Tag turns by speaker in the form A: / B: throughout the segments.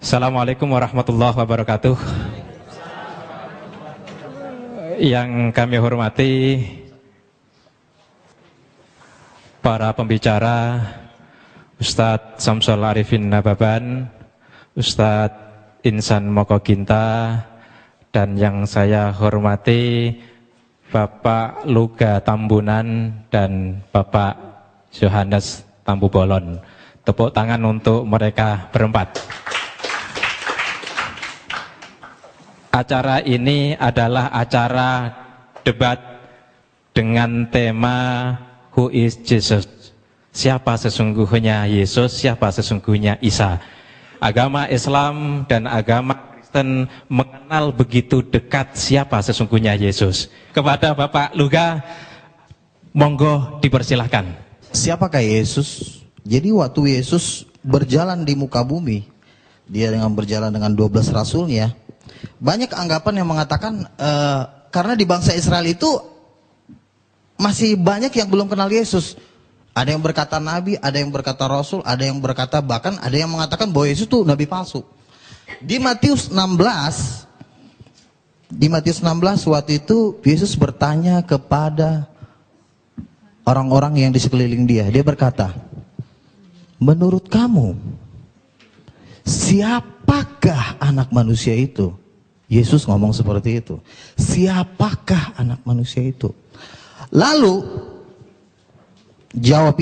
A: Assalamualaikum warahmatullahi wabarakatuh. Yang kami hormati para pembicara, Ustadz Samsul Arifin Nababan, Ustadz Insan Moko Ginta, dan yang saya hormati Bapak Luga Tambunan dan Bapak Johannes Tambubolon. Tepuk tangan untuk mereka berempat. Acara ini adalah acara debat dengan tema Who is Jesus? Siapa sesungguhnya Yesus, siapa sesungguhnya Isa? Agama Islam dan agama Kristen mengenal begitu dekat siapa sesungguhnya Yesus. Kepada Bapak Luga, monggo dipersilahkan.
B: Siapakah Yesus? Jadi waktu Yesus berjalan di muka bumi, dia dengan berjalan dengan 12 rasulnya, banyak anggapan yang mengatakan karena di bangsa Israel itu masih banyak yang belum kenal Yesus. Ada yang berkata nabi, ada yang berkata rasul, ada yang berkata bahkan ada yang mengatakan bahwa Yesus itu nabi palsu. Di Matius 16 waktu itu Yesus bertanya kepada orang-orang yang di sekeliling dia. Dia berkata, menurut kamu siapakah anak manusia itu? Yesus ngomong seperti itu. Siapakah anak manusia itu? Lalu jawab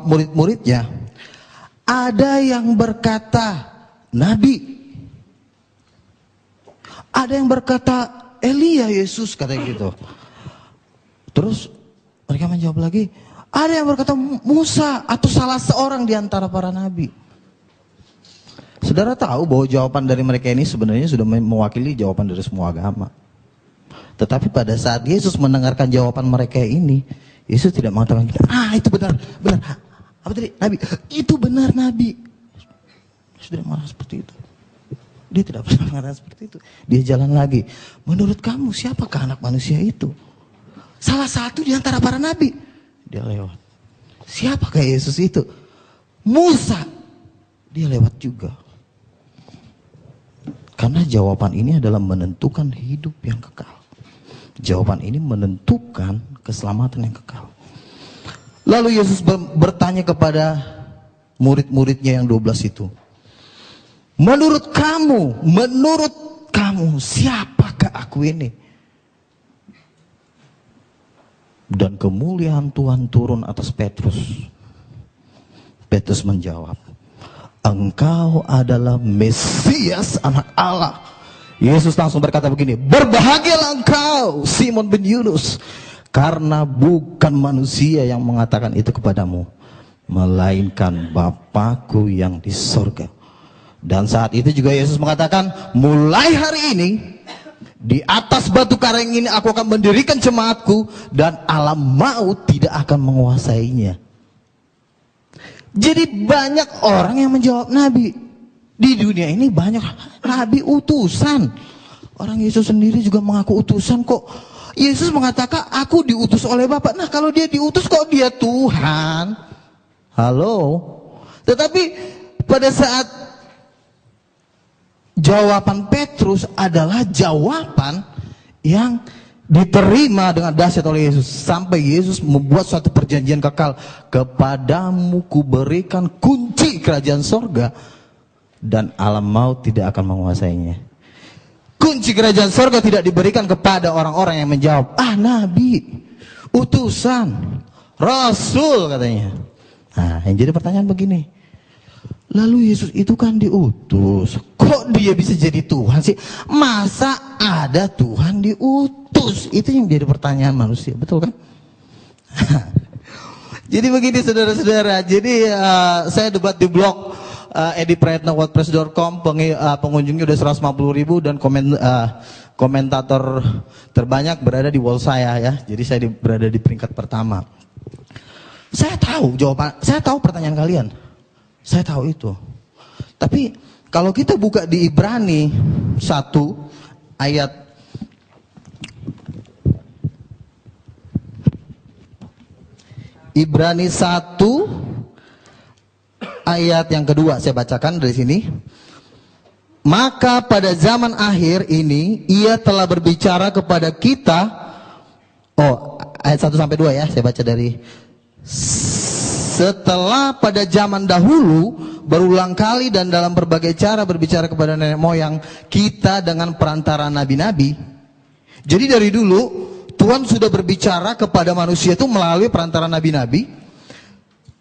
B: murid-muridnya, ada yang berkata nabi, ada yang berkata Elia, Yesus katanya gitu. Terus mereka menjawab lagi, ada yang berkata Musa atau salah seorang di antara para nabi. Saudara tahu bahwa jawaban dari mereka ini sebenarnya sudah mewakili jawaban dari semua agama. Tetapi pada saat Yesus mendengarkan jawaban mereka ini, Yesus tidak mengatakan, itu benar. Apa tadi? Nabi. Itu benar nabi. Yesus tidak marah seperti itu. Dia tidak pernah mengatakan seperti itu. Dia jalan lagi. Menurut kamu siapakah anak manusia itu? Salah satu di antara para nabi. Dia lewat. Siapakah Yesus itu? Musa. Dia lewat juga. Karena jawaban ini adalah menentukan hidup yang kekal. Jawaban ini menentukan keselamatan yang kekal. Lalu Yesus bertanya kepada murid-muridnya yang 12 itu. Menurut kamu, siapakah aku ini? Dan kemuliaan Tuhan turun atas Petrus. Petrus menjawab, engkau adalah Mesias, anak Allah. Yesus langsung berkata begini, berbahagialah engkau Simon bin Yunus, karena bukan manusia yang mengatakan itu kepadamu, melainkan Bapakku yang di sorga. Dan saat itu juga Yesus mengatakan, mulai hari ini di atas batu karang ini aku akan mendirikan jemaatku, dan alam maut tidak akan menguasainya. Jadi banyak orang yang menjawab nabi. Di dunia ini banyak nabi utusan. Orang Yesus sendiri juga mengaku utusan kok. Yesus mengatakan aku diutus oleh Bapa. Nah kalau dia diutus kok dia Tuhan? Halo. Tetapi pada saat jawaban Petrus adalah jawaban yang diterima dengan dahsyat oleh Yesus, sampai Yesus membuat suatu perjanjian kekal, kepadamu kuberikan kunci kerajaan sorga. dan alam maut tidak akan menguasainya. Kunci kerajaan sorga tidak diberikan kepada orang-orang yang menjawab, nabi, utusan, rasul katanya. Nah, yang jadi pertanyaan begini, lalu Yesus itu kan diutus, kok dia bisa jadi Tuhan sih? Masa ada Tuhan diutus? Itu yang jadi pertanyaan manusia, betul kan? Jadi begini saudara-saudara, jadi saya debat di blog ediprayatnawordpress.com, pengunjungnya udah 150.000 dan komentator terbanyak berada di wall saya ya. Jadi saya berada di peringkat pertama. Saya tahu jawaban, saya tahu pertanyaan kalian. Saya tahu itu. Tapi kalau kita buka di Ibrani 1 ayat Ibrani 1 ayat yang kedua, saya bacakan dari sini. Maka pada zaman akhir ini ia telah berbicara kepada kita. Ayat 1 sampai 2 ya, saya baca dari. Setelah pada zaman dahulu berulang kali dan dalam berbagai cara berbicara kepada nenek moyang kita dengan perantara nabi-nabi. Jadi dari dulu Tuhan sudah berbicara kepada manusia itu melalui perantara nabi-nabi.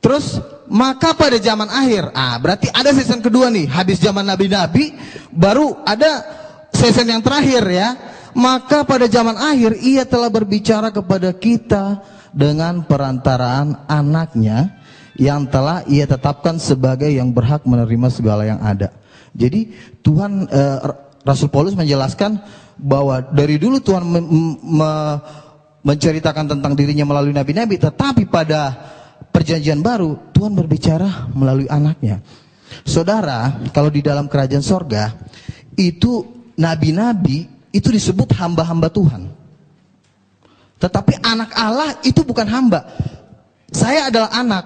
B: Terus maka pada zaman akhir, berarti ada season kedua nih. Habis zaman nabi-nabi baru ada season yang terakhir ya. Maka pada zaman akhir ia telah berbicara kepada kita dengan perantaraan anaknya yang telah ia tetapkan sebagai yang berhak menerima segala yang ada. Jadi Tuhan, Rasul Paulus menjelaskan bahwa dari dulu Tuhan menceritakan tentang dirinya melalui nabi-nabi, tetapi pada perjanjian baru Tuhan berbicara melalui anaknya. Saudara, kalau di dalam kerajaan sorga itu nabi-nabi itu disebut hamba-hamba Tuhan. Tetapi anak Allah itu bukan hamba. Saya adalah anak,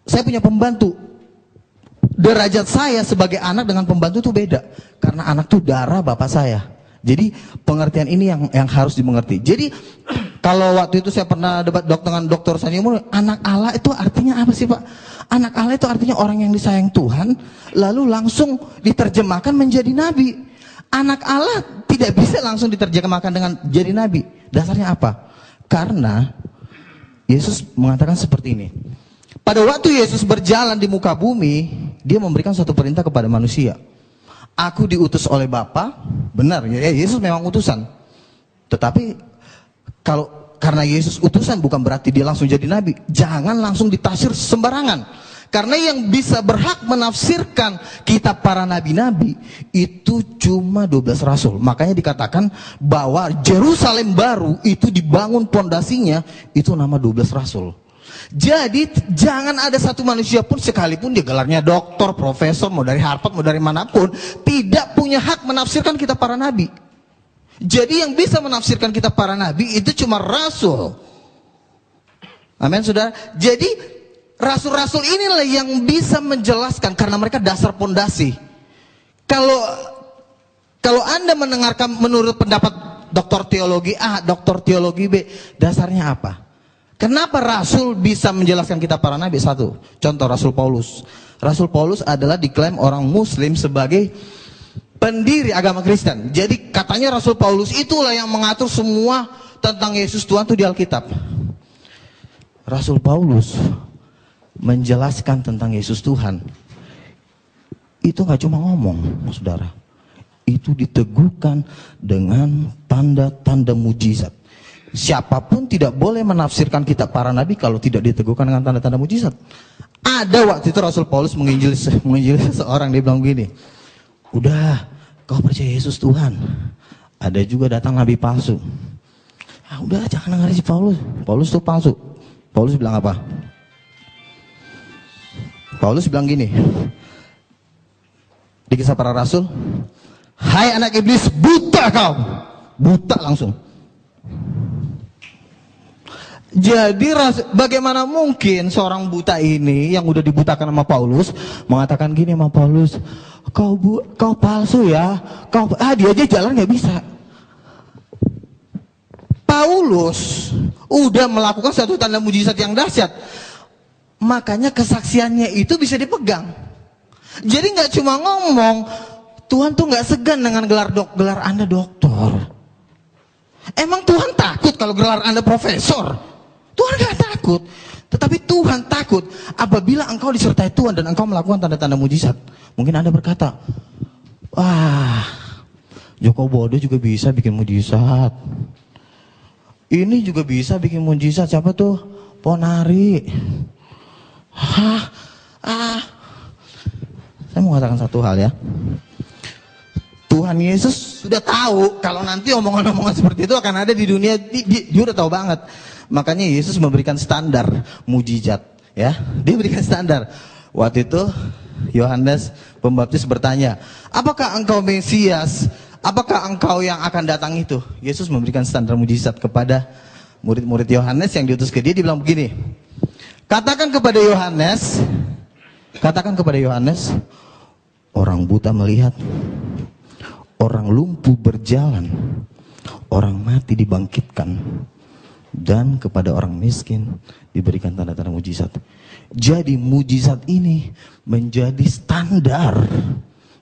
B: saya punya pembantu. Derajat saya sebagai anak dengan pembantu itu beda, karena anak itu darah bapak saya. Jadi pengertian ini yang harus dimengerti. Jadi kalau waktu itu saya pernah debat dengan Dr. Sanimur, anak Allah itu artinya apa sih Pak? Anak Allah itu artinya orang yang disayang Tuhan, lalu langsung diterjemahkan menjadi nabi. Anak Allah tidak bisa langsung diterjemahkan dengan jadi nabi. Dasarnya apa? Karena Yesus mengatakan seperti ini. Pada waktu Yesus berjalan di muka bumi, dia memberikan suatu perintah kepada manusia. Aku diutus oleh Bapa, benar ya, Yesus memang utusan. Tetapi karena Yesus utusan bukan berarti dia langsung jadi nabi. Jangan langsung ditafsir sembarangan. Karena yang bisa berhak menafsirkan kitab para nabi-nabi itu cuma 12 rasul. Makanya dikatakan bahwa Yerusalem baru itu dibangun pondasinya itu nama 12 rasul. Jadi jangan ada satu manusia pun sekalipun dia gelarnya doktor, profesor, mau dari Harvard, mau dari manapun, tidak punya hak menafsirkan kitab para nabi. Jadi yang bisa menafsirkan kitab para nabi itu cuma rasul. Amin, saudara. Jadi rasul-rasul inilah yang bisa menjelaskan karena mereka dasar pondasi. Kalau Anda mendengarkan menurut pendapat doktor teologi A, doktor teologi B, dasarnya apa? Kenapa Rasul bisa menjelaskan kitab para nabi? Satu, contoh Rasul Paulus. Rasul Paulus adalah diklaim orang Muslim sebagai pendiri agama Kristen. Jadi katanya Rasul Paulus itulah yang mengatur semua tentang Yesus Tuhan itu di Alkitab. Rasul Paulus menjelaskan tentang Yesus Tuhan. Itu nggak cuma ngomong, saudara. Itu diteguhkan dengan tanda-tanda mujizat. Siapapun tidak boleh menafsirkan kitab para nabi kalau tidak diteguhkan dengan tanda-tanda mujizat. Ada waktu itu Rasul Paulus menginjili seseorang, dia bilang begini, udah kau percaya Yesus Tuhan. Ada juga datang nabi palsu. Udah jangan dengar si Paulus. Paulus itu palsu. Paulus bilang apa? Paulus bilang gini di Kisah Para Rasul, hai anak iblis, buta kau. Buta langsung. Jadi bagaimana mungkin seorang buta ini yang udah dibutakan sama Paulus mengatakan gini sama Paulus, kau palsu ya, dia aja jalan nggak bisa. Paulus udah melakukan satu tanda mujizat yang dahsyat, makanya kesaksiannya itu bisa dipegang. Jadi nggak cuma ngomong, Tuhan tuh nggak segan dengan gelar Anda doktor. Emang Tuhan takut kalau gelar Anda profesor? Tuhan nggak takut. Tetapi Tuhan takut apabila engkau disertai Tuhan dan engkau melakukan tanda-tanda mujizat. Mungkin Anda berkata, wah, Joko Bodo juga bisa bikin mujizat. Ini juga bisa bikin mujizat. Siapa tuh? Ponari. Saya mau katakan satu hal ya. Tuhan Yesus sudah tahu kalau nanti omongan-omongan seperti itu akan ada di dunia. Dia udah tahu banget. Makanya Yesus memberikan standar mujizat, ya. Dia berikan standar. Waktu itu Yohanes Pembaptis bertanya, apakah engkau Mesias? Apakah engkau yang akan datang itu? Yesus memberikan standar mujizat kepada murid-murid Yohanes yang diutus ke dia. Dia bilang begini, katakan kepada Yohanes, orang buta melihat, orang lumpuh berjalan, orang mati dibangkitkan, dan kepada orang miskin diberikan tanda-tanda mujizat. Jadi mujizat ini menjadi standar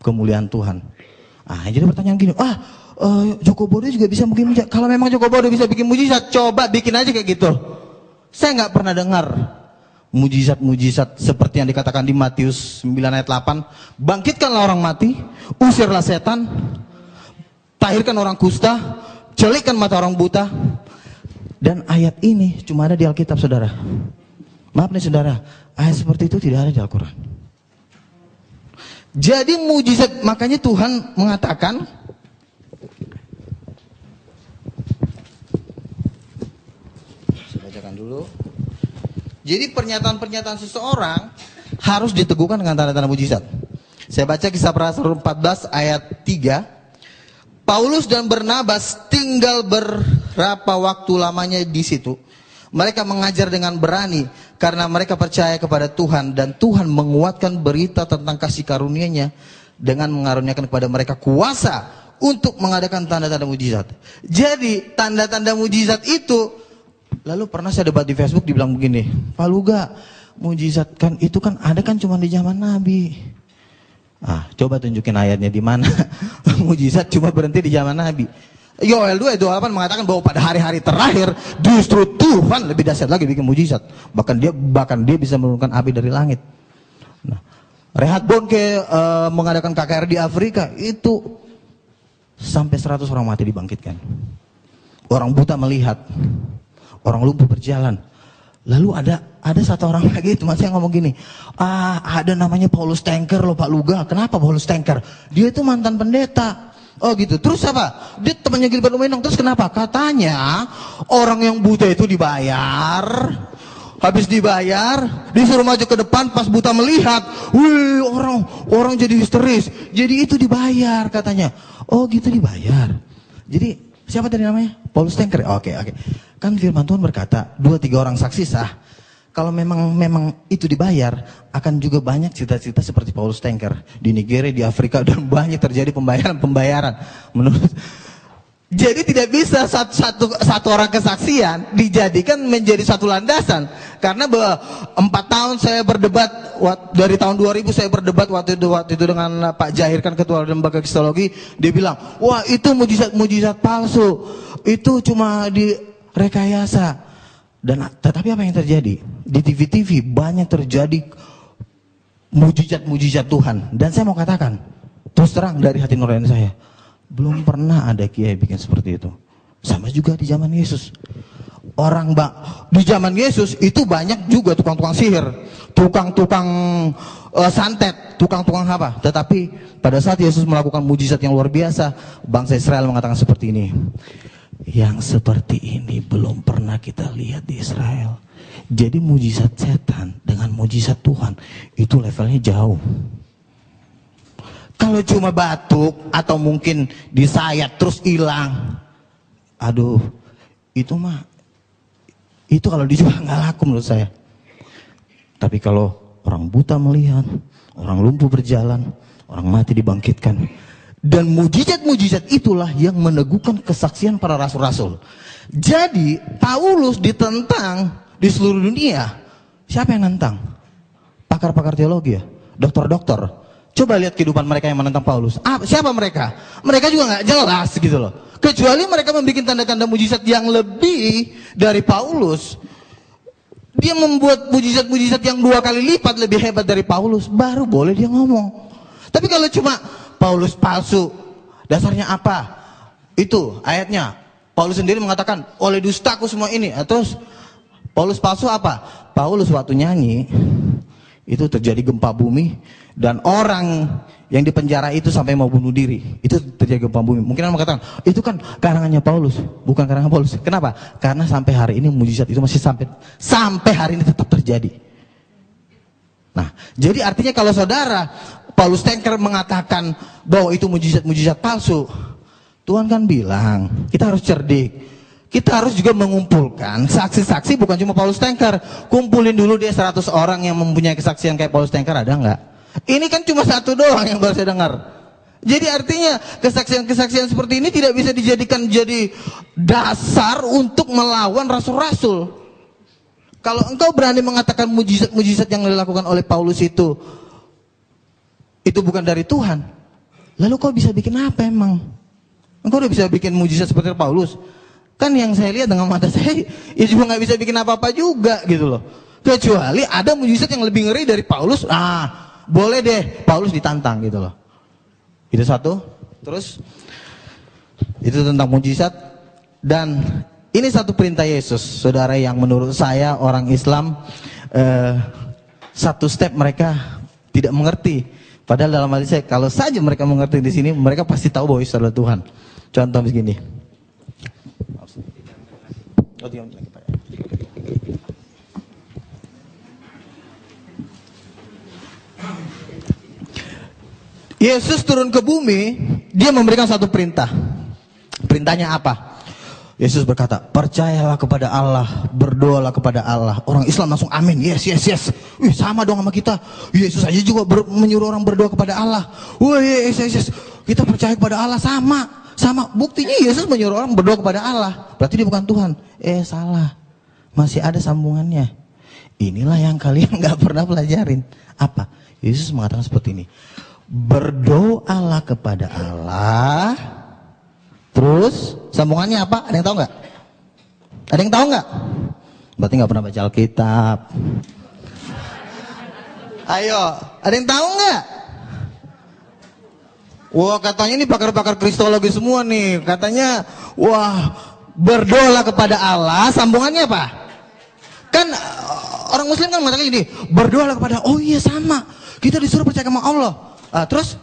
B: kemuliaan Tuhan. Jadi pertanyaan gini, Joko Bodo juga bisa bikin mujizat. Kalau memang Joko Bodo bisa bikin mujizat, coba bikin aja kayak gitu. Saya nggak pernah dengar mujizat-mujizat seperti yang dikatakan di Matius 9 ayat 8. Bangkitkanlah orang mati, usirlah setan, tahirkan orang kusta, celikkan mata orang buta. Dan ayat ini cuma ada di Alkitab, saudara. Maaf nih saudara, ayat seperti itu tidak ada di Al-Quran. Jadi mujizat, makanya Tuhan mengatakan, saya bacakan dulu. Jadi pernyataan-pernyataan seseorang harus diteguhkan dengan tanda-tanda mujizat. Saya baca Kisah Para Rasul 14 ayat 3. Paulus dan Barnabas tinggal berapa waktu lamanya di situ. Mereka mengajar dengan berani karena mereka percaya kepada Tuhan, dan Tuhan menguatkan berita tentang kasih karunia-Nya dengan mengaruniakan kepada mereka kuasa untuk mengadakan tanda-tanda mujizat. Jadi tanda-tanda mujizat itu, lalu pernah saya debat di Facebook, dibilang begini, Pak Luga, mujizat kan itu kan ada kan cuma di zaman Nabi. Coba tunjukin ayatnya di mana mujizat cuma berhenti di zaman Nabi. Yoel 2 ayat 28 mengatakan bahwa pada hari-hari terakhir justru Tuhan lebih dahsyat lagi bikin mujizat. Bahkan dia bisa menurunkan api dari langit. Reinhard Bonnke mengadakan KKR di Afrika, itu sampai 100 orang mati dibangkitkan. Orang buta melihat, orang lumpuh berjalan. Lalu ada satu orang lagi, teman saya ngomong gini, ada namanya Paulus Tanker loh Pak Luga. Kenapa Paulus Tanker? Dia itu mantan pendeta. Oh gitu. Terus apa? Dia temannya Gilbert Lumenong. Terus kenapa? Katanya orang yang buta itu dibayar. Habis dibayar, disuruh maju ke depan, pas buta melihat, wih, orang jadi histeris. Jadi itu dibayar katanya. Oh gitu, dibayar. Jadi siapa tadi namanya? Paulus Tanker. Oke. Kan firman Tuhan berkata, 2-3 orang saksi sah. Kalau memang itu dibayar, akan juga banyak cerita-cerita seperti Paulus Tanker di Nigeria, di Afrika, dan banyak terjadi pembayaran. Jadi tidak bisa satu orang kesaksian dijadikan menjadi satu landasan. Karena 4 tahun saya berdebat, dari tahun 2000 saya berdebat waktu itu dengan Pak Jahir, kan ketua lembaga kristologi. Dia bilang, wah itu mujizat palsu, itu cuma direkayasa. Tetapi apa yang terjadi? Di TV-TV banyak terjadi mujizat Tuhan. Dan saya mau katakan, terus terang dari hati nurani saya, belum pernah ada kiai bikin seperti itu. Sama juga di zaman Yesus. Di zaman Yesus itu banyak juga tukang-tukang sihir, tukang-tukang santet, tukang-tukang apa. Tetapi pada saat Yesus melakukan mujizat yang luar biasa, bangsa Israel mengatakan seperti ini, yang seperti ini belum pernah kita lihat di Israel. Jadi mujizat setan dengan mujizat Tuhan itu levelnya jauh. Kalau cuma batuk atau mungkin disayat terus hilang, itu kalau dijual nggak laku menurut saya. Tapi kalau orang buta melihat, orang lumpuh berjalan, orang mati dibangkitkan, dan mujizat-mujizat itulah yang meneguhkan kesaksian para rasul-rasul. Jadi Paulus ditentang di seluruh dunia. Siapa yang nentang? Pakar-pakar teologi ya, dokter-dokter. Coba lihat kehidupan mereka yang menentang Paulus. Siapa mereka? Mereka juga nggak jelas gitu loh. Kecuali mereka membuat tanda-tanda mujizat yang lebih dari Paulus. Dia membuat mujizat-mujizat yang 2 kali lipat lebih hebat dari Paulus, baru boleh dia ngomong. Tapi kalau cuma Paulus palsu, dasarnya apa? Itu ayatnya. Paulus sendiri mengatakan, oleh dustaku semua ini. Terus Paulus palsu apa? Paulus waktu nyanyi, itu terjadi gempa bumi, dan orang yang dipenjara itu sampai mau bunuh diri. Itu terjadi gempa bumi. Mungkin orang mengatakan, itu kan karangannya Paulus. Bukan karangan Paulus. Kenapa? Karena sampai hari ini mujizat itu masih sampai hari ini tetap terjadi. Nah, jadi artinya kalau saudara Paulus Stengker mengatakan bahwa itu mujizat-mujizat palsu, Tuhan kan bilang, kita harus cerdik. Kita harus juga mengumpulkan saksi-saksi, bukan cuma Paulus Stengker. Kumpulin dulu dia 100 orang yang mempunyai kesaksian kayak Paulus Stengker, ada nggak? Ini kan cuma 1 doang yang baru saya dengar. Jadi artinya kesaksian-kesaksian seperti ini tidak bisa dijadikan jadi dasar untuk melawan rasul-rasul. Kalau engkau berani mengatakan mujizat-mujizat yang dilakukan oleh Paulus itu bukan dari Tuhan, lalu kau bisa bikin apa emang? Engkau udah bisa bikin mujizat seperti Paulus? Kan yang saya lihat dengan mata saya, ya juga nggak bisa bikin apa-apa juga gitu loh. Kecuali ada mujizat yang lebih ngeri dari Paulus, boleh deh Paulus ditantang gitu loh. Itu satu. Terus itu tentang mujizat. Dan ini satu perintah Yesus, saudara, yang menurut saya orang Islam satu step mereka tidak mengerti. Padahal dalam hati saya, kalau saja mereka mengerti di sini, mereka pasti tahu bahwa Yesus adalah Tuhan. Contoh begini. Yesus turun ke bumi, dia memberikan satu perintah. Perintahnya apa? Yesus berkata, percayalah kepada Allah, berdoalah kepada Allah. Orang Islam langsung amin, yes. Wih, sama dong sama kita. Yesus aja juga menyuruh orang berdoa kepada Allah. Wih, yes. Kita percaya kepada Allah, sama. Buktinya Yesus menyuruh orang berdoa kepada Allah. Berarti dia bukan Tuhan. Salah. Masih ada sambungannya. Inilah yang kalian gak pernah pelajarin. Apa? Yesus mengatakan seperti ini. Berdoalah kepada Allah. Terus sambungannya apa? Ada yang tahu nggak? Ada yang tahu nggak? Berarti nggak pernah baca Alkitab. Ayo, ada yang tahu nggak? Wah, katanya ini pakar-pakar kristologi semua nih. Katanya, wah, berdoalah kepada Allah. Sambungannya apa? Kan orang Muslim kan mengatakan gini, berdoalah kepada. Oh iya, sama. Kita disuruh percaya sama Allah. Terus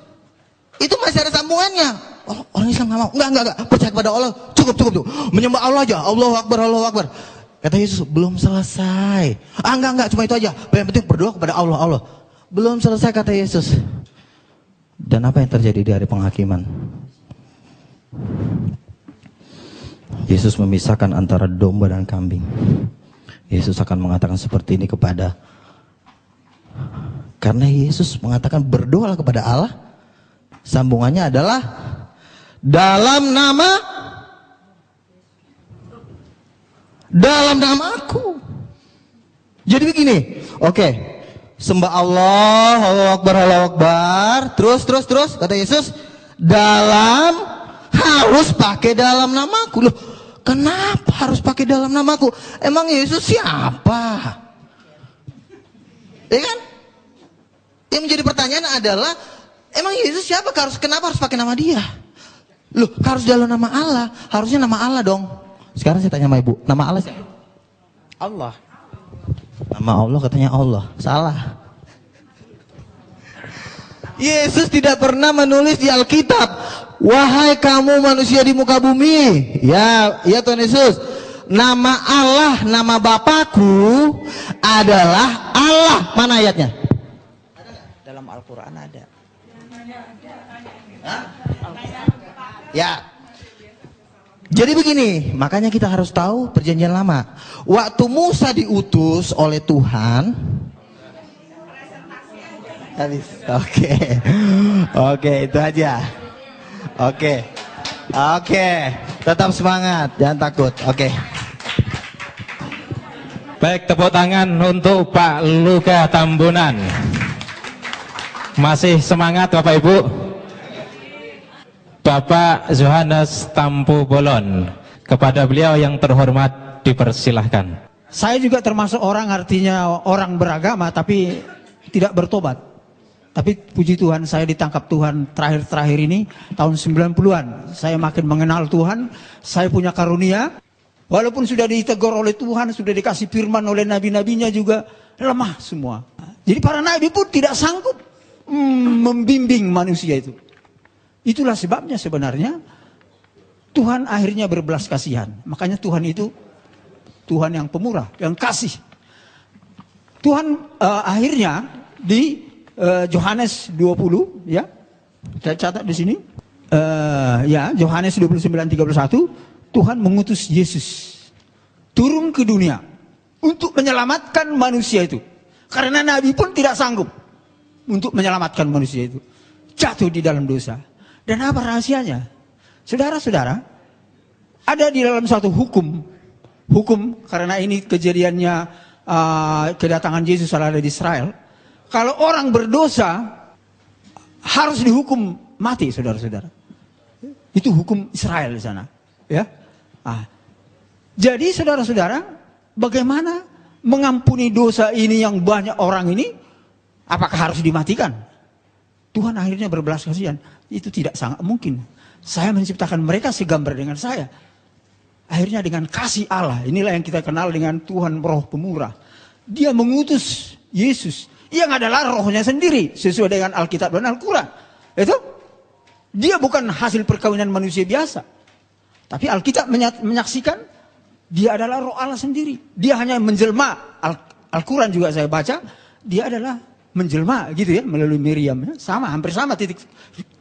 B: itu masih ada sambungannya. Oh, orang Islam nggak mau. Enggak. Percaya kepada Allah. Cukup. Menyembah Allah aja. Allahu Akbar. Kata Yesus, belum selesai. Enggak. Cuma itu aja. Yang penting berdoa kepada Allah. Belum selesai, kata Yesus. Dan apa yang terjadi di hari penghakiman? Yesus memisahkan antara domba dan kambing. Yesus akan mengatakan seperti ini karena Yesus mengatakan berdoalah kepada Allah. Sambungannya adalah dalam namaku. Jadi begini, oke. Sembah Allah, Allahu Akbar. Terus kata Yesus, harus pakai dalam namaku. Loh, kenapa harus pakai dalam namaku? Emang Yesus siapa? Ya kan? Yang menjadi pertanyaan adalah, emang Yesus siapa? Kenapa harus pakai nama dia? Loh, harus dalam nama Allah. Harusnya nama Allah dong. Sekarang saya tanya sama ibu, nama Allah siapa? Allah. Nama Allah katanya Allah. Salah. Yesus tidak pernah menulis di Alkitab, wahai kamu manusia di muka bumi. Ya Tuhan Yesus. Nama Allah, nama Bapakku adalah Allah. Mana ayatnya? Dalam Al-Quran ada. Ya. Jadi begini, makanya kita harus tahu perjanjian lama. Waktu Musa diutus oleh Tuhan, habis. Oke, itu aja. Oke, tetap semangat, jangan takut. Oke.
A: Baik, tepuk tangan untuk Pak Luka Tambunan. Masih semangat Bapak Ibu? Bapak Yohanes Tampu Bolon, kepada beliau yang terhormat dipersilahkan.
C: Saya juga termasuk orang, artinya orang beragama tapi tidak bertobat. Tapi puji Tuhan, saya ditangkap Tuhan terakhir-terakhir ini tahun 90-an. Saya makin mengenal Tuhan, saya punya karunia. Walaupun sudah ditegur oleh Tuhan, sudah dikasih firman oleh nabi-nabinya juga lemah semua. Jadi para nabi pun tidak sanggup membimbing manusia itu. Itulah sebabnya sebenarnya Tuhan akhirnya berbelas kasihan. Makanya Tuhan itu Tuhan yang pemurah, yang kasih. Tuhan akhirnya di Yohanes 20, ya, saya catat di sini, ya, Yohanes 29:31, Tuhan mengutus Yesus turun ke dunia untuk menyelamatkan manusia itu. Karena Nabi pun tidak sanggup untuk menyelamatkan manusia itu, jatuh di dalam dosa. Dan apa rahasianya? Saudara-saudara, ada di dalam suatu hukum karena ini kejadiannya kedatangan Yesus ada di Israel. Kalau orang berdosa harus dihukum mati, saudara-saudara. Itu hukum Israel di sana, ya. Jadi saudara-saudara, bagaimana mengampuni dosa ini yang banyak orang ini? Apakah harus dimatikan? Tuhan akhirnya berbelas kasihan. Itu tidak sangat mungkin. Saya menciptakan mereka segambar dengan saya. Akhirnya dengan kasih Allah, inilah yang kita kenal dengan Tuhan Roh Pemurah. Dia mengutus Yesus yang adalah rohnya sendiri sesuai dengan Alkitab dan Al-Quran. Itu dia bukan hasil perkawinan manusia biasa. Tapi Alkitab menyaksikan dia adalah roh Allah sendiri. Dia hanya menjelma. Al-Quran juga saya baca, dia adalah menjelma gitu ya, melalui Miriam. Sama, hampir sama titik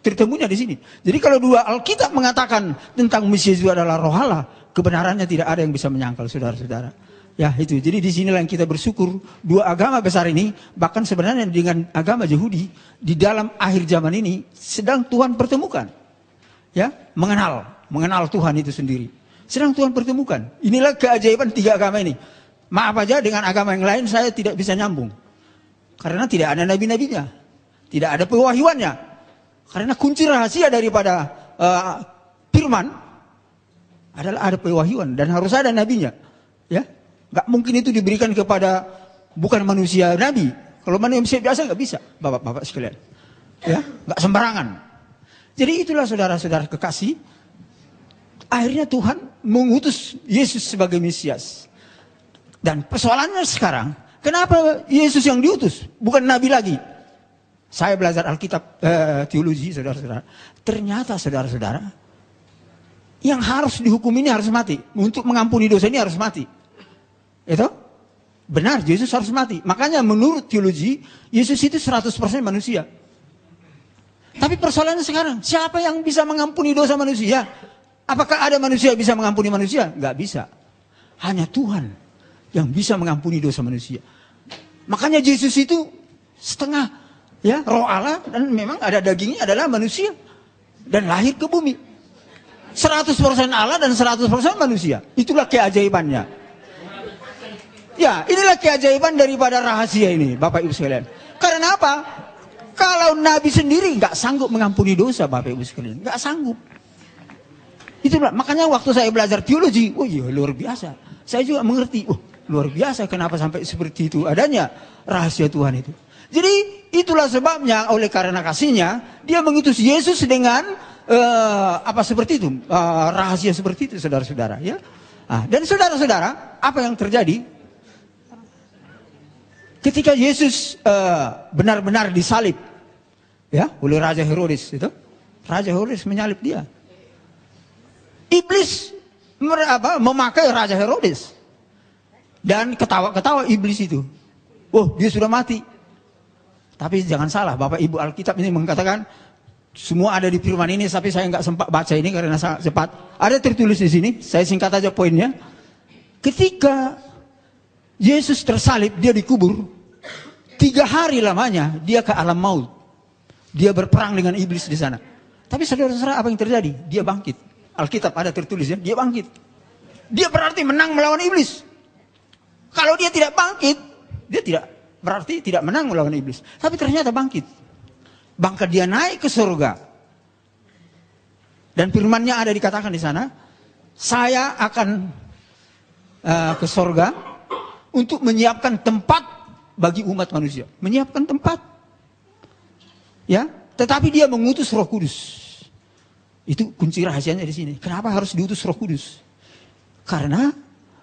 C: tertemunya di sini. Jadi kalau dua Alkitab mengatakan tentang Mesias itu adalah roh Allah, kebenarannya tidak ada yang bisa menyangkal, saudara-saudara. Ya itu, jadi di sinilah yang kita bersyukur dua agama besar ini, bahkan sebenarnya dengan agama Yahudi di dalam akhir zaman ini sedang Tuhan pertemukan. Ya, mengenal Tuhan itu sendiri. Sedang Tuhan pertemukan. Inilah keajaiban tiga agama ini. Maaf aja dengan agama yang lain saya tidak bisa nyambung. Karena tidak ada nabi-nabinya. Tidak ada pewahyuannya. Karena kunci rahasia daripada firman adalah ada pewahyuan dan harus ada nabinya. Ya, nggak mungkin itu diberikan kepada bukan manusia nabi. Kalau manusia biasa nggak bisa, bapak-bapak sekalian. Ya, nggak sembarangan. Jadi itulah saudara-saudara kekasih. Akhirnya Tuhan mengutus Yesus sebagai Mesias. Dan persoalannya sekarang, kenapa Yesus yang diutus, bukan nabi lagi? Saya belajar Alkitab teologi, saudara-saudara. Ternyata saudara-saudara, yang harus dihukum ini harus mati. Untuk mengampuni dosa ini harus mati. Itu benar, Yesus harus mati. Makanya menurut teologi, Yesus itu 100% manusia. Tapi persoalannya sekarang, siapa yang bisa mengampuni dosa manusia? Apakah ada manusia yang bisa mengampuni manusia? Enggak bisa. Hanya Tuhan yang bisa mengampuni dosa manusia. Makanya Yesus itu setengah, ya, roh Allah, dan memang ada dagingnya adalah manusia. Dan lahir ke bumi. 100% Allah dan 100% manusia. Itulah keajaibannya. Ya, inilah keajaiban daripada rahasia ini, Bapak Ibu sekalian. Karena apa? Kalau Nabi sendiri nggak sanggup mengampuni dosa, Bapak Ibu sekalian, nggak sanggup. Itulah makanya waktu saya belajar teologi, oh iya luar biasa. Saya juga mengerti, oh luar biasa kenapa sampai seperti itu adanya rahasia Tuhan itu. Jadi itulah sebabnya oleh karena kasihnya dia mengutus Yesus dengan seperti itu, rahasia seperti itu, saudara-saudara, ya. Dan saudara-saudara, apa yang terjadi ketika Yesus benar-benar disalib, ya, oleh Raja Herodes itu, Raja Herodes menyalib dia. Iblis memakai Raja Herodes dan ketawa-ketawa iblis itu. Oh, dia sudah mati. Tapi jangan salah, Bapak Ibu, Alkitab ini mengatakan semua ada di firman ini, tapi saya nggak sempat baca ini karena sangat cepat. Ada tertulis di sini, saya singkat aja poinnya. Ketika Yesus tersalib, dia dikubur. 3 hari lamanya dia ke alam maut. Dia berperang dengan iblis di sana. Tapi saudara-saudara, apa yang terjadi? Dia bangkit. Alkitab ada tertulis ya, dia bangkit. Dia berarti menang melawan iblis. Kalau dia tidak bangkit, dia tidak berarti tidak menang melawan iblis. Tapi ternyata bangkit. Bahkan dia naik ke surga. Dan firman-Nya ada dikatakan di sana, saya akan ke surga untuk menyiapkan tempat bagi umat manusia. Menyiapkan tempat. Ya, tetapi dia mengutus Roh Kudus. Itu kunci rahasianya di sini. Kenapa harus diutus Roh Kudus? Karena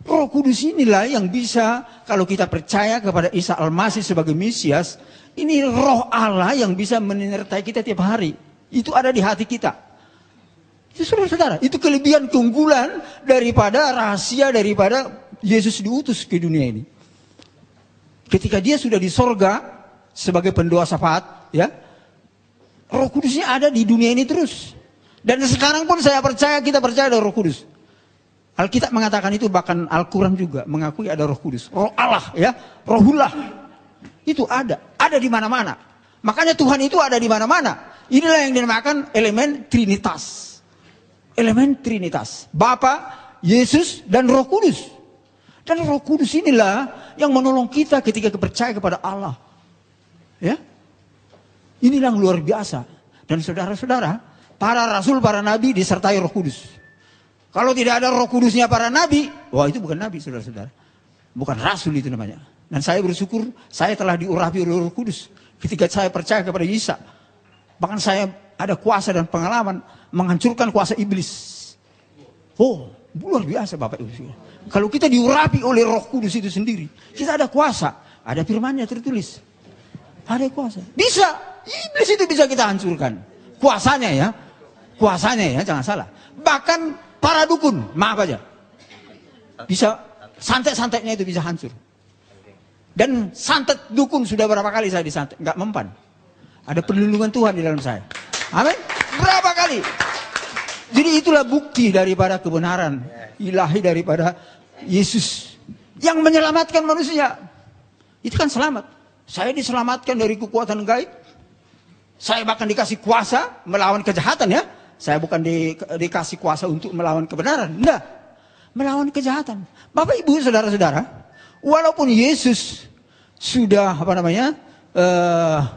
C: Roh Kudus inilah yang bisa, kalau kita percaya kepada Isa Al-Masih sebagai Mesias, ini Roh Allah yang bisa menyertai kita tiap hari. Itu ada di hati kita. Itu saudara-saudara, itu kelebihan keunggulan daripada rahasia daripada Yesus diutus ke dunia ini. Ketika dia sudah di sorga sebagai pendoa syafaat, ya, Roh Kudusnya ada di dunia ini terus. Dan sekarang pun saya percaya, kita percaya ada Roh Kudus. Alkitab mengatakan itu, bahkan Al-Quran juga mengakui ada Roh Kudus. Roh Allah, ya, Rohullah. Itu ada di mana-mana. Makanya Tuhan itu ada di mana-mana. Inilah yang dinamakan elemen Trinitas. Elemen Trinitas. Bapa, Yesus, dan Roh Kudus. Dan Roh Kudus inilah yang menolong kita ketika percaya kepada Allah. Ya, inilah yang luar biasa. Dan saudara-saudara, para rasul, para nabi disertai Roh Kudus. Kalau tidak ada Roh Kudusnya para nabi, wah itu bukan nabi, saudara-saudara. Bukan rasul itu namanya. Dan saya bersyukur saya telah diurapi oleh Roh Kudus ketika saya percaya kepada Isa. Bahkan saya ada kuasa dan pengalaman menghancurkan kuasa iblis. Oh, luar biasa Bapak Ibu. Kalau kita diurapi oleh Roh Kudus itu sendiri, kita ada kuasa, ada firman-Nya tertulis. Ada kuasa. Bisa, iblis itu bisa kita hancurkan. Kuasanya ya. Kuasanya ya, jangan salah. Bahkan para dukun, maaf aja. Bisa, santet-santetnya itu bisa hancur. Dan santet dukun sudah berapa kali saya disantet, nggak mempan. Ada perlindungan Tuhan di dalam saya. Amin. Berapa kali? Jadi itulah bukti daripada kebenaran ilahi daripada Yesus yang menyelamatkan manusia. Itu kan selamat. Saya diselamatkan dari kekuatan gaib. Saya bahkan dikasih kuasa melawan kejahatan ya. Saya bukan dikasih kuasa untuk melawan kebenaran. Enggak. Melawan kejahatan. Bapak Ibu saudara-saudara, walaupun Yesus sudah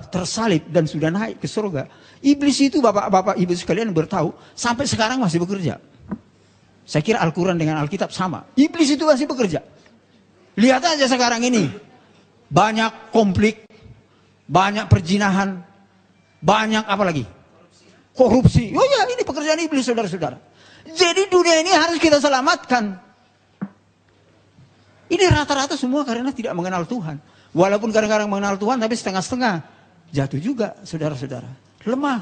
C: tersalib dan sudah naik ke surga, iblis itu Bapak Ibu sekalian bertahu sampai sekarang masih bekerja. Saya kira Al-Quran dengan Alkitab sama. Iblis itu masih bekerja. Lihat aja sekarang ini. Banyak konflik, banyak perjinahan, banyak apa lagi? Korupsi. Oh ya, ini pekerjaan iblis saudara-saudara. Jadi dunia ini harus kita selamatkan. Ini rata-rata semua karena tidak mengenal Tuhan. Walaupun kadang-kadang mengenal Tuhan tapi setengah-setengah. Jatuh juga saudara-saudara. Lemah.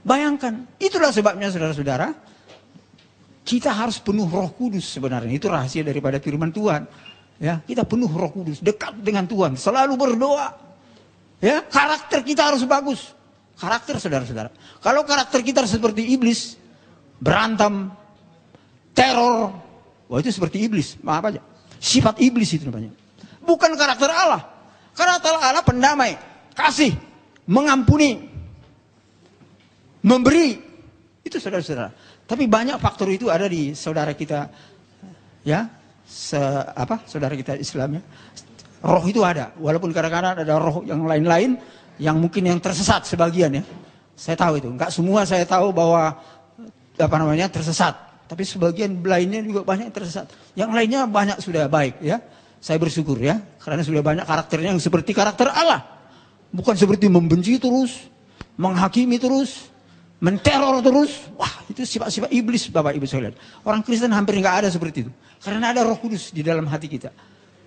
C: Bayangkan. Itulah sebabnya saudara-saudara. Kita harus penuh Roh Kudus sebenarnya. Itu rahasia daripada firman Tuhan. Ya, kita penuh Roh Kudus. Dekat dengan Tuhan. Selalu berdoa. Ya, karakter kita harus bagus. Karakter saudara-saudara. Kalau karakter kita seperti iblis, berantem, teror, wah itu seperti iblis. Maaf aja. Sifat iblis itu namanya. Bukan karakter Allah. Karakter Allah pendamai, kasih, mengampuni, memberi. Itu saudara-saudara. Tapi banyak faktor itu ada di saudara kita, ya, saudara kita Islam ya. Roh itu ada, walaupun kadang-kadang ada roh yang lain-lain yang mungkin yang tersesat sebagian ya. Saya tahu itu, enggak semua saya tahu bahwa tersesat, tapi sebagian lainnya juga banyak yang tersesat. Yang lainnya banyak sudah baik ya. Saya bersyukur ya, karena sudah banyak karakternya yang seperti karakter Allah. Bukan seperti membenci terus, menghakimi terus, menteror terus. Wah, itu sifat-sifat iblis Bapak Ibu sekalian. Orang Kristen hampir enggak ada seperti itu. Karena ada Roh Kudus di dalam hati kita.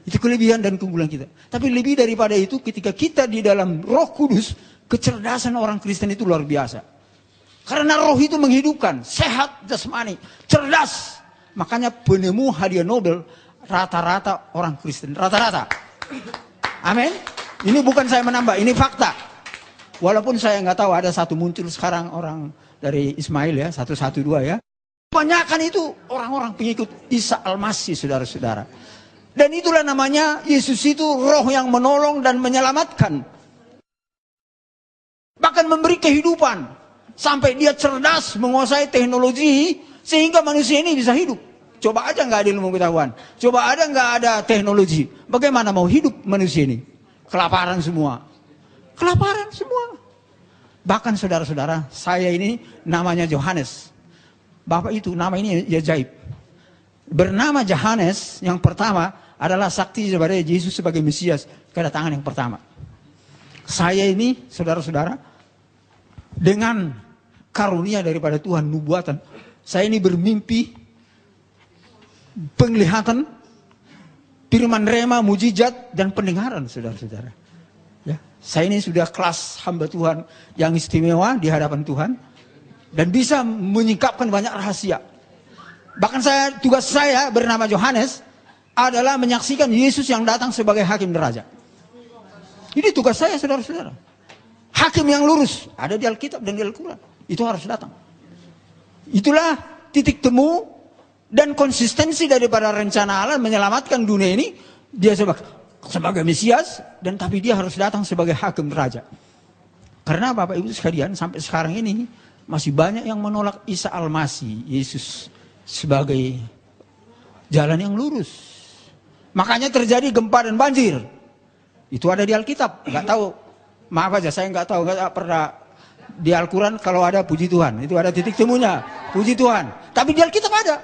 C: Itu kelebihan dan keunggulan kita. Tapi lebih daripada itu, ketika kita di dalam Roh Kudus, kecerdasan orang Kristen itu luar biasa. Karena roh itu menghidupkan, sehat jasmani, cerdas. Makanya penemu hadiah Nobel rata-rata orang Kristen, rata-rata. Amin. Ini bukan saya menambah, ini fakta. Walaupun saya nggak tahu ada satu muncul sekarang orang dari Ismail ya, 112 ya. Kebanyakan itu orang-orang pengikut Isa Al-Masih saudara-saudara. Dan itulah namanya Yesus itu roh yang menolong dan menyelamatkan. Bahkan memberi kehidupan. Sampai dia cerdas menguasai teknologi sehingga manusia ini bisa hidup. Coba aja nggak ada ilmu pengetahuan. Coba ada nggak ada teknologi. Bagaimana mau hidup manusia ini? Kelaparan semua. Kelaparan semua. Bahkan saudara-saudara, saya ini namanya Yohanes. Bapak itu nama ini ajaib. Bernama Yohanes yang pertama adalah saksi kepada Yesus sebagai Mesias, kedatangan yang pertama. Saya ini, saudara-saudara, dengan karunia daripada Tuhan, nubuatan. Saya ini bermimpi, penglihatan, firman rema, mujizat, dan pendengaran, saudara-saudara. Ya, saya ini sudah kelas hamba Tuhan yang istimewa di hadapan Tuhan, dan bisa menyingkapkan banyak rahasia. Bahkan tugas saya bernama Yohanes adalah menyaksikan Yesus yang datang sebagai hakim raja. Ini tugas saya, saudara-saudara. Hakim yang lurus ada di Alkitab dan di Al-Quran. Itu harus datang. Itulah titik temu dan konsistensi daripada rencana Allah menyelamatkan dunia ini. Dia sebagai Mesias, dan tapi dia harus datang sebagai hakim raja. Karena Bapak Ibu sekalian, sampai sekarang ini masih banyak yang menolak Isa Al-Masih, Yesus, sebagai jalan yang lurus. Makanya terjadi gempa dan banjir. Itu ada di Alkitab. Nggak tahu, maaf aja, saya nggak tahu, nggak pernah di Al-Quran. Kalau ada, puji Tuhan, itu ada titik temunya, puji Tuhan. Tapi di Alkitab ada.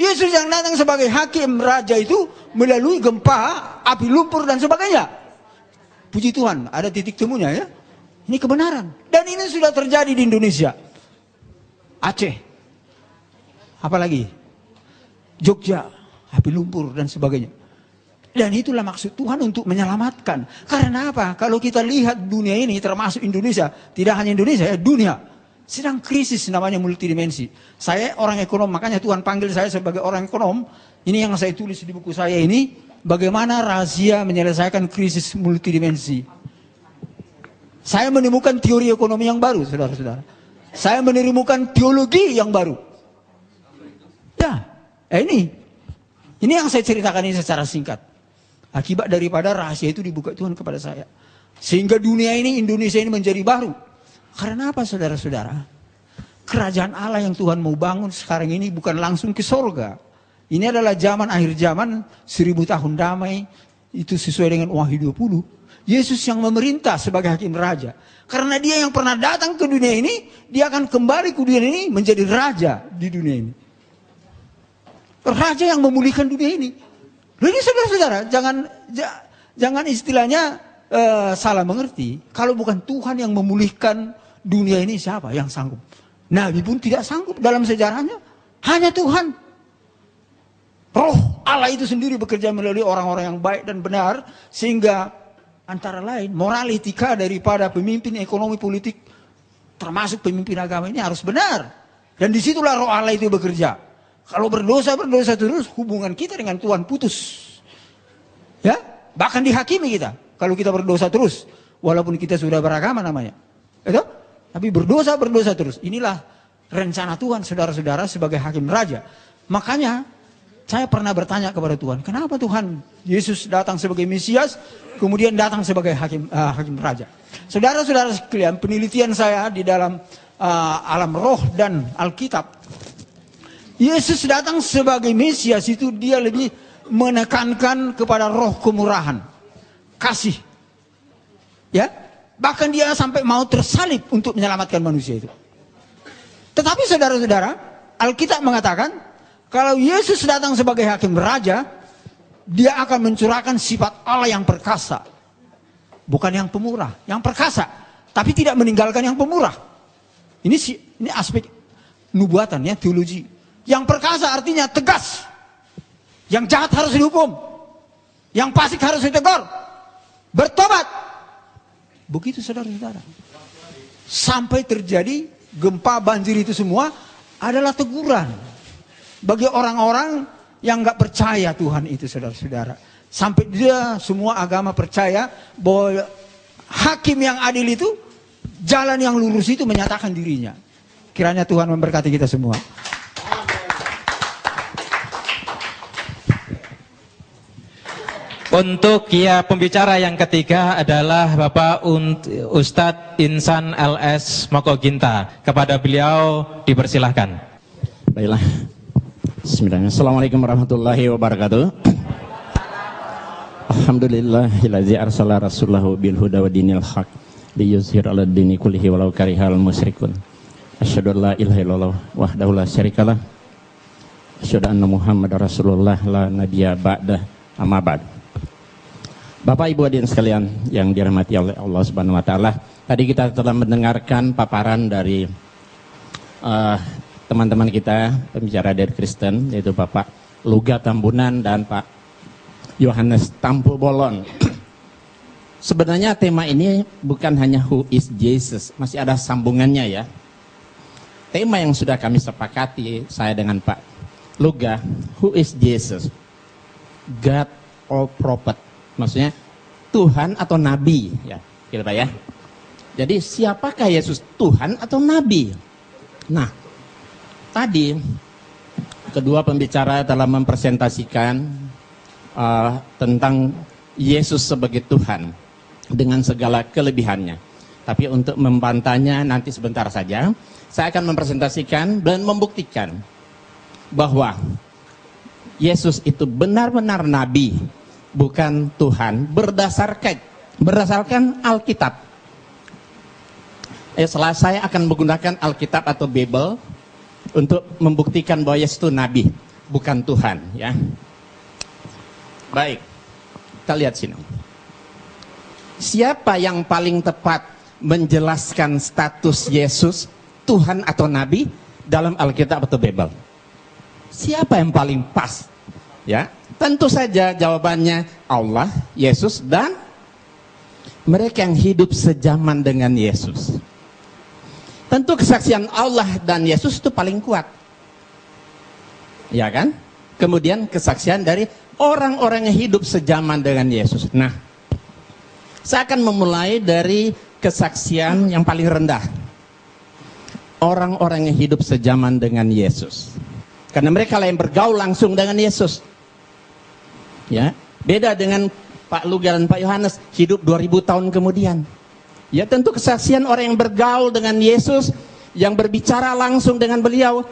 C: Yesus yang datang sebagai hakim raja itu melalui gempa, api lumpur dan sebagainya. Puji Tuhan, ada titik temunya ya. Ini kebenaran. Dan ini sudah terjadi di Indonesia. Aceh. Apalagi Jogja, api lumpur dan sebagainya. Dan itulah maksud Tuhan untuk menyelamatkan. Karena apa? Kalau kita lihat dunia ini, termasuk Indonesia, tidak hanya Indonesia ya, dunia sedang krisis namanya multidimensi. Saya orang ekonom, makanya Tuhan panggil saya sebagai orang ekonom. Ini yang saya tulis di buku saya ini, bagaimana rahasia menyelesaikan krisis multidimensi. Saya menemukan teori ekonomi yang baru, saudara-saudara. Saya menemukan teologi yang baru. Ya, ini yang saya ceritakan ini secara singkat. Akibat daripada rahasia itu dibuka Tuhan kepada saya. Sehingga dunia ini, Indonesia ini menjadi baru. Karena apa, saudara-saudara? Kerajaan Allah yang Tuhan mau bangun sekarang ini bukan langsung ke sorga. Ini adalah zaman akhir zaman, 1000 tahun damai. Itu sesuai dengan Wahyu 20. Yesus yang memerintah sebagai hakim raja. Karena dia yang pernah datang ke dunia ini, dia akan kembali ke dunia ini menjadi raja di dunia ini. Raja yang memulihkan dunia ini. Ini saudara-saudara, jangan istilahnya salah mengerti. Kalau bukan Tuhan yang memulihkan dunia ini, siapa yang sanggup? Nabi pun tidak sanggup dalam sejarahnya. Hanya Tuhan. Roh Allah itu sendiri bekerja melalui orang-orang yang baik dan benar. Sehingga antara lain moral etika daripada pemimpin ekonomi politik, termasuk pemimpin agama ini harus benar. Dan disitulah roh Allah itu bekerja. Kalau berdosa terus, hubungan kita dengan Tuhan putus. Ya, bahkan dihakimi kita. Kalau kita berdosa terus, walaupun kita sudah beragama namanya. Itu? Tapi berdosa terus. Inilah rencana Tuhan, saudara-saudara, sebagai hakim raja. Makanya, saya pernah bertanya kepada Tuhan, kenapa Tuhan Yesus datang sebagai Mesias, kemudian datang sebagai hakim raja. Saudara-saudara sekalian, penelitian saya di dalam alam roh dan Alkitab, Yesus datang sebagai Mesias itu dia lebih menekankan kepada roh kemurahan, kasih. Ya, bahkan dia sampai mau tersalib untuk menyelamatkan manusia itu. Tetapi saudara-saudara, Alkitab mengatakan kalau Yesus datang sebagai hakim raja, dia akan mencurahkan sifat Allah yang perkasa. Bukan yang pemurah, yang perkasa, tapi tidak meninggalkan yang pemurah. Ini aspek nubuatan ya, teologi. Yang perkasa artinya tegas. Yang jahat harus dihukum. Yang fasik harus ditegur. Bertobat. Begitu saudara-saudara. Sampai terjadi gempa banjir itu semua adalah teguran. Bagi orang-orang yang nggak percaya Tuhan itu saudara-saudara. Sampai dia semua agama percaya bahwa hakim yang adil itu, jalan yang lurus itu menyatakan dirinya. Kiranya Tuhan memberkati kita semua.
A: Untuk pembicara yang ketiga adalah Bapak Ustadz Insan LS Mokoginta. Kepada beliau dipersilahkan.
D: Baiklah. Bismillahirrahmanirrahim. Assalamualaikum warahmatullahi wabarakatuh. Alhamdulillahilladzi arsala rasulahu bil huda wa dinil haq liyuzhir 'alad dini kullihi walau karihal musyrikun. Asyhadu an la ilaha illallah wahdahu la syarikalah. Asyhadu anna Muhammadar Rasulullah la nabiyya ba'dah. Amma ba'd. Bapak Ibu hadirin sekalian yang dirahmati oleh Allah Subhanahu wa taala, tadi kita telah mendengarkan paparan dari teman-teman kita pembicara dari Kristen, yaitu Bapak Luga Tambunan dan Pak Yohanes Tampu Bolon. Sebenarnya tema ini bukan hanya who is Jesus, masih ada sambungannya ya. Tema yang sudah kami sepakati saya dengan Pak Luga, who is Jesus? God or prophet? Maksudnya Tuhan atau Nabi ya, gitu Pak ya. Jadi siapakah Yesus, Tuhan atau Nabi? Nah, tadi kedua pembicara telah mempresentasikan tentang Yesus sebagai Tuhan dengan segala kelebihannya. Tapi untuk membantahnya nanti sebentar saja. Saya akan mempresentasikan dan membuktikan bahwa Yesus itu benar-benar Nabi, bukan Tuhan, berdasarkan Alkitab. Setelah saya akan menggunakan Alkitab atau Bible untuk membuktikan bahwa Yesus itu Nabi, bukan Tuhan. Ya. Baik, kita lihat sini. Siapa yang paling tepat menjelaskan status Yesus, Tuhan atau Nabi dalam Alkitab atau Bible? Siapa yang paling pas? Ya, tentu saja jawabannya Allah, Yesus, dan mereka yang hidup sejaman dengan Yesus. Tentu kesaksian Allah dan Yesus itu paling kuat. Ya kan? Kemudian kesaksian dari orang-orang yang hidup sejaman dengan Yesus. Nah, saya akan memulai dari kesaksian yang paling rendah. Orang-orang yang hidup sejaman dengan Yesus. Karena mereka lah yang bergaul langsung dengan Yesus. Ya, beda dengan Pak Luga dan Pak Yohanes, hidup 2000 tahun kemudian. Ya, tentu kesaksian orang yang bergaul dengan Yesus, yang berbicara langsung dengan beliau,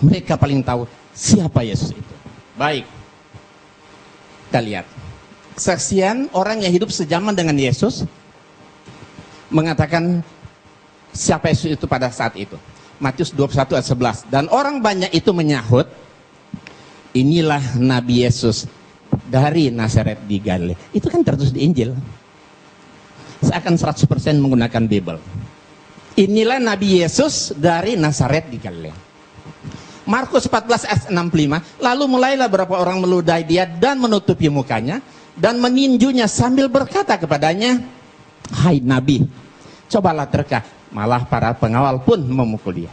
D: mereka paling tahu siapa Yesus itu. Baik, kita lihat. Kesaksian orang yang hidup sejaman dengan Yesus mengatakan siapa Yesus itu pada saat itu. Matius 21 ayat 11. Dan orang banyak itu menyahut, inilah Nabi Yesus dari Nazaret di Galilea. Itu kan tertulis di Injil. Saya akan 100% menggunakan Bible. Inilah Nabi Yesus dari Nazaret di Galilea. Markus 14 ayat 65. Lalu mulailah beberapa orang meludahi dia dan menutupi mukanya dan meninjunya sambil berkata kepadanya, hai Nabi, cobalah terka. Malah para pengawal pun memukul dia.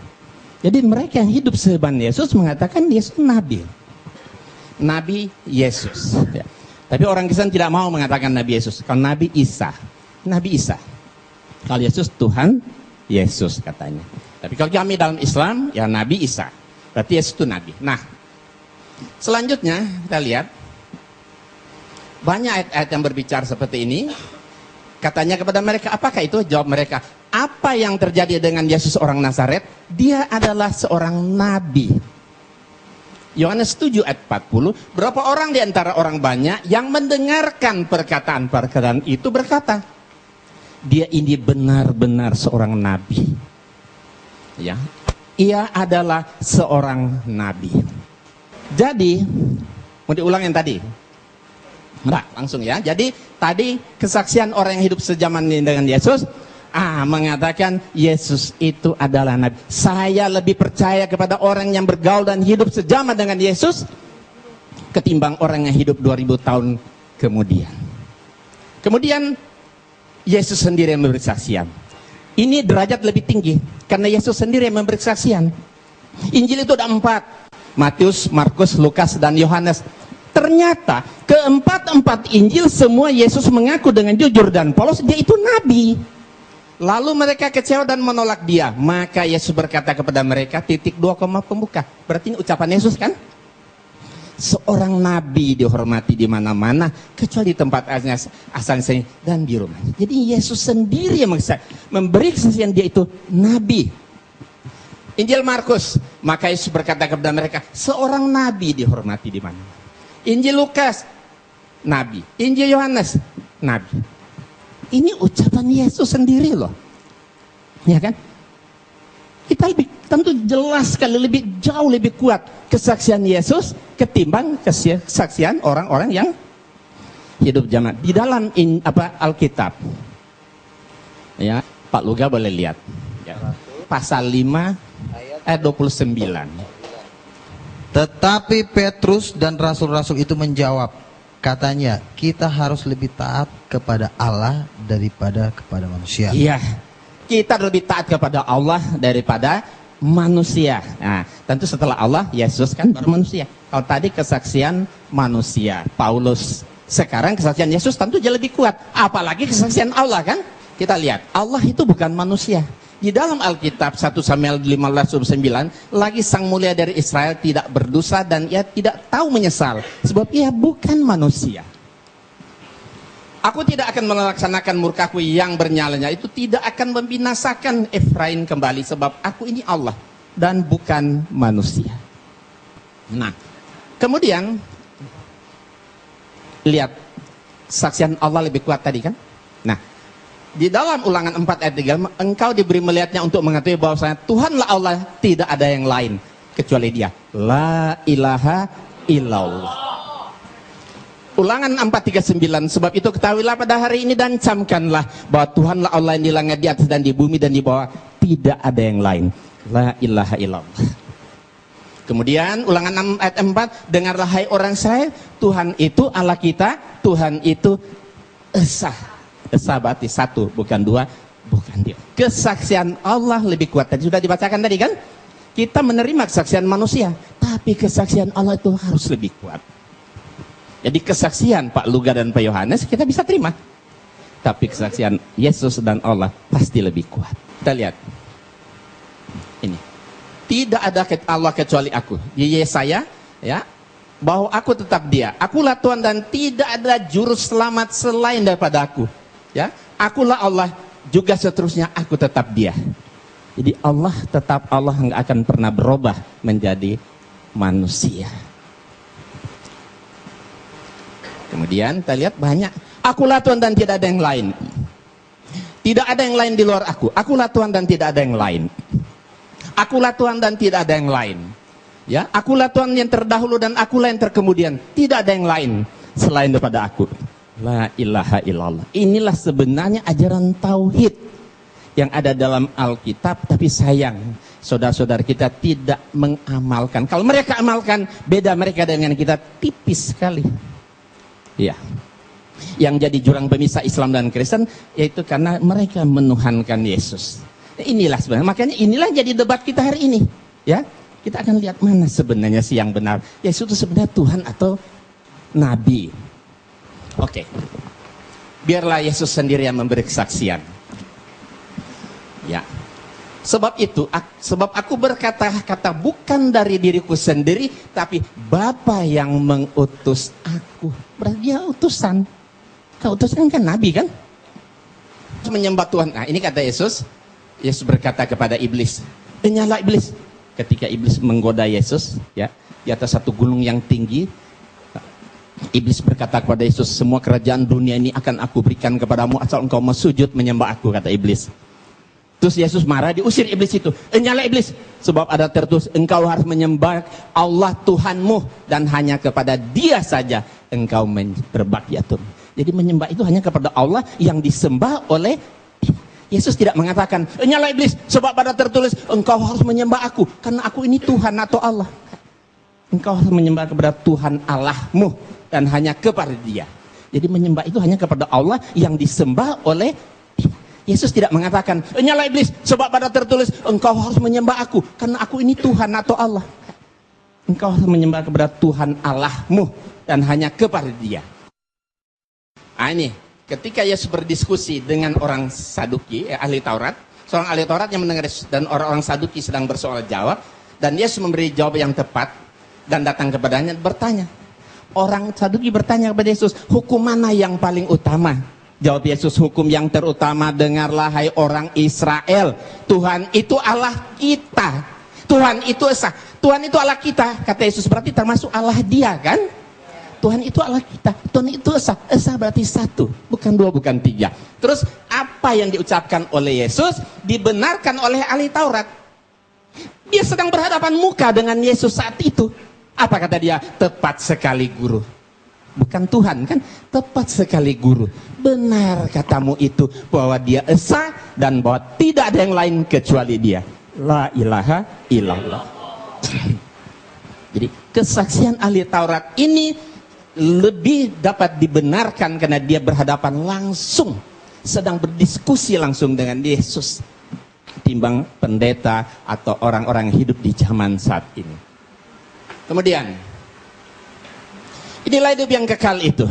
D: Jadi mereka yang hidup sejaman Yesus mengatakan Yesus Nabi. Nabi Yesus. Ya. Tapi orang Kristen tidak mau mengatakan Nabi Yesus. Kalau Nabi Isa. Nabi Isa. Kalau Yesus Tuhan Yesus katanya. Tapi kalau kami dalam Islam ya Nabi Isa. Berarti Yesus itu Nabi. Nah, selanjutnya kita lihat banyak ayat-ayat yang berbicara seperti ini. Katanya kepada mereka, apakah itu? Jawab mereka, apa yang terjadi dengan Yesus orang Nazaret? Dia adalah seorang nabi. Yohanes 7 ayat 40, berapa orang di antara orang banyak yang mendengarkan perkataan-perkataan itu berkata, dia ini benar-benar seorang nabi. Ya, ia adalah seorang nabi. Jadi, mau diulang yang tadi? Nah, langsung ya. Jadi tadi kesaksian orang yang hidup sejaman dengan Yesus mengatakan Yesus itu adalah Nabi. Saya lebih percaya kepada orang yang bergaul dan hidup sejaman dengan Yesus ketimbang orang yang hidup 2000 tahun kemudian. Kemudian Yesus sendiri yang memberi kesaksian. Ini derajat lebih tinggi karena Yesus sendiri yang memberi kesaksian. Injil itu ada 4. Matius, Markus, Lukas, dan Yohanes. Ternyata keempat Injil semua Yesus mengaku dengan jujur dan polos dia itu nabi. Lalu mereka kecewa dan menolak dia. Maka Yesus berkata kepada mereka, titik 2 koma pembuka. Berarti ini ucapan Yesus kan? Seorang nabi dihormati di mana-mana kecuali di tempat asalnya dan di rumah. Jadi Yesus sendiri yang memberi kesaksian dia itu nabi. Injil Markus, maka Yesus berkata kepada mereka, seorang nabi dihormati di mana-mana. Injil Lukas, nabi. Injil Yohanes, nabi. ini ucapan Yesus sendiri loh. Ya kan? Kita tentu jelas sekali, jauh lebih kuat kesaksian Yesus ketimbang kesaksian orang-orang yang hidup zaman di dalam Alkitab. Ya, Pak Luga boleh lihat. Ya. Pasal 5 ayat 29.
B: Tetapi Petrus dan rasul-rasul itu menjawab, katanya, kita harus lebih taat kepada Allah daripada kepada manusia.
D: Iya, kita lebih taat kepada Allah daripada manusia. Nah, tentu setelah Allah, Yesus kan baru manusia. Kalau tadi kesaksian manusia, Paulus. Sekarang kesaksian Yesus tentu jauh lebih kuat. Apalagi kesaksian Allah kan? Kita lihat, Allah itu bukan manusia. Di dalam Alkitab 1 Samuel 15:9, lagi sang mulia dari Israel tidak berdosa dan ia tidak tahu menyesal, sebab ia bukan manusia. Aku tidak akan melaksanakan murkaku yang bernyalanya, itu tidak akan membinasakan Efraim kembali, sebab aku ini Allah dan bukan manusia. Nah, kemudian lihat, saksian Allah lebih kuat tadi kan? Nah, di dalam Ulangan 4 ayat 3, engkau diberi melihatnya untuk mengetahui bahwasanya Tuhanlah Allah, tidak ada yang lain kecuali Dia. La ilaha illallah. Ulangan 4:39, sebab itu ketahuilah pada hari ini dan camkanlah bahwa Tuhanlah Allah yang di langit, di atas dan di bumi dan di bawah, tidak ada yang lain. La ilaha illallah. Kemudian Ulangan 6 ayat 4, dengarlah hai orang Israel, Tuhan itu Allah kita, Tuhan itu Esa. Esa berarti satu, bukan dua, bukan dia. Kesaksian Allah lebih kuat. Tadi sudah dibacakan tadi kan? Kita menerima kesaksian manusia, tapi kesaksian Allah itu harus lebih kuat. Jadi kesaksian Pak Luga dan Pak Yohanes kita bisa terima, tapi kesaksian Yesus dan Allah pasti lebih kuat. Kita lihat ini, tidak ada Allah kecuali aku. Di Yesaya ya, bahwa aku tetap Dia, akulah Tuhan dan tidak ada juru selamat selain daripada aku. Ya, akulah Allah, juga seterusnya aku tetap Dia. Jadi Allah tetap Allah, nggak akan pernah berubah menjadi manusia. Kemudian kita lihat banyak, akulah Tuhan dan tidak ada yang lain. Tidak ada yang lain di luar aku. Akulah Tuhan dan tidak ada yang lain. Akulah Tuhan dan tidak ada yang lain. Ya, akulah Tuhan yang terdahulu dan akulah yang terkemudian. Tidak ada yang lain selain daripada aku. La ilaha illallah. Inilah sebenarnya ajaran tauhid yang ada dalam Alkitab, tapi sayang saudara-saudara kita tidak mengamalkan. Kalau mereka amalkan, beda mereka dengan kita tipis sekali. Ya. Yang jadi jurang pemisah Islam dan Kristen yaitu karena mereka menuhankan Yesus. Inilah sebenarnya, makanya inilah jadi debat kita hari ini. Ya, kita akan lihat mana sebenarnya sih yang benar. Yesus itu sebenarnya Tuhan atau Nabi. Oke, biarlah Yesus sendiri yang memberi kesaksian. Ya, sebab itu, sebab aku berkata-kata bukan dari diriku sendiri, tapi Bapa yang mengutus aku. Berarti Dia utusan. Kau utusan kan Nabi kan? Menyembah Tuhan. Nah, ini kata Yesus. Yesus berkata kepada iblis, "Nyala iblis." Ketika iblis menggoda Yesus, ya, di atas satu gunung yang tinggi, iblis berkata kepada Yesus, "Semua kerajaan dunia ini akan aku berikan kepadamu asal engkau mau sujud menyembah aku," kata iblis. Terus Yesus marah, diusir iblis itu. "Nyala iblis, sebab ada tertulis, engkau harus menyembah Allah Tuhanmu dan hanya kepada Dia saja engkau berbakti." Jadi menyembah itu hanya kepada Allah yang disembah oleh Yesus. Tidak mengatakan, "Nyala iblis, sebab ada tertulis engkau harus menyembah aku karena aku ini Tuhan atau Allah." Engkau harus menyembah kepada Tuhan Allahmu dan hanya kepada Dia. Jadi menyembah itu hanya kepada Allah yang disembah oleh Yesus. Tidak mengatakan, "Nyala iblis, sebab pada tertulis engkau harus menyembah aku karena aku ini Tuhan atau Allah." Engkau harus menyembah kepada Tuhan Allahmu dan hanya kepada Dia. Nah, ini ketika Yesus berdiskusi dengan orang Saduki, ahli Taurat, seorang ahli Taurat yang mendengar Yesus dan orang-orang Saduki sedang bersoal jawab, dan Yesus memberi jawab yang tepat dan datang kepadanya bertanya. Orang Saduki bertanya kepada Yesus, "Hukum mana yang paling utama?" Jawab Yesus, "Hukum yang terutama, dengarlah hai orang Israel, Tuhan itu Allah kita. Tuhan itu esa. Tuhan itu Allah kita," kata Yesus, berarti termasuk Allah Dia kan? Tuhan itu Allah kita. Tuhan itu esa. Esa berarti satu, bukan dua, bukan tiga. Terus apa yang diucapkan oleh Yesus dibenarkan oleh ahli Taurat. Dia sedang berhadapan muka dengan Yesus saat itu. Apa kata dia? Tepat sekali guru. Bukan Tuhan kan? Tepat sekali guru. Benar katamu itu, bahwa dia esa dan bahwa tidak ada yang lain kecuali dia. La ilaha illallah. Jadi kesaksian ahli Taurat ini lebih dapat dibenarkan karena dia berhadapan langsung, sedang berdiskusi langsung dengan Yesus, ketimbang pendeta atau orang-orang yang hidup di zaman saat ini. Kemudian inilah hidup yang kekal itu,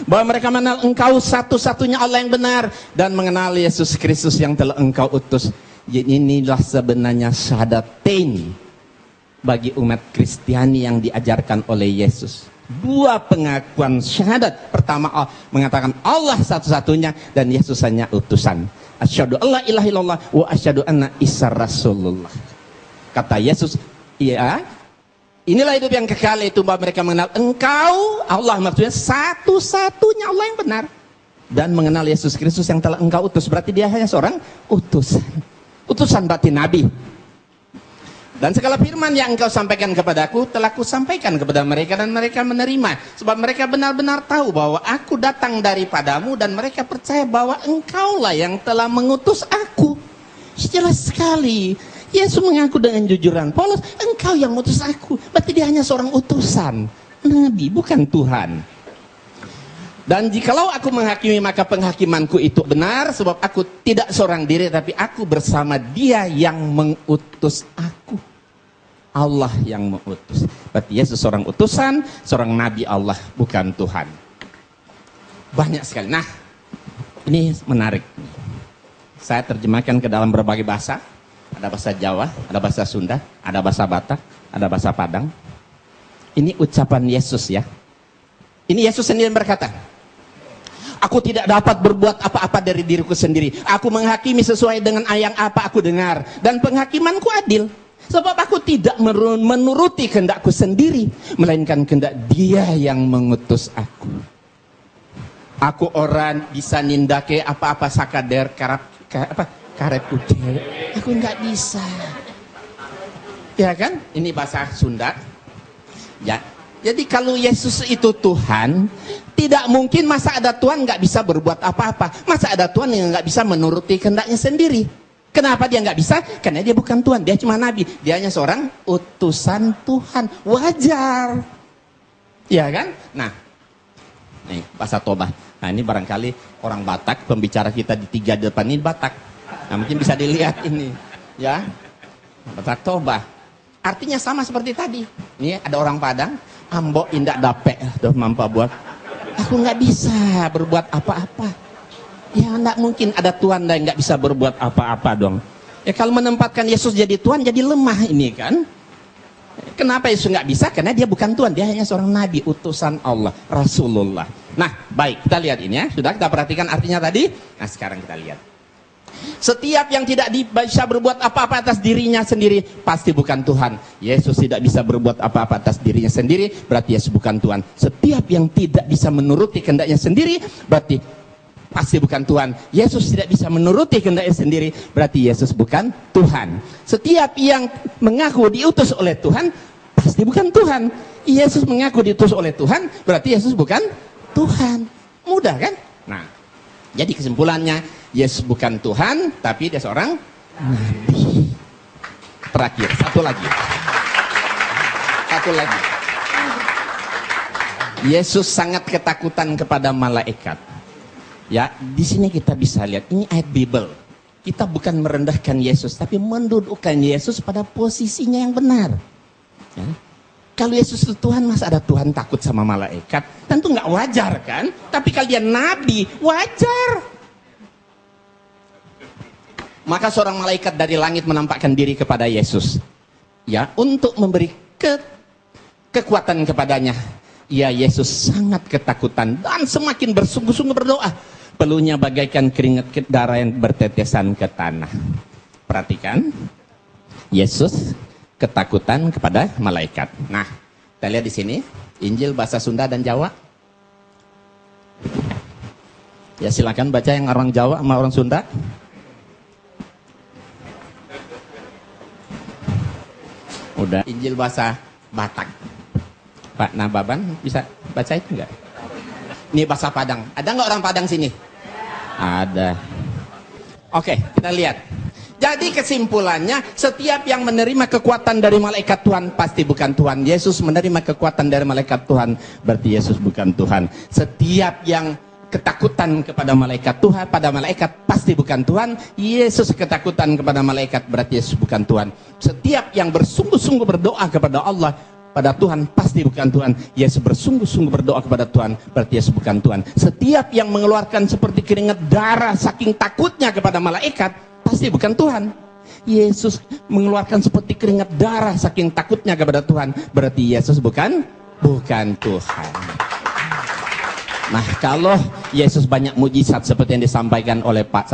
D: bahwa mereka mengenal engkau satu-satunya Allah yang benar, dan mengenal Yesus Kristus yang telah engkau utus. Inilah sebenarnya syahadatain bagi umat Kristiani yang diajarkan oleh Yesus. Dua pengakuan syahadat. Pertama, mengatakan Allah satu-satunya dan Yesus hanya utusan. Asyhadu alla ilaha illallah wa asyhadu anna Isa Rasulullah. Kata Yesus, iya, inilah hidup yang kekal, itu bahwa mereka mengenal engkau, Allah maksudnya satu-satunya Allah yang benar, dan mengenal Yesus Kristus yang telah engkau utus. Berarti dia hanya seorang utusan. Utusan berarti nabi. Dan segala firman yang engkau sampaikan kepadaku telah kusampaikan kepada mereka, dan mereka menerima. Sebab mereka benar-benar tahu bahwa aku datang daripadamu, dan mereka percaya bahwa engkaulah yang telah mengutus aku. Jelas sekali. Yesus mengaku dengan jujuran, Paulus, engkau yang mengutus aku. Berarti dia hanya seorang utusan, nabi, bukan Tuhan. Dan jikalau aku menghakimi, maka penghakimanku itu benar, sebab aku tidak seorang diri, tapi aku bersama dia yang mengutus aku. Allah yang mengutus. Berarti Yesus seorang utusan, seorang nabi Allah, bukan Tuhan. Banyak sekali. Nah, ini menarik. Saya terjemahkan ke dalam berbagai bahasa. Ada bahasa Jawa, ada bahasa Sunda, ada bahasa Batak, ada bahasa Padang. Ini ucapan Yesus ya. Ini Yesus sendiri berkata, aku tidak dapat berbuat apa-apa dari diriku sendiri. Aku menghakimi sesuai dengan yang apa aku dengar. Dan penghakimanku adil. Sebab aku tidak menuruti kehendakku sendiri, melainkan kehendak dia yang mengutus aku. Aku orang bisa nindake apa-apa sakader karet ude. Aku nggak bisa. Ya kan? Ini bahasa Sunda. Ya. Jadi kalau Yesus itu Tuhan, tidak mungkin masa ada Tuhan nggak bisa berbuat apa-apa. Masa ada Tuhan yang nggak bisa menuruti kehendaknya sendiri. Kenapa dia nggak bisa? Karena dia bukan Tuhan, dia cuma nabi. Dia hanya seorang utusan Tuhan. Wajar. Ya kan? Nah, nih bahasa Toba. Nah ini barangkali orang Batak, pembicara kita di 3 depan ini Batak. Nah mungkin bisa dilihat ini. Ya, Batak Toba. Artinya sama seperti tadi. Ini ada orang Padang, ambo indak dapet, doh mampa buat. Aku nggak bisa berbuat apa-apa. Ya enggak mungkin ada Tuhan yang nggak bisa berbuat apa-apa dong. Ya kalau menempatkan Yesus jadi Tuhan jadi lemah ini kan. Kenapa Yesus nggak bisa? Karena dia bukan Tuhan, dia hanya seorang nabi, utusan Allah, Rasulullah. Nah baik, kita lihat ini ya. Sudah kita perhatikan artinya tadi. Nah sekarang kita lihat. Setiap yang tidak bisa berbuat apa-apa atas dirinya sendiri pasti bukan Tuhan. Yesus tidak bisa berbuat apa-apa atas dirinya sendiri, berarti Yesus bukan Tuhan. Setiap yang tidak bisa menuruti kehendaknya sendiri berarti pasti bukan Tuhan. Yesus tidak bisa menuruti kehendaknya sendiri, berarti Yesus bukan Tuhan. Setiap yang mengaku diutus oleh Tuhan, pasti bukan Tuhan. Yesus mengaku diutus oleh Tuhan, berarti Yesus bukan Tuhan. Mudah kan? Nah, jadi kesimpulannya, Yesus bukan Tuhan, tapi dia seorang nabi. Terakhir, satu lagi. Yesus sangat ketakutan kepada malaikat. Ya, di sini kita bisa lihat ini ayat Bible. Kita bukan merendahkan Yesus, tapi mendudukkan Yesus pada posisinya yang benar. Ya. Kalau Yesus itu Tuhan, masa ada Tuhan takut sama malaikat? Tentu nggak wajar kan? Tapi kalau dia nabi, wajar. Maka seorang malaikat dari langit menampakkan diri kepada Yesus. Ya, untuk memberi kekuatan kepadanya. Ya, Yesus sangat ketakutan dan semakin bersungguh-sungguh berdoa. Peluhnya bagaikan keringat darah yang bertetesan ke tanah. Perhatikan, Yesus ketakutan kepada malaikat. Nah, Kita lihat di sini, Injil bahasa Sunda dan Jawa. Ya silakan baca yang orang Jawa sama orang Sunda. Udah. Injil bahasa Batak. Pak Nababan bisa baca itu enggak? Ini bahasa Padang. Ada nggak orang Padang sini? Ada. Oke, kita lihat. Jadi kesimpulannya, setiap yang menerima kekuatan dari malaikat Tuhan pasti bukan Tuhan. Yesus menerima kekuatan dari malaikat Tuhan, berarti Yesus bukan Tuhan. Setiap yang ketakutan kepada malaikat Tuhan, pada malaikat pasti bukan Tuhan. Yesus ketakutan kepada malaikat, berarti Yesus bukan Tuhan. Setiap yang bersungguh-sungguh berdoa kepada Allah, pada Tuhan pasti bukan Tuhan. Yesus bersungguh-sungguh berdoa kepada Tuhan, berarti Yesus bukan Tuhan. Setiap yang mengeluarkan seperti keringat darah saking takutnya kepada malaikat, pasti bukan Tuhan. Yesus mengeluarkan seperti keringat darah saking takutnya kepada Tuhan, berarti Yesus bukan Tuhan. Nah, kalau Yesus banyak mujizat seperti yang disampaikan oleh Pak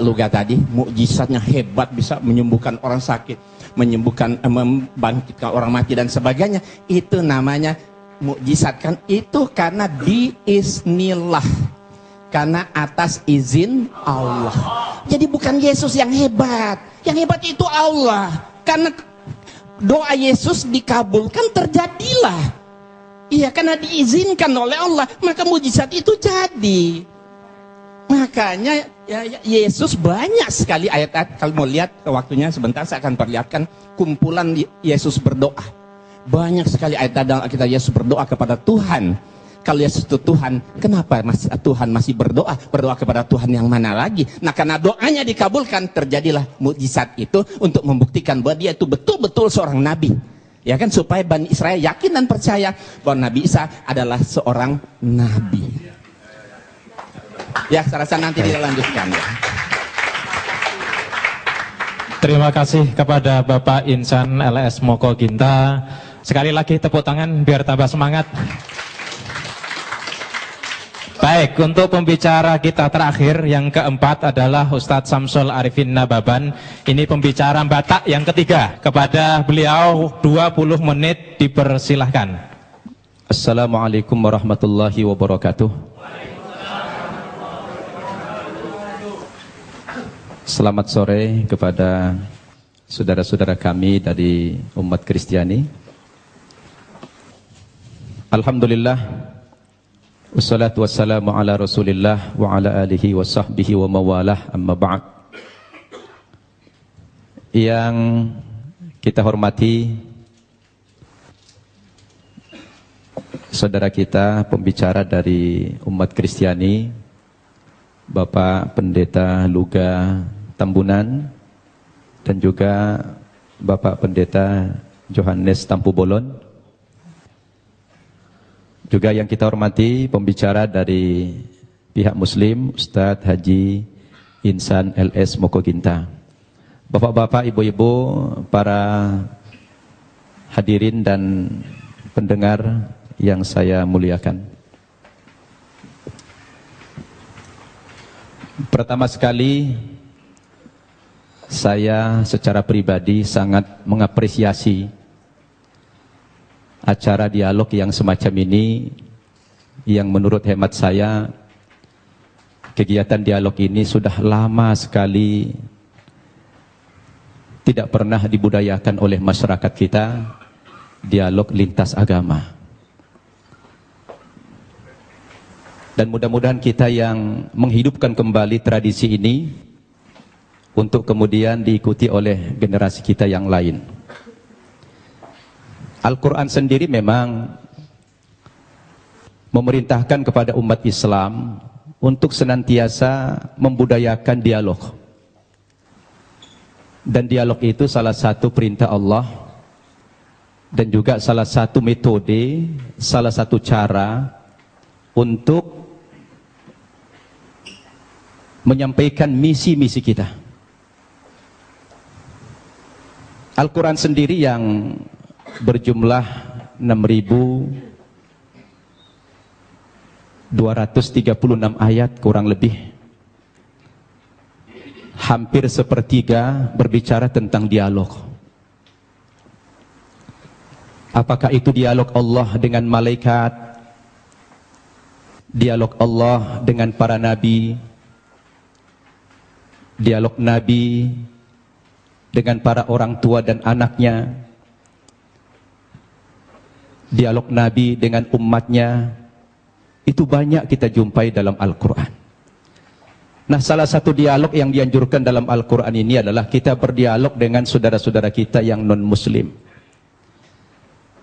D: Luga tadi, mujizatnya hebat, bisa menyembuhkan orang sakit, membangkitkan orang mati dan sebagainya, itu namanya mukjizat kan? Itu karena biiznillah, karena atas izin Allah. Jadi bukan Yesus yang hebat itu Allah. Karena doa Yesus dikabulkan, terjadilah. Iya, karena diizinkan oleh Allah, maka mujizat itu jadi. Makanya Yesus banyak sekali ayat-ayat. Kalau mau lihat waktunya sebentar, saya akan perlihatkan kumpulan Yesus berdoa. Banyak sekali ayat dalam Alkitab Yesus berdoa kepada Tuhan. Kalau Yesus itu Tuhan, kenapa Tuhan masih berdoa kepada Tuhan yang mana lagi? Nah, karena doanya dikabulkan, terjadilah mujizat itu untuk membuktikan bahwa dia itu betul-betul seorang nabi. Ya kan, supaya Bani Israel yakin dan percaya bahwa Nabi Isa adalah seorang nabi. Ya, saya rasa nanti dilanjutkan ya.
A: Terima kasih kepada Bapak Insan LS Moko Ginta. Sekali lagi tepuk tangan biar tambah semangat. Baik, untuk pembicara kita terakhir yang keempat adalah Ustadz Samsul Arifin Nababan. Ini pembicara Batak yang ketiga. Kepada beliau 20 menit dipersilahkan.
E: Assalamualaikum warahmatullahi wabarakatuh. Selamat sore kepada saudara-saudara kami dari umat Kristiani. Alhamdulillah, wassalatu wassalamu ala rasulillah wa ala alihi wa sahbihi wa mawalah, amma ba'd. Yang kita hormati saudara kita, pembicara dari umat Kristiani, Bapak Pendeta Luga Tambunan, dan juga Bapak Pendeta Johannes Tampu Bolon. Juga yang kita hormati pembicara dari pihak Muslim, Ustadz Haji Insan LS Moko Ginta. Bapak-bapak, ibu-ibu, para hadirin dan pendengar yang saya muliakan. Pertama sekali, saya secara pribadi sangat mengapresiasi acara dialog yang semacam ini, yang menurut hemat saya kegiatan dialog ini sudah lama sekali tidak pernah dibudayakan oleh masyarakat kita, dialog lintas agama. Dan mudah-mudahan kita yang menghidupkan kembali tradisi ini untuk kemudian diikuti oleh generasi kita yang lain. Al-Quran sendiri memang memerintahkan kepada umat Islam untuk senantiasa membudayakan dialog. Dan dialog itu salah satu perintah Allah, dan juga salah satu metode, salah satu cara untuk menyampaikan misi-misi kita. Al-Quran sendiri yang berjumlah 6.236 ayat kurang lebih, hampir sepertiga berbicara tentang dialog. Apakah itu dialog Allah dengan malaikat, dialog Allah dengan para nabi, dialog nabi dengan para orang tua dan anaknya, dialog nabi dengan umatnya. Itu banyak kita jumpai dalam Al-Quran. Nah, salah satu dialog yang dianjurkan dalam Al-Quran ini adalah kita berdialog dengan saudara-saudara kita yang non-muslim.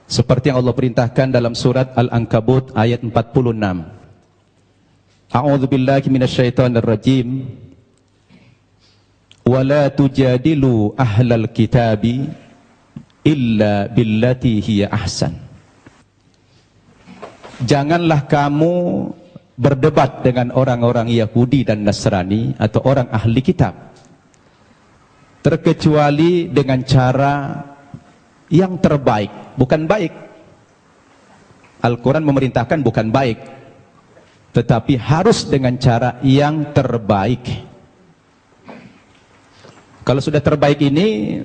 E: Seperti yang Allah perintahkan dalam surat Al-Ankabut ayat 46. A'udzu billahi minasyaitonir rajim. Wa la tujadilu ahlal kitabi illa billati hiya ahsan. Janganlah kamu berdebat dengan orang-orang Yahudi dan Nasrani atau orang ahli kitab terkecuali dengan cara yang terbaik, bukan baik. Al-Quran memerintahkan bukan baik, tetapi harus dengan cara yang terbaik. Kalau sudah terbaik ini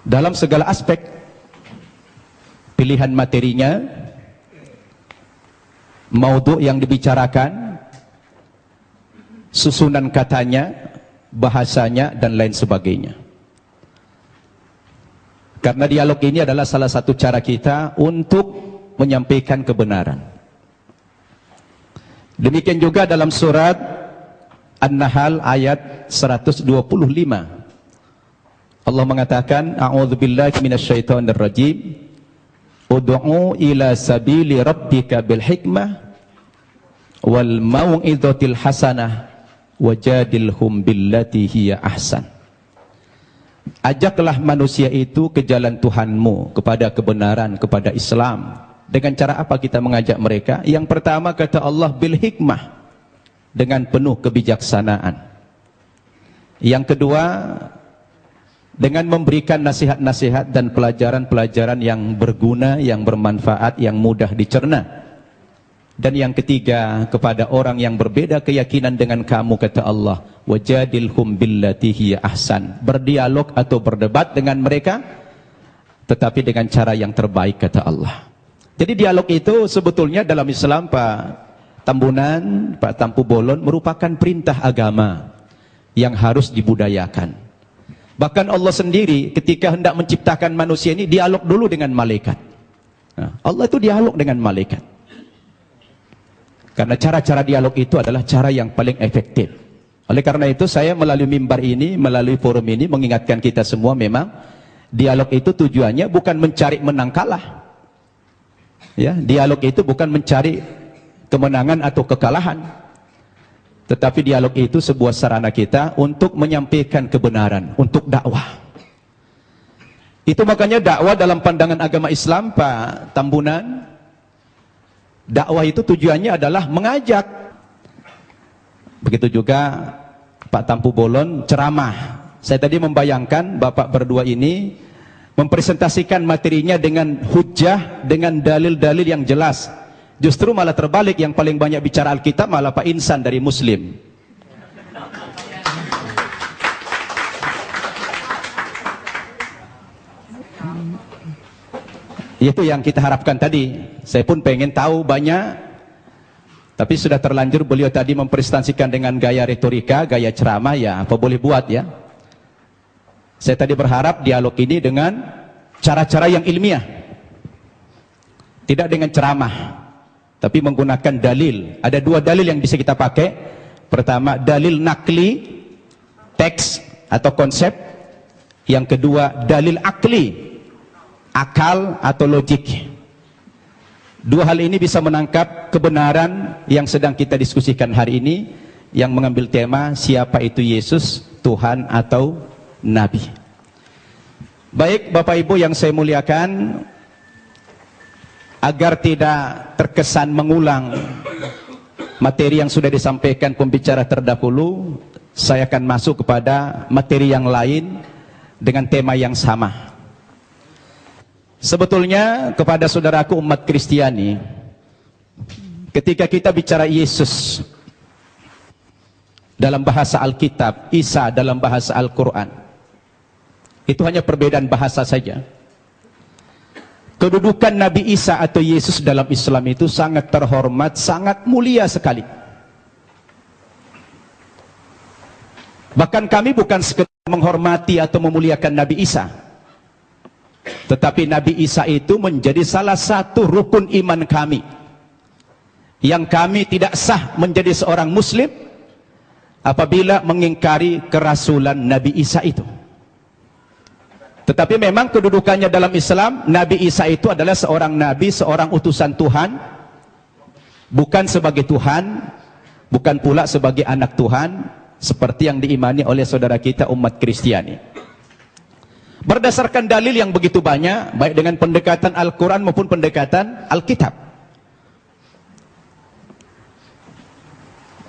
E: dalam segala aspek, pilihan materinya, maudhu yang dibicarakan, susunan katanya, bahasanya, dan lain sebagainya. Karena dialog ini adalah salah satu cara kita untuk menyampaikan kebenaran. Demikian juga dalam surat An-Nahl ayat 125. Allah mengatakan, A'udzubillahi minasyaitonir rajim. Ud'u ila sabili rabbika bil hikmah wal mau'izatil hasanah wajadilhum billati hiya ahsan. Ajaklah manusia itu ke jalan Tuhanmu, kepada kebenaran, kepada Islam. Dengan cara apa kita mengajak mereka? Yang pertama kata Allah, bil hikmah, dengan penuh kebijaksanaan. Yang kedua, dengan memberikan nasihat-nasihat dan pelajaran-pelajaran yang berguna, yang bermanfaat, yang mudah dicerna. Dan yang ketiga, kepada orang yang berbeda keyakinan dengan kamu, kata Allah, wajadilhum billati hiya ahsan. Berdialog atau berdebat dengan mereka, tetapi dengan cara yang terbaik, kata Allah. Jadi dialog itu sebetulnya dalam Islam, Pak Tambunan, Pak Tampu Bolon, merupakan perintah agama yang harus dibudayakan. Bahkan Allah sendiri ketika hendak menciptakan manusia ini dialog dulu dengan malaikat. Nah, Allah itu dialog dengan malaikat. Karena cara-cara dialog itu adalah cara yang paling efektif. Oleh karena itu saya melalui mimbar ini, melalui forum ini mengingatkan kita semua, memang dialog itu tujuannya bukan mencari menang kalah. Ya, dialog itu bukan mencari kemenangan atau kekalahan. Tetapi dialog itu sebuah sarana kita untuk menyampaikan kebenaran, untuk dakwah. Itu makanya dakwah dalam pandangan agama Islam, Pak Tambunan, dakwah itu tujuannya adalah mengajak. Begitu juga Pak Tampu Bolon ceramah. Saya tadi membayangkan Bapak berdua ini mempresentasikan materinya dengan hujjah, dengan dalil-dalil yang jelas. Justru malah terbalik, yang paling banyak bicara Alkitab malah Pak Insan dari Muslim. Itu yang kita harapkan tadi. Saya pun pengen tahu banyak, tapi sudah terlanjur beliau tadi mempresentasikan dengan gaya retorika, gaya ceramah, ya apa boleh buat ya. Saya tadi berharap dialog ini dengan cara-cara yang ilmiah, tidak dengan ceramah, tapi menggunakan dalil. Ada dua dalil yang bisa kita pakai. Pertama, dalil nakli, teks atau konsep. Yang kedua, dalil akli, akal atau logik. Dua hal ini bisa menangkap kebenaran yang sedang kita diskusikan hari ini, yang mengambil tema siapa itu Yesus, Tuhan atau Nabi. Baik Bapak Ibu yang saya muliakan, agar tidak terkesan mengulang materi yang sudah disampaikan pembicara terdahulu, saya akan masuk kepada materi yang lain dengan tema yang sama. Sebetulnya kepada saudaraku umat Kristiani, ketika kita bicara Yesus dalam bahasa Alkitab, Isa dalam bahasa Al-Quran, itu hanya perbedaan bahasa saja. kedudukan Nabi Isa atau Yesus dalam Islam itu sangat terhormat, sangat mulia sekali. Bahkan kami bukan sekedar menghormati atau memuliakan Nabi Isa, tetapi Nabi Isa itu menjadi salah satu rukun iman kami, yang kami tidak sah menjadi seorang muslim apabila mengingkari kerasulan Nabi Isa itu. Tetapi memang kedudukannya dalam Islam, Nabi Isa itu adalah seorang nabi, seorang utusan Tuhan, bukan sebagai Tuhan, bukan pula sebagai anak Tuhan, seperti yang diimani oleh saudara kita umat Kristiani. Berdasarkan dalil yang begitu banyak, baik dengan pendekatan Al-Quran maupun pendekatan Alkitab.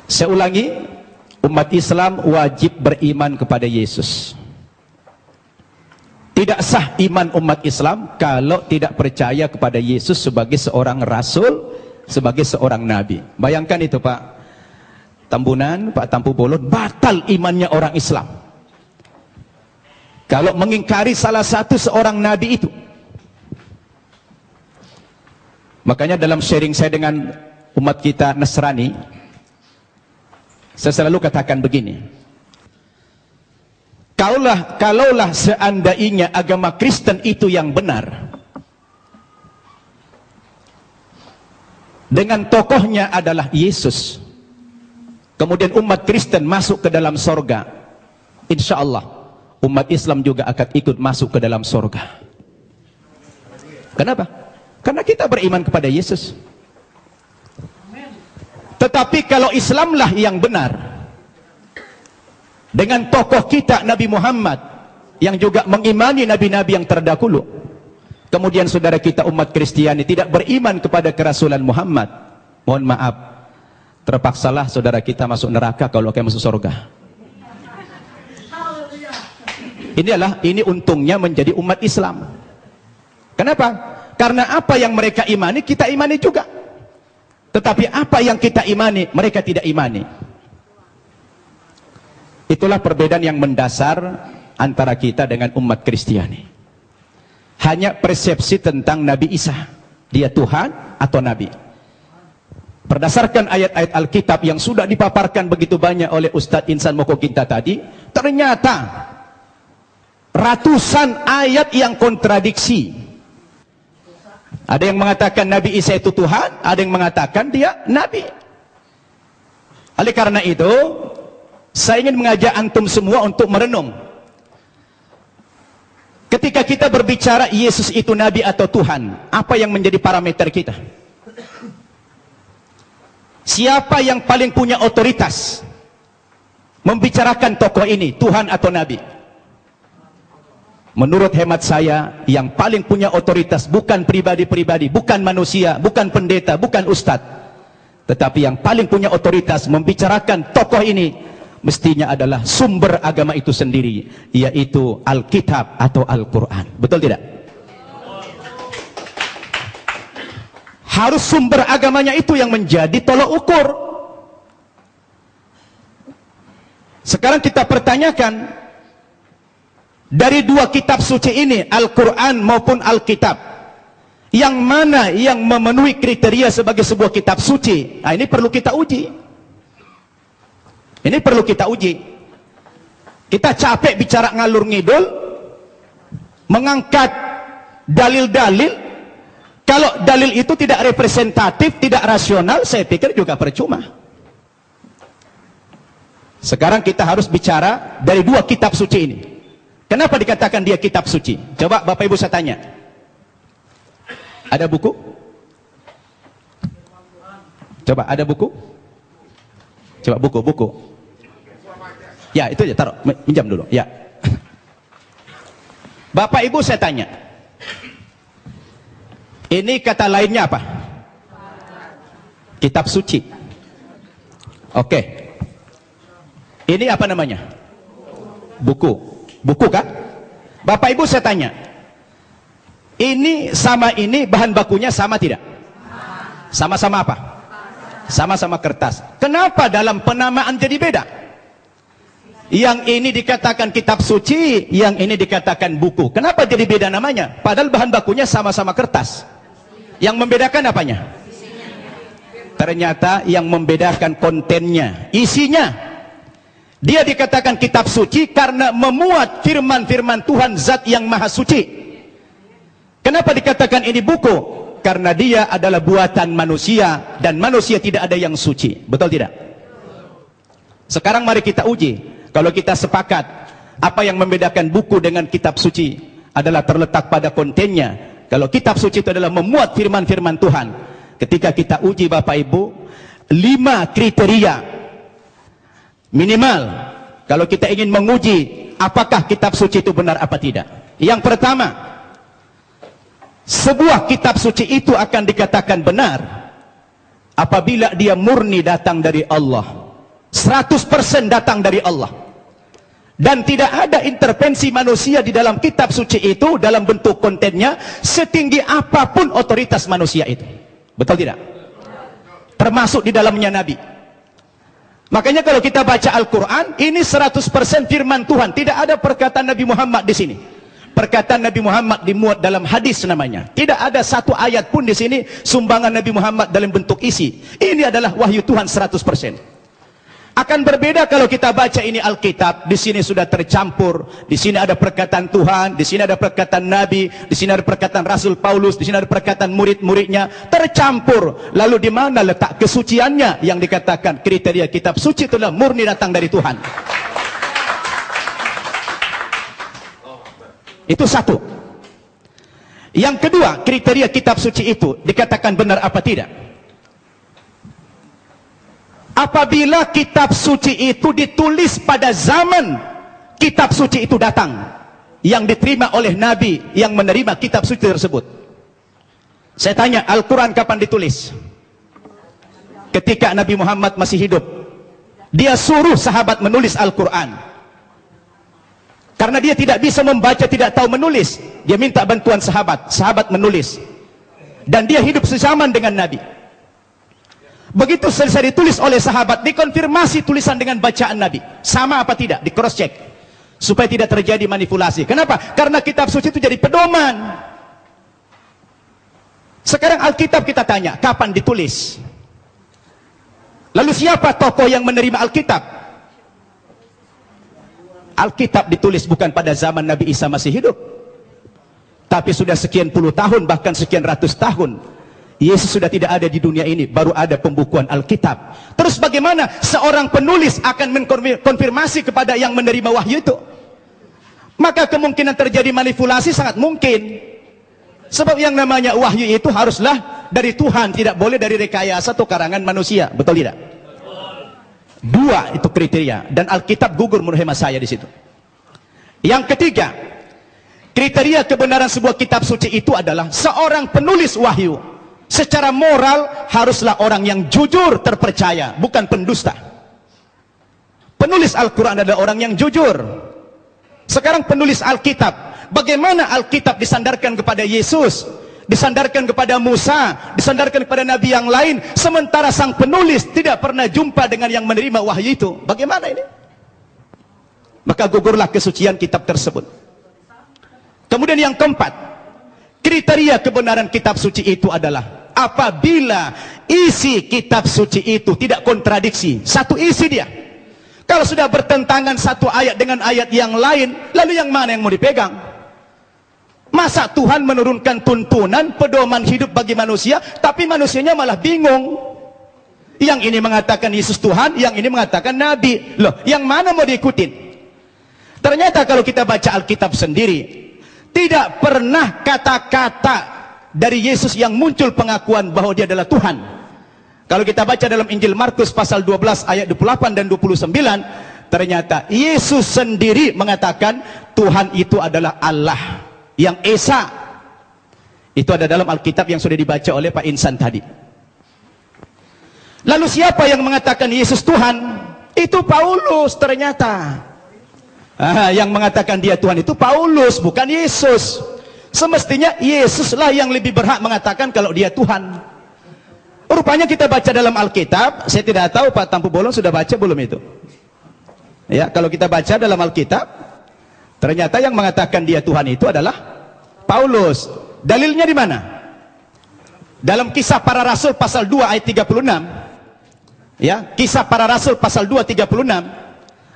E: Saya ulangi, umat Islam wajib beriman kepada Yesus. Tidak sah iman umat Islam kalau tidak percaya kepada Yesus sebagai seorang rasul, sebagai seorang nabi. Bayangkan itu Pak Tambunan, Pak Tampu Bolon, batal imannya orang Islam kalau mengingkari salah satu seorang nabi itu. Makanya dalam sharing saya dengan umat kita Nasrani, saya selalu katakan begini, kalaulah seandainya agama Kristen itu yang benar, dengan tokohnya adalah Yesus, kemudian umat Kristen masuk ke dalam sorga, insya Allah umat Islam juga akan ikut masuk ke dalam sorga. Kenapa? Karena kita beriman kepada Yesus. Tetapi kalau Islamlah yang benar, dengan tokoh kita Nabi Muhammad yang juga mengimani nabi-nabi yang terdahulu, kemudian saudara kita umat Kristiani tidak beriman kepada kerasulan Muhammad, mohon maaf, terpaksalah saudara kita masuk neraka kalau akan masuk surga. Ini untungnya menjadi umat Islam. Kenapa? Karena apa yang mereka imani, kita imani juga. Tetapi apa yang kita imani, mereka tidak imani. Itulah perbedaan yang mendasar antara kita dengan umat Kristiani. Hanya persepsi tentang Nabi Isa, dia Tuhan atau Nabi. Berdasarkan ayat-ayat Alkitab yang sudah dipaparkan begitu banyak oleh Ustadz Insan Moko kita tadi, ternyata ratusan ayat yang kontradiksi. Ada yang mengatakan Nabi Isa itu Tuhan, ada yang mengatakan dia Nabi. Oleh karena itu, saya ingin mengajak antum semua untuk merenung. Ketika kita berbicara Yesus itu Nabi atau Tuhan, apa yang menjadi parameter kita? Siapa yang paling punya otoritas membicarakan tokoh ini, Tuhan atau Nabi? Menurut hemat saya, yang paling punya otoritas bukan pribadi-pribadi, bukan manusia, bukan pendeta, bukan ustadz, tetapi yang paling punya otoritas membicarakan tokoh ini mestinya adalah sumber agama itu sendiri, yaitu Alkitab atau Al-Quran. Betul tidak? Harus sumber agamanya itu yang menjadi tolok ukur. Sekarang kita pertanyakan, dari dua kitab suci ini, Al-Quran maupun Alkitab, yang mana yang memenuhi kriteria sebagai sebuah kitab suci? Nah, ini perlu kita uji. Ini perlu kita uji. Kita capek bicara ngalur ngidul, mengangkat dalil-dalil. Kalau dalil itu tidak representatif, tidak rasional, saya pikir juga percuma. Sekarang kita harus bicara dari dua kitab suci ini. Kenapa dikatakan dia kitab suci? Coba Bapak Ibu saya tanya. Ada buku? Coba ada buku? Coba buku. Ya, itu aja, taruh, pinjam dulu. Ya. Bapak Ibu saya tanya. Ini kata lainnya apa? Kitab suci. Oke. Ini apa namanya? Buku. Buku kan? Bapak Ibu saya tanya, ini sama ini bahan bakunya sama tidak? Sama-sama apa? Sama-sama kertas. Kenapa dalam penamaan jadi beda? Yang ini dikatakan kitab suci, yang ini dikatakan buku. Kenapa jadi beda namanya? Padahal bahan bakunya sama-sama kertas. Yang membedakan apanya? Ternyata yang membedakan kontennya, isinya. Dia dikatakan kitab suci karena memuat firman-firman Tuhan Zat yang Maha Suci. Kenapa dikatakan ini buku? Karena dia adalah buatan manusia dan manusia tidak ada yang suci. Betul tidak? Sekarang mari kita uji. Kalau kita sepakat apa yang membedakan buku dengan kitab suci adalah terletak pada kontennya. Kalau kitab suci itu adalah memuat firman-firman Tuhan. Ketika kita uji Bapak Ibu, 5 kriteria minimal kalau kita ingin menguji apakah kitab suci itu benar apa tidak. Yang pertama, sebuah kitab suci itu akan dikatakan benar apabila dia murni datang dari Allah, 100% datang dari Allah, dan tidak ada intervensi manusia di dalam kitab suci itu dalam bentuk kontennya setinggi apapun otoritas manusia itu. Betul tidak? Termasuk di dalamnya Nabi. Makanya kalau kita baca Al-Quran, ini 100% firman Tuhan. Tidak ada perkataan Nabi Muhammad di sini. Perkataan Nabi Muhammad dimuat dalam hadis namanya. Tidak ada satu ayat pun di sini sumbangan Nabi Muhammad dalam bentuk isi. Ini adalah wahyu Tuhan 100%. Akan berbeda kalau kita baca ini Alkitab, di sini sudah tercampur, di sini ada perkataan Tuhan, di sini ada perkataan Nabi, di sini ada perkataan Rasul Paulus, di sini ada perkataan murid-muridnya, tercampur. Lalu di mana letak kesuciannya yang dikatakan kriteria kitab suci itu adalah murni datang dari Tuhan. Itu satu. Yang kedua, kriteria kitab suci itu dikatakan benar apa tidak? Apabila kitab suci itu ditulis pada zaman kitab suci itu datang, yang diterima oleh Nabi yang menerima kitab suci tersebut. Saya tanya, Al-Quran kapan ditulis? Ketika Nabi Muhammad masih hidup. Dia suruh sahabat menulis Al-Quran. Karena dia tidak bisa membaca, tidak tahu menulis, dia minta bantuan sahabat. Sahabat menulis. Dan dia hidup sezaman dengan Nabi. Begitu selesai ditulis oleh sahabat, dikonfirmasi tulisan dengan bacaan Nabi. Sama apa tidak? Di cross check. Supaya tidak terjadi manipulasi. Kenapa? Karena kitab suci itu jadi pedoman. Sekarang Alkitab kita tanya, kapan ditulis? Lalu siapa tokoh yang menerima Alkitab? Alkitab ditulis bukan pada zaman Nabi Isa masih hidup. Tapi sudah sekian puluh tahun, bahkan sekian ratus tahun. Yesus sudah tidak ada di dunia ini, baru ada pembukuan Alkitab. Terus bagaimana seorang penulis akan mengkonfirmasi kepada yang menerima wahyu itu? Maka kemungkinan terjadi manipulasi sangat mungkin. Sebab yang namanya wahyu itu haruslah dari Tuhan, tidak boleh dari rekayasa atau karangan manusia. Betul tidak? Dua itu kriteria, dan Alkitab gugur menurut hemat saya di situ. Yang ketiga, kriteria kebenaran sebuah kitab suci itu adalah seorang penulis wahyu secara moral haruslah orang yang jujur, terpercaya, bukan pendusta. Penulis Al-Quran adalah orang yang jujur. Sekarang penulis Alkitab, bagaimana Alkitab disandarkan kepada Yesus, disandarkan kepada Musa, disandarkan kepada Nabi yang lain, sementara sang penulis tidak pernah jumpa dengan yang menerima wahyu itu? Bagaimana ini? Maka gugurlah kesucian kitab tersebut. Kemudian yang keempat, kriteria kebenaran kitab suci itu adalah apabila isi kitab suci itu tidak kontradiksi, satu isi dia. Kalau sudah bertentangan satu ayat dengan ayat yang lain, lalu yang mana yang mau dipegang? Masa Tuhan menurunkan tuntunan pedoman hidup bagi manusia, tapi manusianya malah bingung. Yang ini mengatakan Yesus Tuhan, yang ini mengatakan Nabi. Loh, yang mana mau diikutin? Ternyata kalau kita baca Alkitab sendiri, tidak pernah kata-kata dari Yesus yang muncul pengakuan bahwa dia adalah Tuhan. Kalau kita baca dalam Injil Markus pasal 12 ayat 28 dan 29, ternyata Yesus sendiri mengatakan Tuhan itu adalah Allah yang Esa. Itu ada dalam Alkitab yang sudah dibaca oleh Pak Insan tadi. Lalu siapa yang mengatakan Yesus Tuhan? Itu Paulus ternyata. Yang mengatakan dia Tuhan itu Paulus, bukan Yesus. Semestinya Yesuslah yang lebih berhak mengatakan kalau dia Tuhan. Rupanya kita baca dalam Alkitab, saya tidak tahu Pak Tampu Bolon sudah baca belum itu? Ya, kalau kita baca dalam Alkitab, ternyata yang mengatakan dia Tuhan itu adalah Paulus. Dalilnya di mana? Dalam Kisah Para Rasul pasal 2 ayat 36. Ya, Kisah Para Rasul pasal 2 36.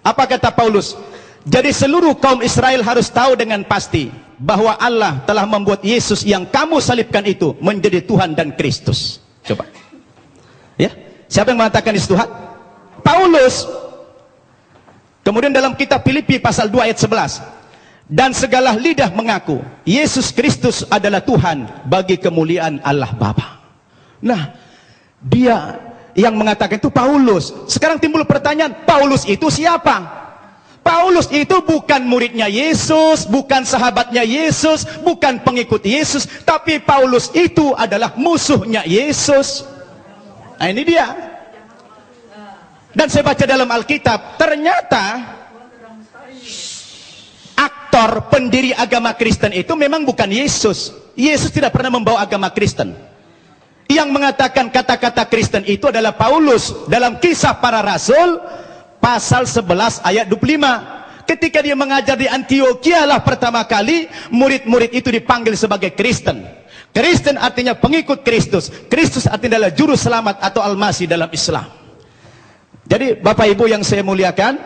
E: Apa kata Paulus? Jadi seluruh kaum Israel harus tahu dengan pasti bahwa Allah telah membuat Yesus yang kamu salibkan itu menjadi Tuhan dan Kristus. Coba. Ya, siapa yang mengatakan Yesus Tuhan? Paulus. Kemudian dalam kitab Filipi pasal 2 ayat 11. Dan segala lidah mengaku Yesus Kristus adalah Tuhan bagi kemuliaan Allah Bapa. Nah, dia yang mengatakan itu Paulus. Sekarang timbul pertanyaan, Paulus itu siapa? Paulus itu bukan muridnya Yesus, bukan sahabatnya Yesus, bukan pengikut Yesus, tapi Paulus itu adalah musuhnya Yesus. Nah, ini dia. Dan saya baca dalam Alkitab, ternyata aktor pendiri agama Kristen itu memang bukan Yesus. Yesus tidak pernah membawa agama Kristen. Yang mengatakan kata-kata Kristen itu adalah Paulus dalam Kisah Para Rasul pasal 11 ayat 25. Ketika dia mengajar di Antioquia lah pertama kali murid-murid itu dipanggil sebagai Kristen. Kristen artinya pengikut Kristus. Kristus artinya adalah juru selamat atau Al-Masih dalam Islam. Jadi Bapak Ibu yang saya muliakan,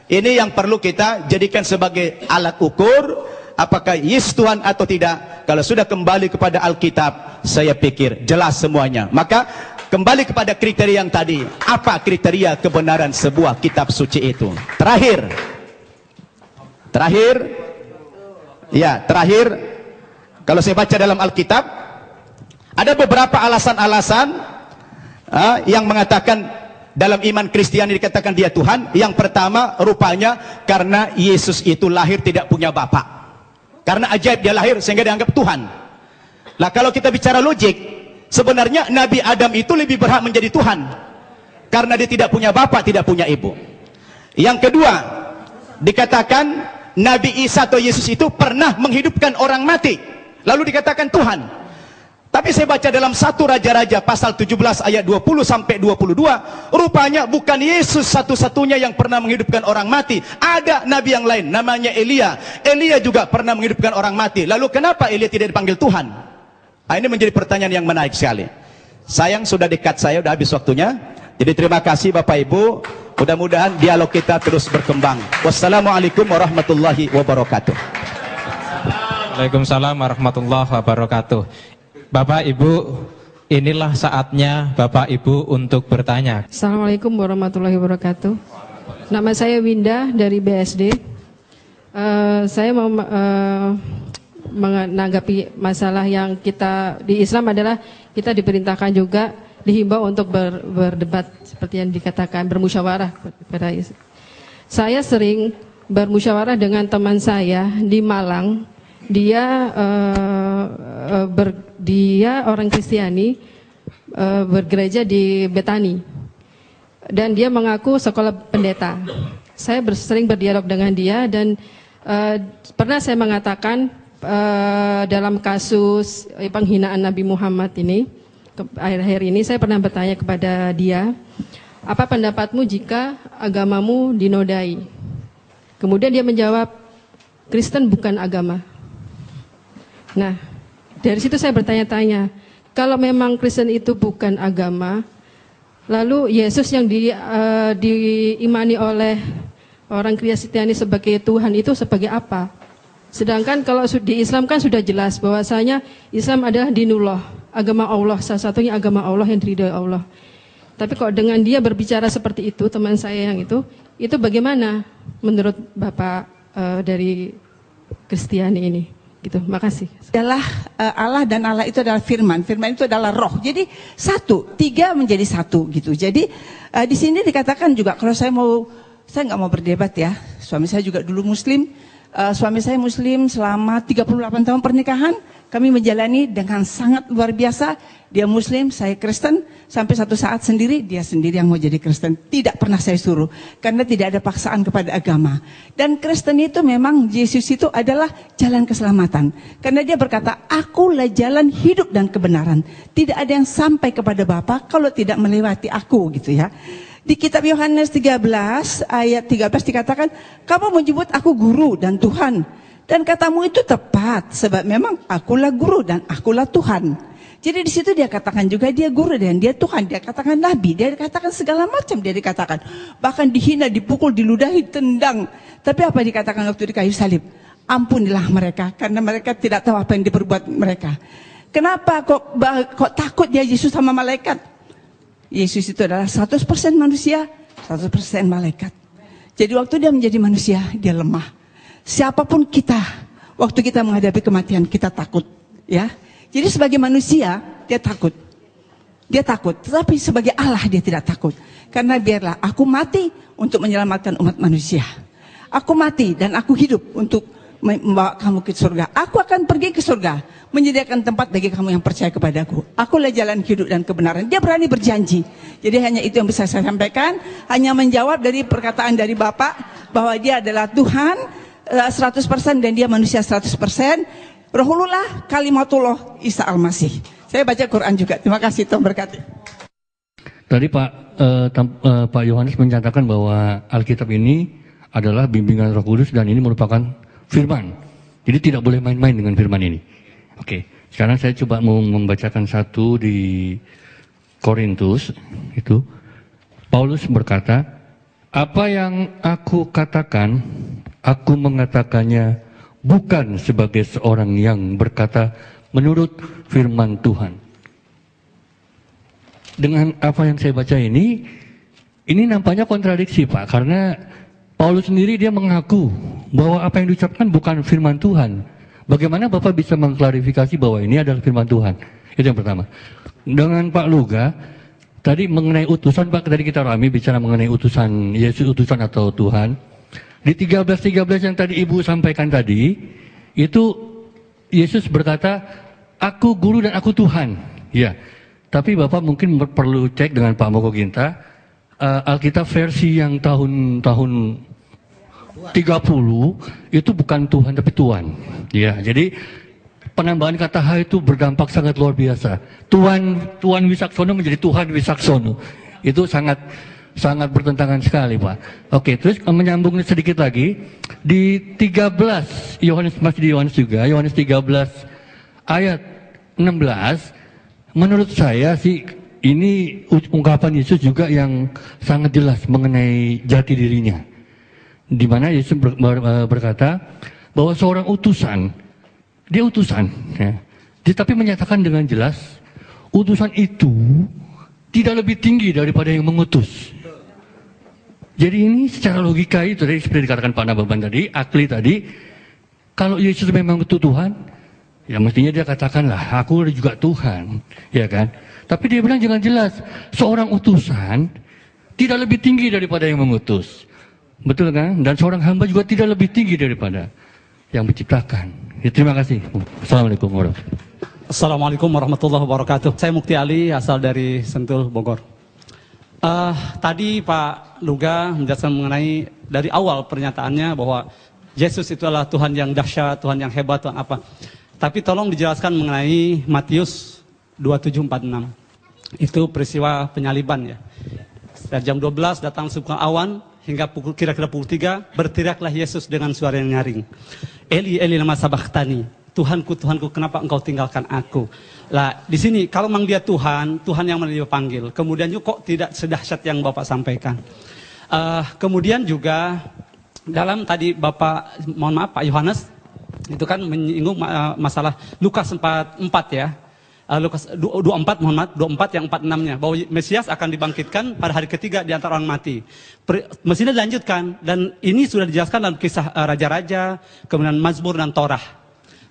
E: ini yang perlu kita jadikan sebagai alat ukur apakah Yesus Tuhan atau tidak. Kalau sudah kembali kepada Alkitab, saya pikir jelas semuanya. Maka kembali kepada kriteria yang tadi. Apa kriteria kebenaran sebuah kitab suci itu? Terakhir, kalau saya baca dalam Alkitab, ada beberapa alasan-alasan yang mengatakan dalam iman Kristiani dikatakan dia Tuhan. Yang pertama, rupanya karena Yesus itu lahir tidak punya bapak. Karena ajaib dia lahir sehingga dianggap Tuhan. Nah, kalau kita bicara logik, sebenarnya Nabi Adam itu lebih berhak menjadi Tuhan karena dia tidak punya bapak, tidak punya ibu. Yang kedua, dikatakan Nabi Isa atau Yesus itu pernah menghidupkan orang mati, lalu dikatakan Tuhan. Tapi saya baca dalam 1 Raja-Raja pasal 17 ayat 20 sampai 22, rupanya bukan Yesus satu-satunya yang pernah menghidupkan orang mati. Ada nabi yang lain namanya Elia. Elia juga pernah menghidupkan orang mati. Lalu kenapa Elia tidak dipanggil Tuhan? Nah, ini menjadi pertanyaan yang menarik sekali. Sayang sudah dekat, saya sudah habis waktunya. Jadi terima kasih Bapak Ibu. Mudah-mudahan dialog kita terus berkembang. Wassalamualaikum warahmatullahi wabarakatuh.
A: Waalaikumsalam warahmatullahi wabarakatuh. Bapak Ibu, inilah saatnya Bapak Ibu untuk bertanya.
F: Assalamualaikum warahmatullahi wabarakatuh. Nama saya Winda dari BSD. Saya mau menanggapi masalah yang kita di Islam adalah kita diperintahkan juga dihimbau untuk berdebat seperti yang dikatakan bermusyawarah kepada Yesus. Saya sering bermusyawarah dengan teman saya di Malang. Dia orang Kristiani, bergereja di Betani, dan dia mengaku sekolah pendeta. Saya sering berdialog dengan dia dan pernah saya mengatakan dalam kasus penghinaan Nabi Muhammad ini, akhir-akhir ini saya pernah bertanya kepada dia, apa pendapatmu jika agamamu dinodai? Kemudian dia menjawab, Kristen bukan agama. Nah, dari situ saya bertanya-tanya, kalau memang Kristen itu bukan agama, lalu Yesus yang diimani oleh orang Kristiani sebagai Tuhan itu sebagai apa? Sedangkan kalau di Islam kan sudah jelas bahwasanya Islam adalah dinullah, agama Allah, salah satunya agama Allah yang diridhoi Allah. Tapi kok dengan dia berbicara seperti itu, teman saya yang itu bagaimana menurut Bapak dari Kristiani ini? Gitu, makasih.
G: Adalah Allah, dan Allah itu adalah firman. Firman itu adalah roh. Jadi satu, tiga menjadi satu gitu. Jadi di sini dikatakan juga kalau saya nggak mau berdebat ya. Suami saya juga dulu Muslim. Suami saya Muslim selama 38 tahun pernikahan. Kami menjalani dengan sangat luar biasa. Dia Muslim, saya Kristen. Sampai satu saat sendiri, dia sendiri yang mau jadi Kristen. Tidak pernah saya suruh. Karena tidak ada paksaan kepada agama. Dan Kristen itu memang, Yesus itu adalah jalan keselamatan. Karena dia berkata, akulah jalan hidup dan kebenaran. Tidak ada yang sampai kepada Bapa kalau tidak melewati aku gitu ya. Di kitab Yohanes 13 ayat 13 dikatakan, kamu menyebut aku guru dan Tuhan. Dan katamu itu tepat, sebab memang akulah guru dan akulah Tuhan. Jadi di situ dia katakan juga dia guru dan dia Tuhan. Dia katakan nabi, dia katakan segala macam dia dikatakan. Bahkan dihina, dipukul, diludahi, tendang. Tapi apa dikatakan waktu di kayu salib? Ampunilah mereka, karena mereka tidak tahu apa yang diperbuat mereka. Kenapa kok takut dia Yesus sama malaikat? Yesus itu adalah 100% manusia, 100% malaikat. Jadi waktu dia menjadi manusia, dia lemah. Siapapun kita, waktu kita menghadapi kematian, kita takut. Ya. Jadi sebagai manusia, dia takut. Dia takut, tetapi sebagai Allah dia tidak takut. Karena biarlah aku mati untuk menyelamatkan umat manusia. Aku mati dan aku hidup untuk membawa kamu ke surga. Aku akan pergi ke surga, menyediakan tempat bagi kamu yang percaya kepadaku. Akulah jalan hidup dan kebenaran. Dia berani berjanji. Jadi hanya itu yang bisa saya sampaikan. Hanya menjawab dari perkataan dari Bapak bahwa dia adalah Tuhan 100% dan dia manusia 100%. Rohullah kalimatullah Isa Al-Masih. Saya baca Quran juga. Terima kasih, Tuhan berkati.
H: Tadi Pak Yohanes menyatakan bahwa Alkitab ini adalah bimbingan Roh Kudus dan ini merupakan firman. Jadi tidak boleh main-main dengan firman ini. Oke, sekarang saya coba mau membacakan satu di Korintus. Itu Paulus berkata, apa yang aku katakan, aku mengatakannya bukan sebagai seorang yang berkata menurut firman Tuhan. Dengan apa yang saya baca ini nampaknya kontradiksi Pak, karena Paulus sendiri dia mengaku bahwa apa yang diucapkan bukan firman Tuhan. Bagaimana Bapak bisa mengklarifikasi bahwa ini adalah firman Tuhan? Itu yang pertama. Dengan Pak Luga, tadi mengenai utusan, Pak, tadi kita rame bicara mengenai utusan, Yesus utusan atau Tuhan. Di 13:13 yang tadi Ibu sampaikan tadi, itu Yesus berkata, aku guru dan aku Tuhan. Ya, tapi Bapak mungkin perlu cek dengan Pak Moko Ginta, Alkitab versi yang tahun 30 itu bukan Tuhan tapi Tuan. Ya, jadi penambahan kata H itu berdampak sangat luar biasa. Tuan Wisaksono menjadi Tuhan Wisaksono. Itu sangat bertentangan sekali, Pak. Oke, terus menyambung sedikit lagi di 13 Yohanes, masih di Yohanes juga, Yohanes 13 ayat 16, menurut saya sih ini ungkapan Yesus juga yang sangat jelas mengenai jati dirinya. Di mana Yesus berkata bahwa seorang utusan, dia utusan, ya. Tapi menyatakan dengan jelas, utusan itu tidak lebih tinggi daripada yang mengutus. Jadi ini secara logika itu, tadi seperti dikatakan Pak Nababan tadi, Akli tadi, kalau Yesus memang itu Tuhan, ya mestinya dia katakanlah, aku juga Tuhan, ya kan? Tapi dia bilang jangan jelas, seorang utusan tidak lebih tinggi daripada yang mengutus. Betul kan? Dan seorang hamba juga tidak lebih tinggi daripada yang menciptakan. Ya, terima kasih. Assalamualaikum warahmatullahi wabarakatuh.
I: Assalamualaikum warahmatullahi wabarakatuh. Saya Mukti Ali, asal dari Sentul, Bogor. Tadi Pak Luga menjelaskan mengenai dari awal pernyataannya bahwa Yesus itu adalah Tuhan yang dahsyat, Tuhan yang hebat, Tuhan apa. Tapi tolong dijelaskan mengenai Matius 27:46. Itu peristiwa penyaliban ya. Dari jam 12 datang sebuah awan hingga kira-kira pukul 3 berteriaklah Yesus dengan suara yang nyaring. Eli Eli lama sabachthani. Tuhanku, Tuhanku, kenapa engkau tinggalkan aku? Lah, di sini kalau memang dia Tuhan, Tuhan yang dia panggil. Kemudian juga kok tidak sedahsyat yang Bapak sampaikan. Kemudian juga dalam tadi Bapak, mohon maaf Pak Yohanes, itu kan menyinggung masalah Lukas 4 ya. Lukas 24, mohon maaf, 24 yang 46-nya. Bahwa Mesias akan dibangkitkan pada hari ketiga di antara orang mati. Mestinya dilanjutkan, dan ini sudah dijelaskan dalam kisah Raja-Raja, kemudian Mazmur dan Torah.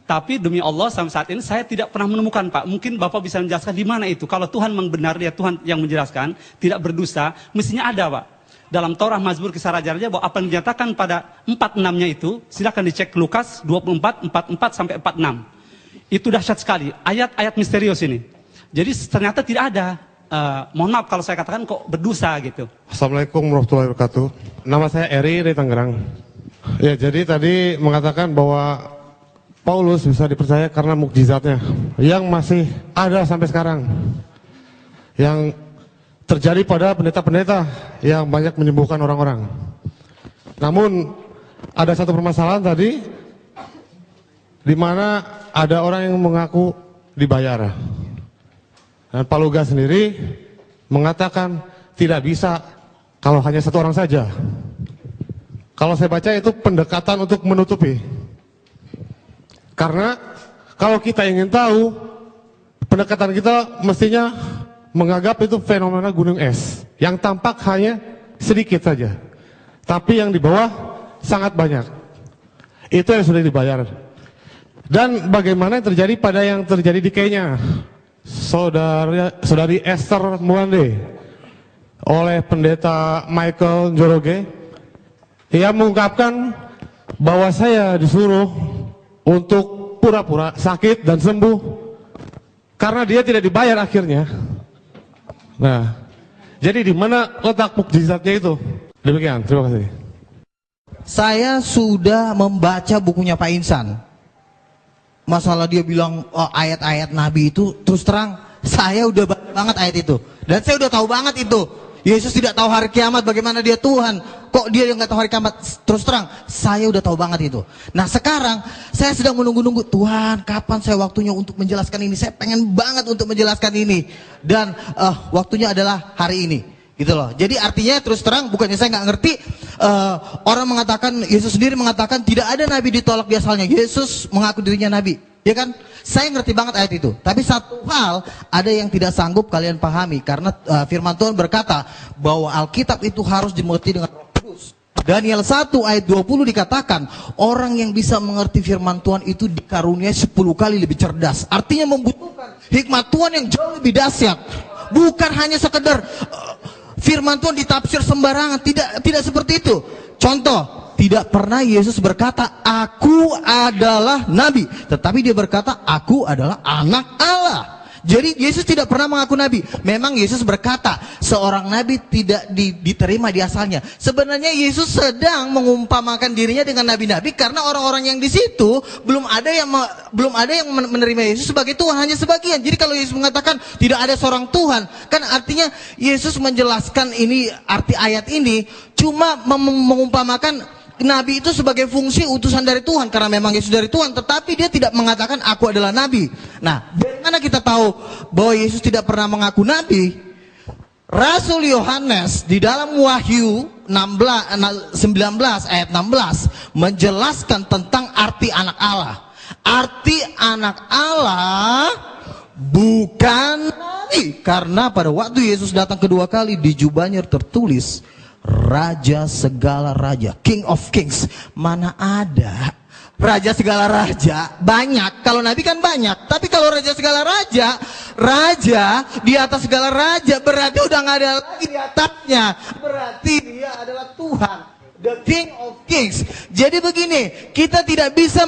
I: Tapi demi Allah sampai saat ini saya tidak pernah menemukan Pak. Mungkin Bapak bisa menjelaskan di mana itu. Kalau Tuhan memang benar, dia Tuhan yang menjelaskan, tidak berdusta, mestinya ada Pak. Dalam Torah, Mazmur, kisah Raja-Raja, bahwa apa yang dinyatakan pada 46-nya itu, silakan dicek Lukas 24, 44 sampai 46. Itu dahsyat sekali, ayat-ayat misterius ini. Jadi ternyata tidak ada, mohon maaf kalau saya katakan kok berdusta gitu.
J: Assalamualaikum warahmatullahi wabarakatuh. Nama saya Eri dari Tangerang. Ya, jadi tadi mengatakan bahwa Paulus bisa dipercaya karena mukjizatnya yang masih ada sampai sekarang. Yang terjadi pada pendeta-pendeta yang banyak menyembuhkan orang-orang. Namun ada satu permasalahan tadi, di mana ada orang yang mengaku dibayar. Dan Pak Luga sendiri mengatakan tidak bisa kalau hanya satu orang saja. Kalau saya baca itu pendekatan untuk menutupi. Karena kalau kita ingin tahu, pendekatan kita mestinya menganggap itu fenomena gunung es yang tampak hanya sedikit saja, tapi yang di bawah sangat banyak. Itu yang sudah dibayar. Dan bagaimana yang terjadi pada yang terjadi di Kenya, saudari Esther Mwande oleh pendeta Michael Njoroge, ia mengungkapkan bahwa saya disuruh untuk pura-pura sakit dan sembuh karena dia tidak dibayar akhirnya. Nah, jadi di mana letak mukjizatnya itu? Demikian, terima kasih.
B: Saya sudah membaca bukunya Pak Insan. Masalah dia bilang ayat-ayat Nabi itu, terus terang saya udah baca banget ayat itu. Dan saya udah tahu banget itu. Yesus tidak tahu hari kiamat, bagaimana dia Tuhan. Kok dia yang gak tahu hari kiamat? Terus terang, saya udah tahu banget itu. Nah sekarang, saya sedang menunggu-nunggu, Tuhan kapan saya waktunya untuk menjelaskan ini? Saya pengen banget untuk menjelaskan ini. Dan waktunya adalah hari ini. Gitu loh. Jadi artinya terus terang, bukannya saya nggak ngerti, orang mengatakan, Yesus sendiri mengatakan tidak ada nabi ditolak di asalnya. Yesus mengaku dirinya nabi, ya kan? Saya ngerti banget ayat itu. Tapi satu hal ada yang tidak sanggup kalian pahami, karena firman Tuhan berkata bahwa Alkitab itu harus dimengerti dengan Roh Kudus. Daniel 1 ayat 20 dikatakan orang yang bisa mengerti firman Tuhan itu dikaruniai 10 kali lebih cerdas. Artinya membutuhkan hikmat Tuhan yang jauh lebih dahsyat. Bukan hanya sekedar firman Tuhan ditafsir sembarangan, tidak seperti itu. Contoh, tidak pernah Yesus berkata, aku adalah nabi. Tetapi dia berkata, aku adalah anak Allah. Jadi Yesus tidak pernah mengaku nabi. Memang Yesus berkata, seorang nabi tidak diterima di asalnya. Sebenarnya Yesus sedang mengumpamakan dirinya dengan nabi-nabi, karena orang-orang yang di situ belum ada yang menerima Yesus sebagai Tuhan, hanya sebagian. Jadi kalau Yesus mengatakan tidak ada seorang Tuhan, kan artinya Yesus menjelaskan ini, arti ayat ini cuma mengumpamakan nabi itu sebagai fungsi utusan dari Tuhan, karena memang Yesus dari Tuhan, tetapi dia tidak mengatakan aku adalah nabi. Nah, dari mana kita tahu bahwa Yesus tidak pernah mengaku nabi? Rasul Yohanes di dalam Wahyu 19 ayat 16 menjelaskan tentang arti anak Allah. Arti anak Allah bukan nabi, karena pada waktu Yesus datang kedua kali di jubahnya tertulis Raja segala raja, King of Kings. Mana ada raja segala raja? Banyak. Kalau nabi kan banyak. Tapi kalau raja segala raja, raja di atas segala raja, berarti udah nggak ada lagi di atasnya. Berarti dia adalah Tuhan, the King of Kings. Jadi begini, kita tidak bisa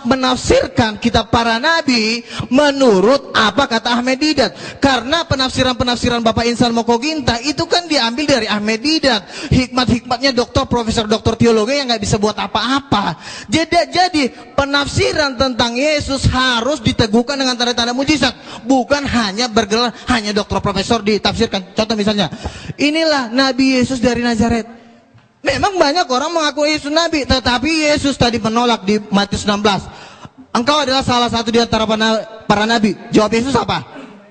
B: menafsirkan kitab para nabi menurut apa kata Ahmed Didat. Karena penafsiran-penafsiran Bapak Insan Mokoginta itu kan diambil dari Ahmed Didat. Hikmat-hikmatnya doktor, profesor, doktor teologi yang nggak bisa buat apa-apa. Jadi penafsiran tentang Yesus harus diteguhkan dengan tanda-tanda mujizat. Bukan hanya bergelar, hanya doktor, profesor ditafsirkan. Contoh misalnya, inilah Nabi Yesus dari Nazaret. Memang banyak orang mengaku Yesus nabi, tetapi Yesus tadi menolak di Matius 16. Engkau adalah salah satu di antara para nabi. Jawab Yesus apa?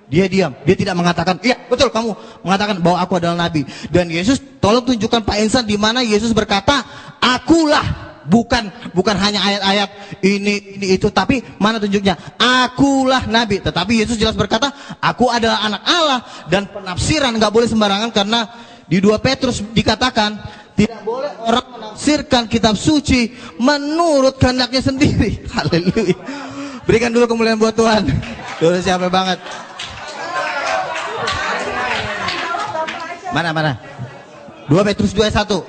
B: Dia diam, dia tidak mengatakan, iya betul kamu mengatakan bahwa aku adalah nabi. Dan Yesus, tolong tunjukkan Pak Insan di mana Yesus berkata, akulah. Bukan hanya ayat-ayat ini itu, tapi mana tunjuknya? Akulah nabi. Tetapi Yesus jelas berkata, aku adalah anak Allah. Dan penafsiran nggak boleh sembarangan, karena di 2 Petrus dikatakan tidak boleh orang menafsirkan kitab suci menurut kehendaknya sendiri. Haleluya. Berikan dulu kemuliaan buat Tuhan. Tuh siapa banget. Mana? 2 Petrus 2:1.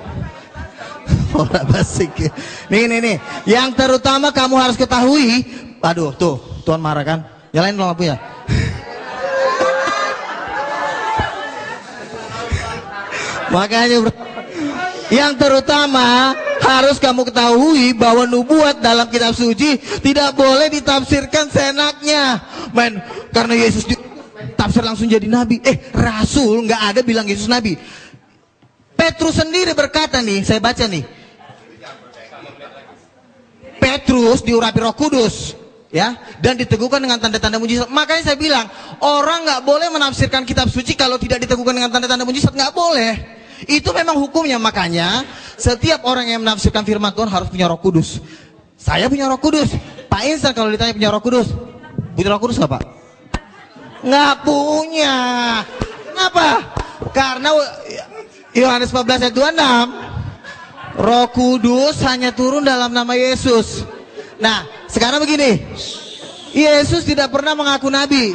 B: Orang basic. Nih. Yang terutama kamu harus ketahui. Aduh, tuh, Tuhan marah kan? Nyalain lampunya. Makanya yang terutama harus kamu ketahui bahwa nubuat dalam kitab suci tidak boleh ditafsirkan seenaknya. Karena Yesus tafsir langsung jadi nabi. Rasul, nggak ada bilang Yesus nabi. Petrus sendiri berkata nih, saya baca nih. Petrus diurapi Roh Kudus, ya, dan diteguhkan dengan tanda-tanda mujizat. Makanya saya bilang, orang nggak boleh menafsirkan kitab suci kalau tidak diteguhkan dengan tanda-tanda mujizat, nggak boleh. Itu memang hukumnya. Makanya setiap orang yang menafsirkan firman Tuhan harus punya Roh Kudus. Saya punya Roh Kudus. Pak Insan kalau ditanya punya Roh Kudus, punya Roh Kudus nggak Pak? Nggak punya. Kenapa? Karena Yohanes 14 ayat 26, Roh Kudus hanya turun dalam nama Yesus. Nah, sekarang begini, Yesus tidak pernah mengaku nabi.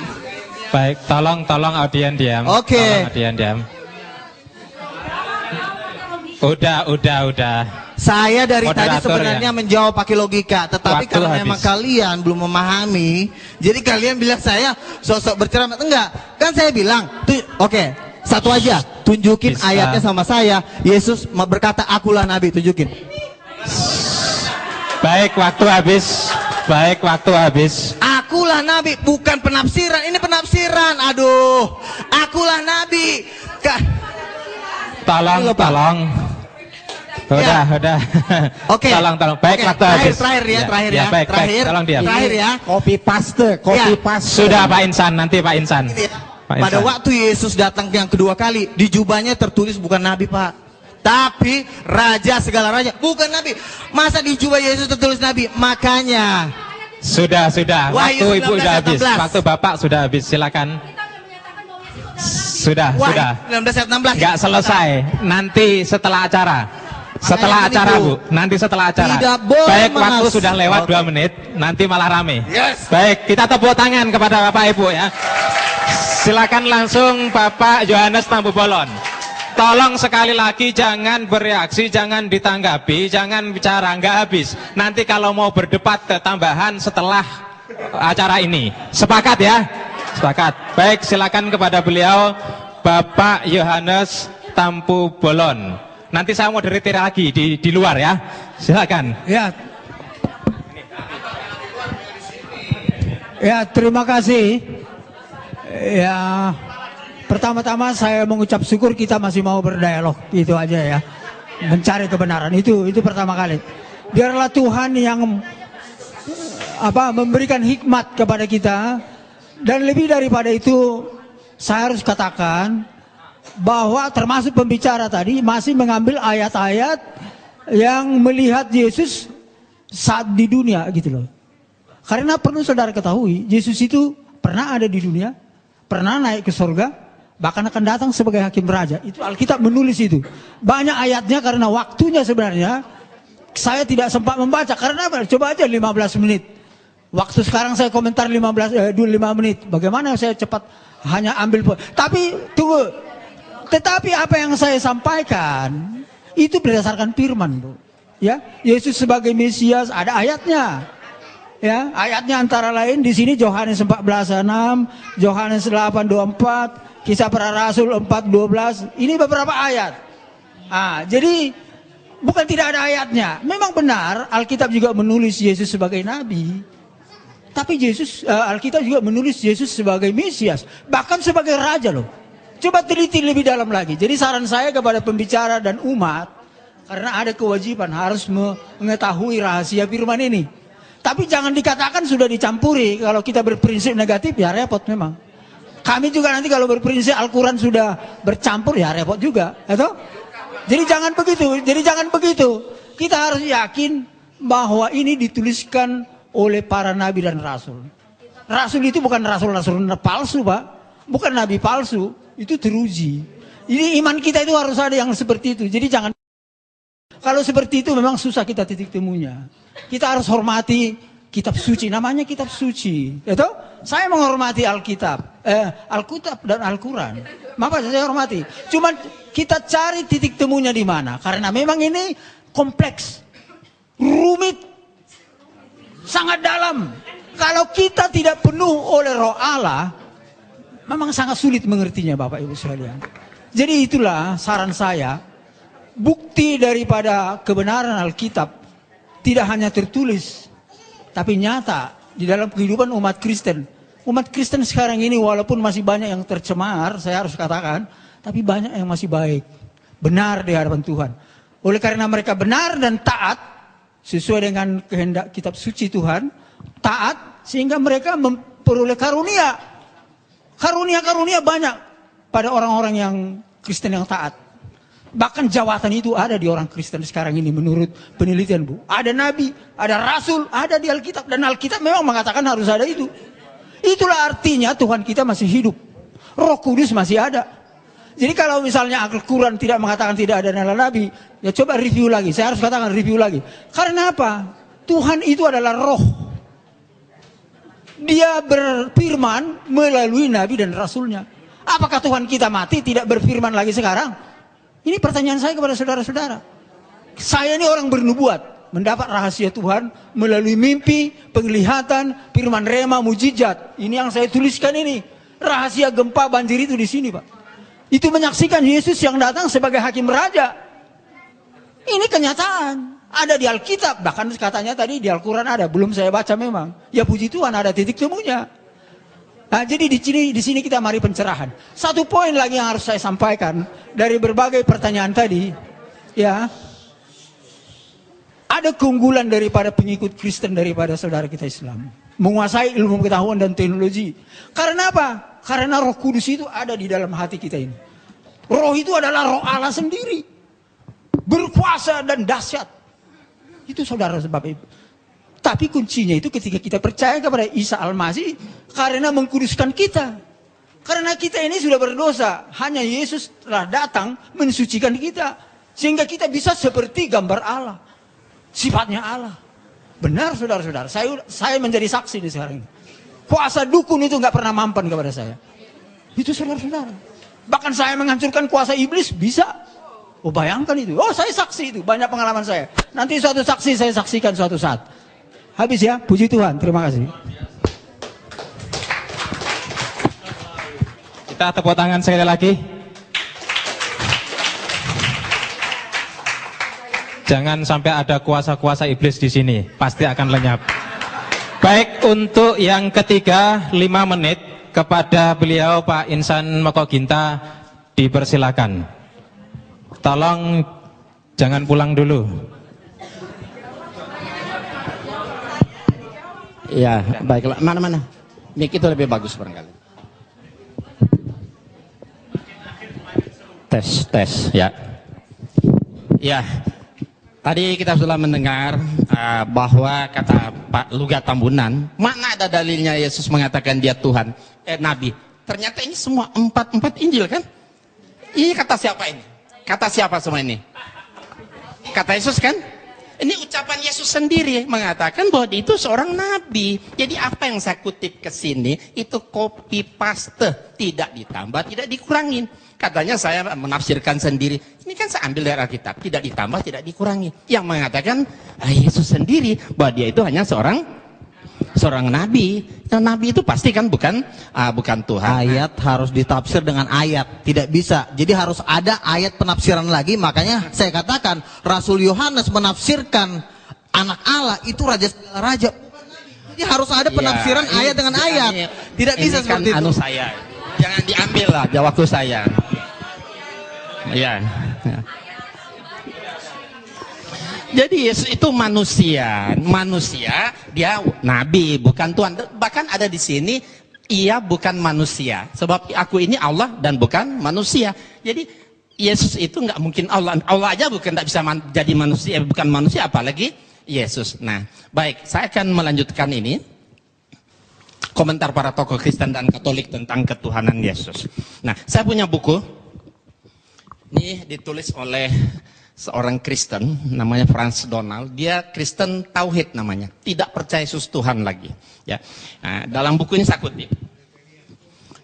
A: Baik, tolong audien diam.
B: Oke.
A: Tolong audien diam. Udah.
B: Saya dari tadi
A: Moderator,
B: sebenarnya
A: ya?
B: menjawab pakai logika, tetapi
A: Waktu
B: karena
A: habis.
B: memang kalian belum memahami, jadi kalian bilang saya sosok berceramah. Enggak, kan saya bilang, oke, satu aja, tunjukin
A: Bisa.
B: ayatnya sama saya. Yesus berkata, akulah nabi, tunjukin.
A: Baik, waktu habis.
B: Akulah nabi, bukan penafsiran. Ini penafsiran. Aduh, akulah nabi.
A: Tolong. Udah.
B: Oke.
A: Tolong. Baik,
B: Oke,
A: waktu habis.
B: Terakhir ya.
A: Baik. Tolong diam.
B: Terakhir ya.
D: Copy paste.
A: Sudah Pak Insan, nanti Pak Insan. Pak
B: Pada
A: Insan.
B: waktu Yesus datang yang kedua kali, di jubahnya tertulis bukan nabi Pak, tapi raja segala raja, bukan nabi. Masa di jubah Yesus tertulis nabi? Makanya
A: Sudah.
B: Wahyu
A: Waktu Ibu
B: 19
A: sudah habis.
B: 16.
A: Waktu Bapak sudah habis. Silakan. Sudah.
B: 19 ayat 16.
A: Nggak selesai. Nanti setelah acara. Setelah
B: Makanya
A: acara,
B: gini,
A: Bu. Nanti setelah acara.
B: Tidak boleh
A: Baik, waktu
B: menafsir.
A: sudah lewat
B: Oke.
A: 2 menit. Nanti malah rame.
B: Yes.
A: Baik, kita tepuk tangan kepada Bapak Ibu ya. Silakan langsung Bapak Yohanes Tambu Bolon. Tolong sekali lagi jangan bereaksi, jangan ditanggapi, jangan bicara, nggak habis. Nanti kalau mau berdebat tambahan setelah acara ini. Sepakat ya? Sepakat. Baik, silakan kepada beliau Bapak Yohanes Tampu Bolon. Nanti saya mau moderator lagi di luar ya. Silakan.
C: Ya, terima kasih. Ya, pertama-tama saya mengucap syukur kita masih mau berdialog, itu aja ya. Mencari kebenaran itu pertama kali. Biarlah Tuhan yang memberikan hikmat kepada kita, dan lebih daripada itu saya harus katakan bahwa termasuk pembicara tadi masih mengambil ayat-ayat yang melihat Yesus saat di dunia gitu loh. Karena perlu saudara ketahui, Yesus itu pernah ada di dunia, pernah naik ke surga, bahkan akan datang sebagai hakim raja. Itu Alkitab menulis itu. Banyak ayatnya karena waktunya sebenarnya saya tidak sempat membaca. Karena apa? Coba aja 15 menit. Waktu sekarang saya komentar 5 menit. Bagaimana saya cepat hanya ambil. Tapi tunggu. Tetapi apa yang saya sampaikan itu berdasarkan firman, Bu. Ya, Yesus sebagai Mesias ada ayatnya. Ya, ayatnya antara lain di sini Yohanes 14:6, Yohanes 8:24, Kisah Para Rasul 4:12. Ini beberapa ayat. Jadi bukan tidak ada ayatnya. Memang benar Alkitab juga menulis Yesus sebagai nabi. Tapi Alkitab juga menulis Yesus sebagai Mesias, bahkan sebagai raja loh. Coba teliti lebih dalam lagi. Jadi saran saya kepada pembicara dan umat, karena ada kewajiban harus mengetahui rahasia firman ini. Tapi jangan dikatakan sudah dicampuri. Kalau kita berprinsip negatif ya repot memang. Kami juga nanti kalau berprinsip Al-Quran sudah bercampur ya repot juga. Atau? Jadi jangan begitu. Kita harus yakin bahwa ini dituliskan oleh para nabi dan rasul. Rasul itu bukan rasul-rasul palsu, Pak. Bukan nabi palsu. Itu teruji. Ini iman kita itu harus ada yang seperti itu. Jadi jangan. Kalau seperti itu memang susah kita titik temunya. Kita harus hormati kitab suci. Namanya kitab suci. Itu? Saya menghormati Alkitab. Alkitab dan Al-Quran. Maka saya hormati. Cuman kita cari titik temunya di mana. Karena memang ini kompleks. Rumit. Sangat dalam. Kalau kita tidak penuh oleh Roh Allah, memang sangat sulit mengertinya Bapak Ibu sekalian. Jadi itulah saran saya. Bukti daripada kebenaran Alkitab tidak hanya tertulis, tapi nyata di dalam kehidupan umat Kristen. Umat Kristen sekarang ini walaupun masih banyak yang tercemar, saya harus katakan, tapi banyak yang masih baik, benar di hadapan Tuhan. Oleh karena mereka benar dan taat, sesuai dengan kehendak kitab suci Tuhan, taat, sehingga mereka memperoleh karunia. Karunia-karunia banyak pada orang-orang yang Kristen yang taat. Bahkan jawatan itu ada di orang Kristen sekarang ini menurut penelitian, Bu. Ada nabi, ada rasul, ada di Alkitab. Dan Alkitab memang mengatakan harus ada itu. Itulah artinya Tuhan kita masih hidup. Roh Kudus masih ada. Jadi kalau misalnya Al-Quran tidak mengatakan tidak ada nabi, ya coba review lagi. Saya harus katakan review lagi. Karena apa? Tuhan itu adalah roh. Dia berfirman melalui nabi dan rasulnya. Apakah Tuhan kita mati tidak berfirman lagi sekarang? Ini pertanyaan saya kepada saudara-saudara. Saya ini orang bernubuat, mendapat rahasia Tuhan melalui mimpi, penglihatan, firman rema, mujizat. Ini yang saya tuliskan ini. Rahasia gempa banjir itu di sini, Pak. Itu menyaksikan Yesus yang datang sebagai hakim raja. Ini kenyataan. Ada di Alkitab, bahkan katanya tadi di Al-Quran ada, belum saya baca memang. Ya puji Tuhan ada titik temunya. Nah, jadi di sini kita mari pencerahan. Satu poin lagi yang harus saya sampaikan dari berbagai pertanyaan tadi, ya. Ada keunggulan daripada pengikut Kristen daripada saudara kita Islam. Menguasai ilmu pengetahuan dan teknologi. Karena apa? Karena Roh Kudus itu ada di dalam hati kita ini. Roh itu adalah Roh Allah sendiri. Berkuasa dan dahsyat. Itu saudara sebab itu. Tapi kuncinya itu ketika kita percaya kepada Isa Al-Masih. Karena mengkuduskan kita. Karena kita ini sudah berdosa. Hanya Yesus telah datang mensucikan kita. Sehingga kita bisa seperti gambar Allah. Sifatnya Allah. Benar saudara-saudara. Saya menjadi saksi di sekarang ini. Kuasa dukun itu nggak pernah mampan kepada saya. Itu saudara-saudara. Bahkan saya menghancurkan kuasa iblis bisa. Oh bayangkan itu. Oh saya saksi itu. Banyak pengalaman saya. Nanti suatu saksi saya saksikan suatu saat. Habis ya. Puji Tuhan. Terima kasih.
A: Kita tepuk tangan sekali lagi. Jangan sampai ada kuasa-kuasa iblis di sini. Pasti akan lenyap. Baik, untuk yang ketiga 5 menit kepada beliau Pak Insan Mekoginta dipersilakan. Tolong jangan pulang dulu.
D: Ya, baiklah. Mana-mana? Mic itu lebih bagus barangkali. Tes, ya. Ya. Tadi kita sudah mendengar bahwa kata Pak Luga Tambunan, mana ada dalilnya Yesus mengatakan dia Tuhan, Nabi. Ternyata ini semua empat Injil kan? Ini kata siapa ini? Kata siapa semua ini? Kata Yesus kan? Ini ucapan Yesus sendiri mengatakan bahwa dia itu seorang nabi. Jadi apa yang saya kutip ke sini itu copy paste, tidak ditambah, tidak dikurangin. Katanya saya menafsirkan sendiri. Ini kan saya ambil dari Alkitab, tidak ditambah, tidak dikurangi. Yang mengatakan Yesus sendiri bahwa dia itu hanya seorang nabi. Dan nabi itu pasti kan bukan Tuhan.
B: Ayat harus ditafsir dengan ayat, tidak bisa. Jadi harus ada ayat penafsiran lagi. Makanya saya katakan Rasul Yohanes menafsirkan anak Allah itu raja segala raja. Jadi harus ada penafsiran ayat dengan ayat. Tidak bisa
D: kan
B: seperti itu.
D: Saya. Jangan diambil lah waktu saya. Ya. Jadi Yesus itu manusia dia nabi bukan Tuhan. Bahkan ada di sini ia bukan manusia. Sebab aku ini Allah dan bukan manusia. Jadi Yesus itu nggak mungkin Allah. Allah aja nggak bisa jadi manusia, bukan manusia apalagi Yesus. Nah, baik, saya akan melanjutkan ini. Komentar para tokoh Kristen dan Katolik tentang ketuhanan Yesus. Nah, saya punya buku. Ini ditulis oleh seorang Kristen, namanya Franz Donald. Dia Kristen Tauhid namanya. Tidak percaya Yesus Tuhan lagi. Ya. Nah, dalam buku ini saya kutip.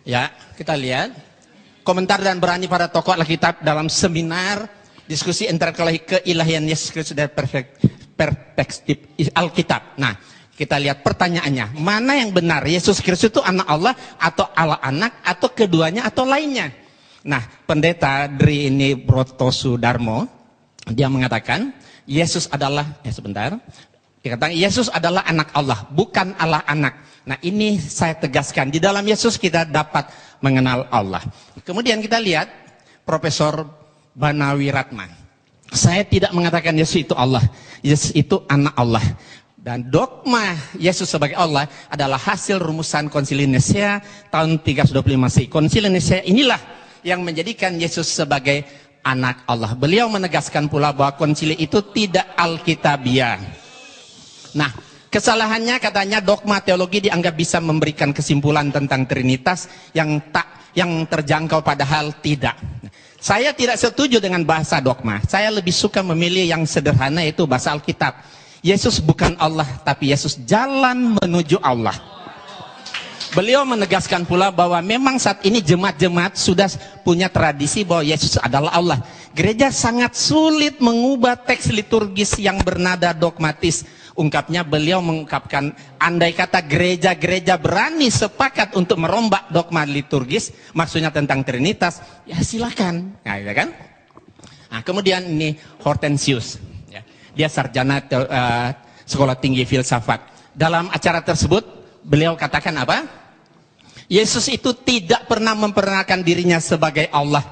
D: Ya, kita lihat. Komentar dan berani para tokoh Alkitab dalam seminar diskusi intelektual keilahian Yesus Kristus dari perspektif Alkitab. Nah, kita lihat pertanyaannya, mana yang benar? Yesus Kristus itu anak Allah atau Allah anak atau keduanya atau lainnya? Nah, pendeta Dri ini Brotosudarmo, dia mengatakan Yesus adalah, Yesus adalah anak Allah, bukan Allah anak. Nah, ini saya tegaskan, di dalam Yesus kita dapat mengenal Allah. Kemudian kita lihat Profesor Banawi Ratman. Saya tidak mengatakan Yesus itu Allah. Yesus itu anak Allah. Dan dogma Yesus sebagai Allah adalah hasil rumusan Konsili Nicea tahun 325 Masehi. Konsili Nicea inilah yang menjadikan Yesus sebagai anak Allah. Beliau menegaskan pula bahwa konsili itu tidak alkitabiah. Nah, kesalahannya katanya dogma teologi dianggap bisa memberikan kesimpulan tentang Trinitas yang terjangkau, padahal tidak. Saya tidak setuju dengan bahasa dogma. Saya lebih suka memilih yang sederhana, yaitu bahasa Alkitab. Yesus bukan Allah, tapi Yesus jalan menuju Allah. Beliau menegaskan pula bahwa memang saat ini jemaat-jemaat sudah punya tradisi bahwa Yesus adalah Allah. Gereja sangat sulit mengubah teks liturgis yang bernada dogmatis. Ungkapnya, beliau mengungkapkan, andai kata gereja-gereja berani sepakat untuk merombak dogma liturgis, maksudnya tentang Trinitas, ya silakan. Nah, ya kan? Nah, kemudian ini Hortensius. Ya. Dia sarjana sekolah tinggi filsafat. Dalam acara tersebut, beliau katakan apa? Yesus itu tidak pernah memperkenalkan dirinya sebagai Allah.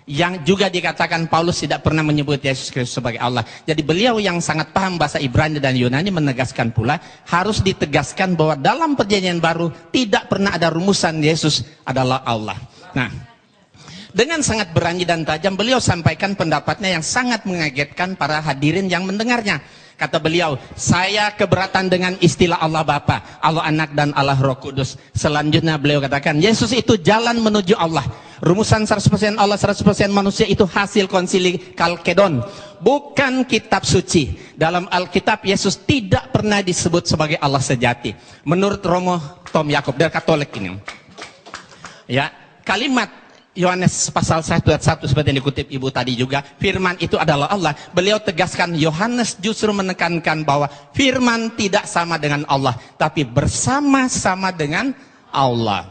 D: Yang juga dikatakan Paulus tidak pernah menyebut Yesus Kristus sebagai Allah. Jadi beliau yang sangat paham bahasa Ibrani dan Yunani menegaskan pula, harus ditegaskan bahwa dalam perjanjian baru tidak pernah ada rumusan Yesus adalah Allah. Nah, dengan sangat berani dan tajam beliau sampaikan pendapatnya yang sangat mengagetkan para hadirin yang mendengarnya. Kata beliau, saya keberatan dengan istilah Allah Bapa, Allah Anak, dan Allah Roh Kudus. Selanjutnya beliau katakan, Yesus itu jalan menuju Allah. Rumusan 100% Allah, 100% manusia itu hasil konsili Kalkedon, bukan kitab suci. Dalam Alkitab, Yesus tidak pernah disebut sebagai Allah sejati. Menurut Romo Tom Yakob dari Katolik ini. Ya, kalimat Yohanes pasal 1 ayat 1 seperti yang dikutip Ibu tadi juga, firman itu adalah Allah. Beliau tegaskan, Yohanes justru menekankan bahwa firman tidak sama dengan Allah, tapi bersama-sama dengan Allah.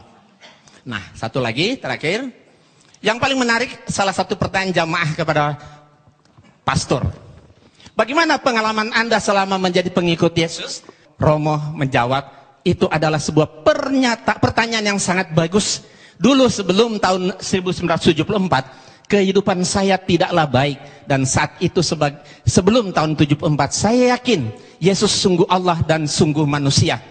D: Nah, satu lagi terakhir, yang paling menarik, salah satu pertanyaan jamaah kepada pastor, bagaimana pengalaman Anda selama menjadi pengikut Yesus? Romo menjawab, itu adalah sebuah pertanyaan yang sangat bagus. Dulu sebelum tahun 1974, kehidupan saya tidaklah baik. Dan saat itu sebelum tahun 74, saya yakin Yesus sungguh Allah dan sungguh manusia.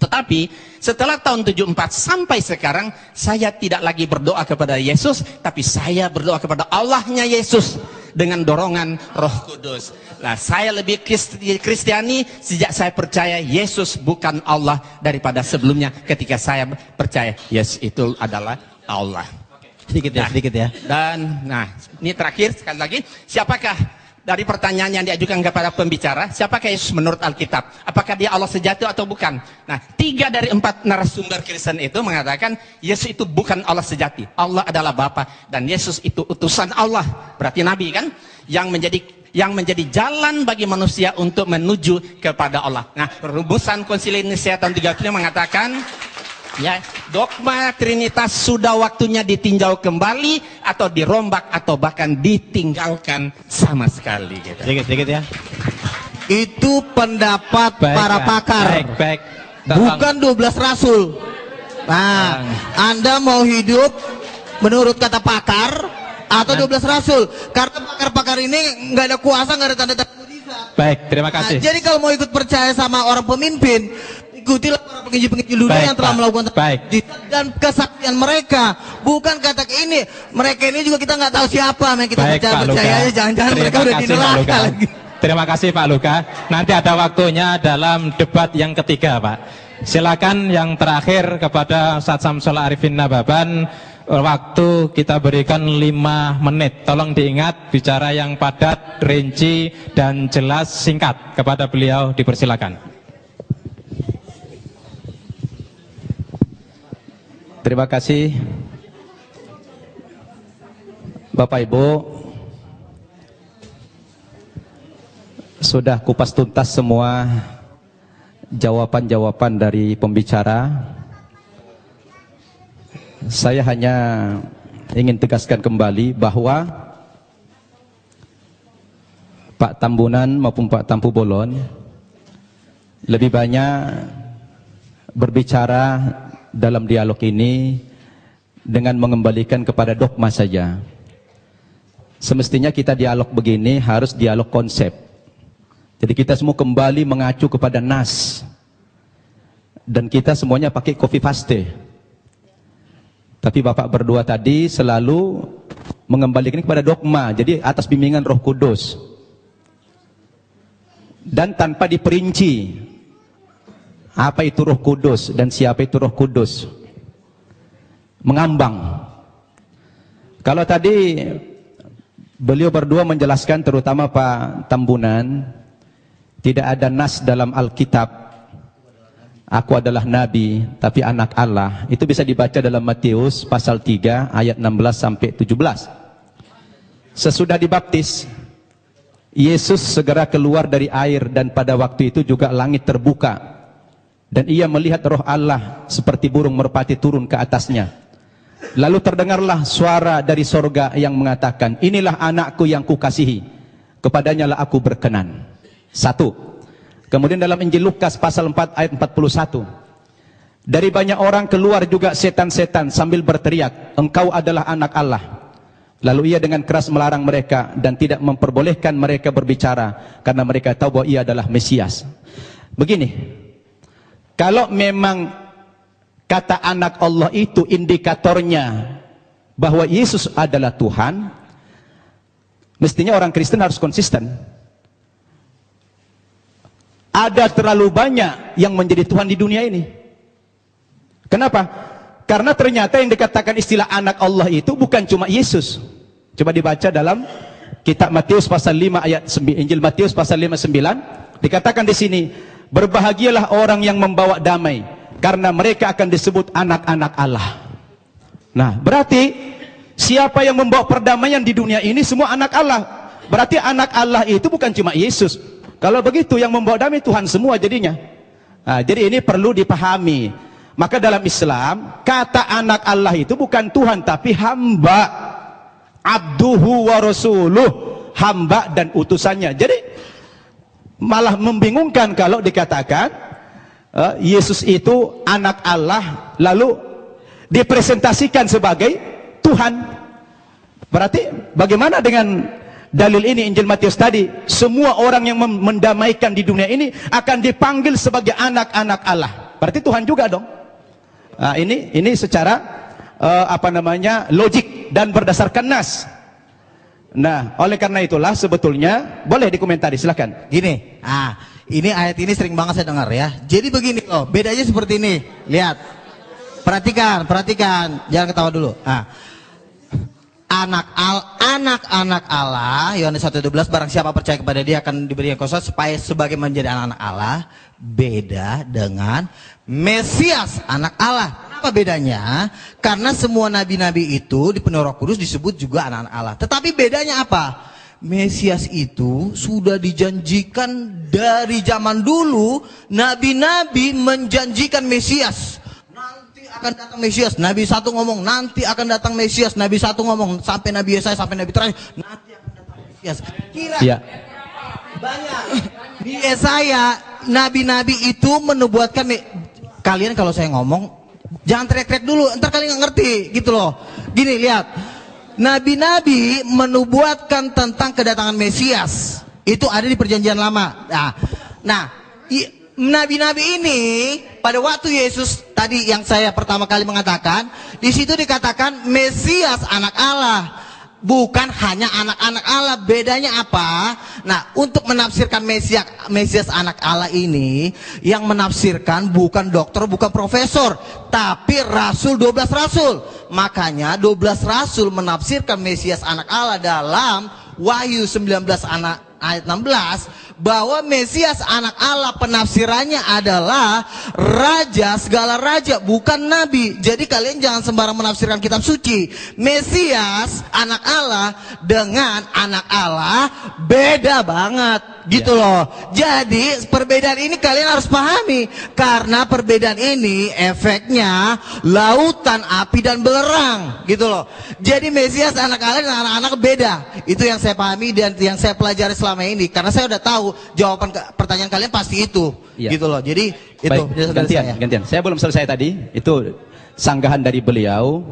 D: Tetapi setelah tahun 74 sampai sekarang, saya tidak lagi berdoa kepada Yesus, tapi saya berdoa kepada Allahnya Yesus dengan dorongan Roh Kudus. Nah, saya lebih Kristiani sejak saya percaya Yesus bukan Allah daripada sebelumnya ketika saya percaya Yesus itu adalah Allah.
B: Sedikit ya, sedikit ya.
D: Dan nah, ini terakhir sekali lagi, siapakah dari pertanyaan yang diajukan kepada pembicara, siapakah Yesus menurut Alkitab? Apakah dia Allah sejati atau bukan? Nah, 3 dari 4 narasumber Kristen itu mengatakan Yesus itu bukan Allah sejati. Allah adalah Bapa dan Yesus itu utusan Allah. Berarti Nabi kan? Yang menjadi jalan bagi manusia untuk menuju kepada Allah. Nah, rumusan Konsili Nicea tahun 35 mengatakan, ya, dogma Trinitas sudah waktunya ditinjau kembali atau dirombak atau bahkan ditinggalkan sama sekali. Gitu.
B: Sedikit ya. Itu pendapat para pakar.
A: Baik.
B: Bukan 12 rasul. Nah, Anda mau hidup menurut kata pakar atau 12 rasul? Karena pakar-pakar ini nggak ada kuasa, nggak ada tanda-tanda mujizat.
A: Baik, terima kasih.
B: Nah, jadi kalau mau ikut percaya sama orang pemimpin, ikutilah para penginjil-penginjil dunia yang telah melakukan dan kesaksian mereka. Bukan kata ini, mereka ini juga kita nggak tahu siapa, yang kita percaya aja, jangan-jangan mereka udah di neraka lagi.
A: Terima kasih Pak Luka. Nanti ada waktunya dalam debat yang ketiga, Pak. Silakan yang terakhir kepada Ustaz Samsul Arifin Nababan. Waktu kita berikan 5 menit. Tolong diingat, bicara yang padat, rinci, dan jelas, singkat. Kepada beliau dipersilakan.
E: Terima kasih Bapak Ibu. Sudah kupas tuntas semua jawaban-jawaban dari pembicara. Saya hanya ingin tegaskan kembali bahwa Pak Tambunan maupun Pak Tampu Bolon lebih banyak berbicara dalam dialog ini dengan mengembalikan kepada dogma saja. Semestinya kita dialog begini harus dialog konsep. Jadi kita semua kembali mengacu kepada nas. Dan kita semuanya pakai copy paste. Tapi Bapak berdua tadi selalu mengembalikan kepada dogma. Jadi atas bimbingan Roh Kudus. Dan tanpa diperinci apa itu Roh Kudus dan siapa itu Roh Kudus. Mengambang. Kalau tadi beliau berdua menjelaskan, terutama Pak Tambunan, tidak ada nas dalam Alkitab aku adalah nabi tapi anak Allah. Itu bisa dibaca dalam Matius pasal 3 ayat 16 sampai 17. Sesudah dibaptis, Yesus segera keluar dari air, dan pada waktu itu juga langit terbuka dan ia melihat Roh Allah seperti burung merpati turun ke atasnya. Lalu terdengarlah suara dari sorga yang mengatakan, inilah anakku yang kukasihi, kepadanya lah aku berkenan. 1. Kemudian dalam Injil Lukas pasal 4 ayat 41, dari banyak orang keluar juga setan-setan sambil berteriak, engkau adalah anak Allah. Lalu ia dengan keras melarang mereka dan tidak memperbolehkan mereka berbicara, karena mereka tahu bahwa ia adalah Mesias. Begini, kalau memang kata anak Allah itu indikatornya bahwa Yesus adalah Tuhan, mestinya orang Kristen harus konsisten. Ada terlalu banyak yang menjadi Tuhan di dunia ini. Kenapa? Karena ternyata yang dikatakan istilah anak Allah itu bukan cuma Yesus. Coba dibaca dalam kitab Matius pasal 5 ayat 9, Injil Matius pasal 5:9, dikatakan di sini, berbahagialah orang yang membawa damai, karena mereka akan disebut anak-anak Allah. Nah, berarti siapa yang membawa perdamaian di dunia ini semua anak Allah. Berarti anak Allah itu bukan cuma Yesus. Kalau begitu yang membawa damai Tuhan semua jadinya. Nah, jadi ini perlu dipahami. Maka dalam Islam, kata anak Allah itu bukan Tuhan tapi hamba. Abduhu wa rasuluh, hamba dan utusannya. Jadi malah membingungkan kalau dikatakan Yesus itu anak Allah lalu dipresentasikan sebagai Tuhan. Berarti bagaimana dengan dalil ini Injil Matius tadi? Semua orang yang mendamaikan di dunia ini akan dipanggil sebagai anak-anak Allah. Berarti Tuhan juga dong. Nah, ini secara logik dan berdasarkan nas. Nah, oleh karena itulah sebetulnya boleh dikomentari, silakan.
B: Gini, ini ayat ini sering banget saya dengar ya. Jadi begini loh, bedanya seperti ini. Lihat, perhatikan, jangan ketawa dulu. Anak-anak Allah, Yohanes 1:12, barang siapa percaya kepada dia akan diberikan kuasa supaya sebagai menjadi anak-anak Allah. Beda dengan Mesias, anak Allah. Apa bedanya? Karena semua nabi-nabi itu dipenuhi Roh Kudus disebut juga anak-anak Allah. Tetapi bedanya apa? Mesias itu sudah dijanjikan dari zaman dulu. Nabi-nabi menjanjikan Mesias. Nanti akan datang Mesias. Nabi satu ngomong nanti akan datang Mesias. Nabi satu ngomong sampai Nabi Yesaya sampai Nabi terakhir nanti akan datang Mesias. Kira banyak di Yesaya nabi-nabi itu menubuatkan. Kalian kalau saya ngomong jangan teriak-teriak dulu, ntar kalian nggak ngerti gitu loh. Gini, lihat, nabi-nabi menubuatkan tentang kedatangan Mesias. Itu ada di perjanjian lama. Nah, nabi-nabi ini pada waktu Yesus tadi yang saya pertama kali mengatakan, di situ dikatakan Mesias anak Allah. Bukan hanya anak-anak Allah. Bedanya apa? Nah, untuk menafsirkan Mesias anak Allah ini, yang menafsirkan bukan dokter, bukan profesor, tapi rasul, 12 rasul. Makanya 12 rasul menafsirkan Mesias anak Allah dalam Wahyu 19 ayat 16, bahwa Mesias anak Allah penafsirannya adalah raja, segala raja, bukan nabi. Jadi kalian jangan sembarang menafsirkan kitab suci. Mesias anak Allah dengan anak Allah beda banget gitu loh. Jadi perbedaan ini kalian harus pahami, karena perbedaan ini efeknya lautan api dan belerang gitu loh. Jadi Mesias anak Allah dan anak-anak beda. Itu yang saya pahami dan yang saya pelajari selama ini, karena saya udah tahu jawaban pertanyaan kalian pasti itu.
E: Iya.
B: Gitu loh. Jadi itu
E: baik, gantian. Saya belum selesai tadi. Itu sanggahan dari beliau.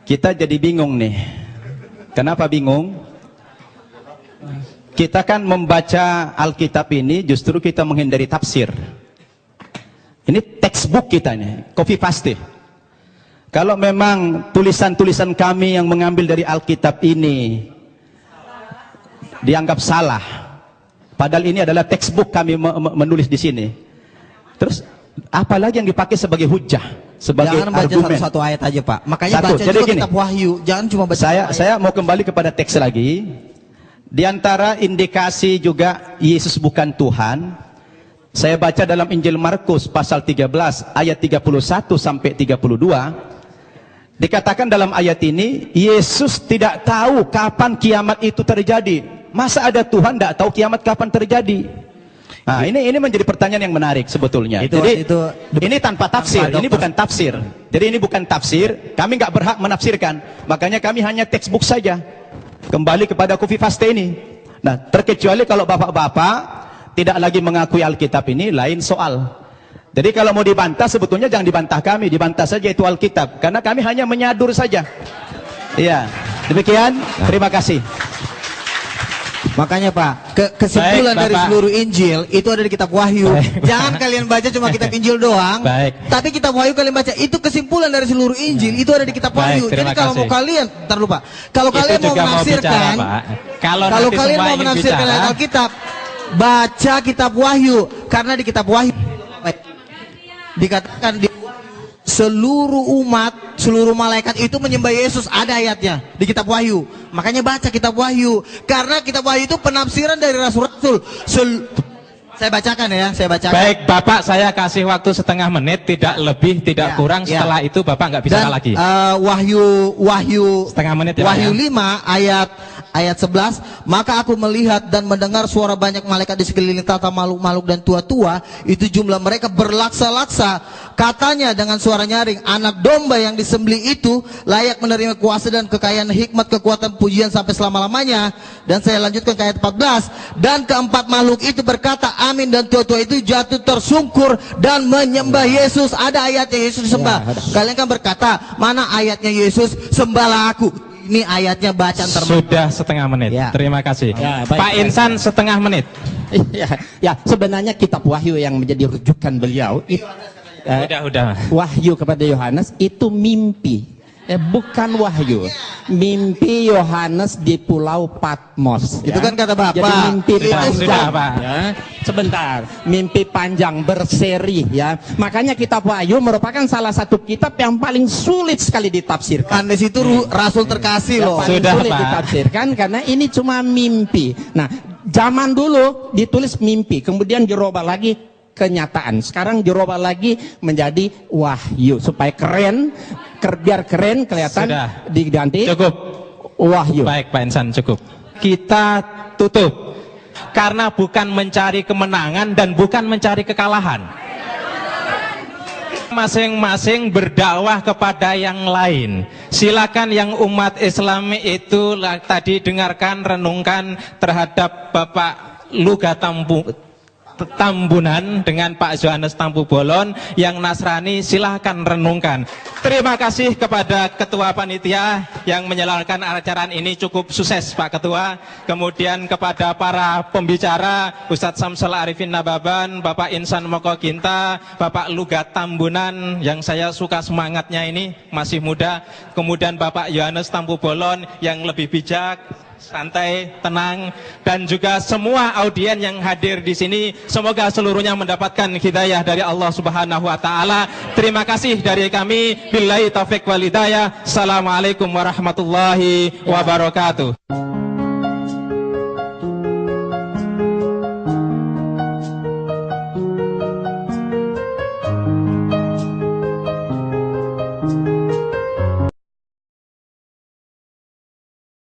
E: Kita jadi bingung nih. Kenapa bingung? Kita kan membaca Alkitab ini justru kita menghindari tafsir. Ini textbook kita nih, copy paste. Kalau memang tulisan-tulisan kami yang mengambil dari Alkitab ini dianggap salah, padahal ini adalah textbook kami menulis di sini. Terus apalagi yang dipakai sebagai hujah, sebagai
B: jangan baca
E: argumen.
B: satu ayat aja Pak. Makanya
E: Satu.
B: baca
E: Jadi
B: juga
E: gini,
B: kitab Wahyu. Jangan cuma baca.
E: Saya mau kembali kepada teks lagi. Di antara indikasi juga Yesus bukan Tuhan, saya baca dalam Injil Markus pasal 13 ayat 31 sampai 32. Dikatakan dalam ayat ini, Yesus tidak tahu kapan kiamat itu terjadi. Masa ada Tuhan tidak tahu kiamat kapan terjadi? Nah, ini menjadi pertanyaan yang menarik sebetulnya. Jadi ini tanpa tafsir, ini bukan tafsir. Jadi ini bukan tafsir, kami nggak berhak menafsirkan. Makanya kami hanya textbook saja. Kembali kepada copy paste ini. Nah, terkecuali kalau bapak-bapak tidak lagi mengakui Alkitab ini, lain soal. Jadi kalau mau dibantah, sebetulnya jangan dibantah kami, dibantah saja itu Alkitab, karena kami hanya menyadur saja. Iya, demikian. Terima kasih.
B: Makanya Pak, kesimpulan dari seluruh Injil itu ada di kitab Wahyu. Jangan kalian baca cuma kitab Injil doang. Tapi kitab Wahyu kalian baca, itu kesimpulan dari seluruh Injil itu ada di kitab Wahyu. Jadi kalau mau kalian, ntar lupa. Kalau kalian mau menafsirkan, kalau kalian mau menafsirkan ayat Alkitab, baca kitab Wahyu, karena di kitab Wahyu dikatakan di seluruh umat, seluruh malaikat itu menyembah Yesus, ada ayatnya di kitab Wahyu. Makanya baca kitab Wahyu, karena kitab Wahyu itu penafsiran dari rasul-rasul. Saya bacakan ya, saya bacakan.
A: Baik, Bapak, saya kasih waktu setengah menit, tidak lebih, tidak kurang. Setelah itu Bapak nggak bicara lagi.
B: Wahyu
A: setengah menit ya,
B: Wahyu
A: Pak, ya?
B: 5 ayat 11, maka aku melihat dan mendengar suara banyak malaikat di sekeliling tata makhluk-makhluk dan tua-tua, itu jumlah mereka berlaksa-laksa. Katanya dengan suara nyaring, anak domba yang disembelih itu layak menerima kuasa dan kekayaan, hikmat, kekuatan, pujian sampai selama-lamanya. Dan saya lanjutkan ke ayat 14, dan keempat makhluk itu berkata amin, dan tua-tua itu jatuh tersungkur dan menyembah Yesus. Ada ayatnya Yesus disembah. Kalian kan berkata, mana ayatnya Yesus sembahlah aku? Ini ayatnya bacaan terbaik.
A: Sudah setengah menit. Terima kasih. Pak Insan setengah menit.
D: Ya, sebenarnya kitab Wahyu yang menjadi rujukan beliau itu, Wahyu kepada Yohanes itu mimpi, bukan wahyu. Mimpi Yohanes di Pulau Patmos.
B: Itu kan kata Bapak.
D: Jadi mimpi panjang.
A: Pak.
D: Ya. Sebentar, mimpi panjang berseri ya. Makanya kitab Wahyu merupakan salah satu kitab yang paling sulit sekali ditafsirkan.
B: Di situ rasul terkasih loh.
D: Paling sulit ditafsirkan karena ini cuma mimpi. Nah, zaman dulu ditulis mimpi, kemudian dirubah lagi kenyataan. Sekarang dirubah lagi menjadi wahyu supaya keren, biar keren kelihatan. Diganti
A: cukup
D: wahyu.
A: Baik Pak Insan, cukup. Kita tutup karena bukan mencari kemenangan dan bukan mencari kekalahan. Masing-masing berdakwah kepada yang lain. Silakan yang umat Islam itu tadi dengarkan, renungkan terhadap Bapak Luga Tambunan dengan Pak Yohanes Tampu Bolon. Yang Nasrani silahkan renungkan. Terima kasih kepada Ketua Panitia yang menyelenggarakan acara ini, cukup sukses Pak Ketua. Kemudian kepada para pembicara, Ustadz Samsul Arifin Nababan, Bapak Insan Moko Ginta, Bapak Luga Tambunan yang saya suka semangatnya ini, masih muda. Kemudian Bapak Yohanes Tampu Bolon yang lebih bijak, santai, tenang, dan juga semua audien yang hadir di sini, semoga seluruhnya mendapatkan hidayah dari Allah Subhanahu wa taala. Terima kasih dari kami. Billahi taufik wal hidayah. Assalamualaikum warahmatullahi wabarakatuh.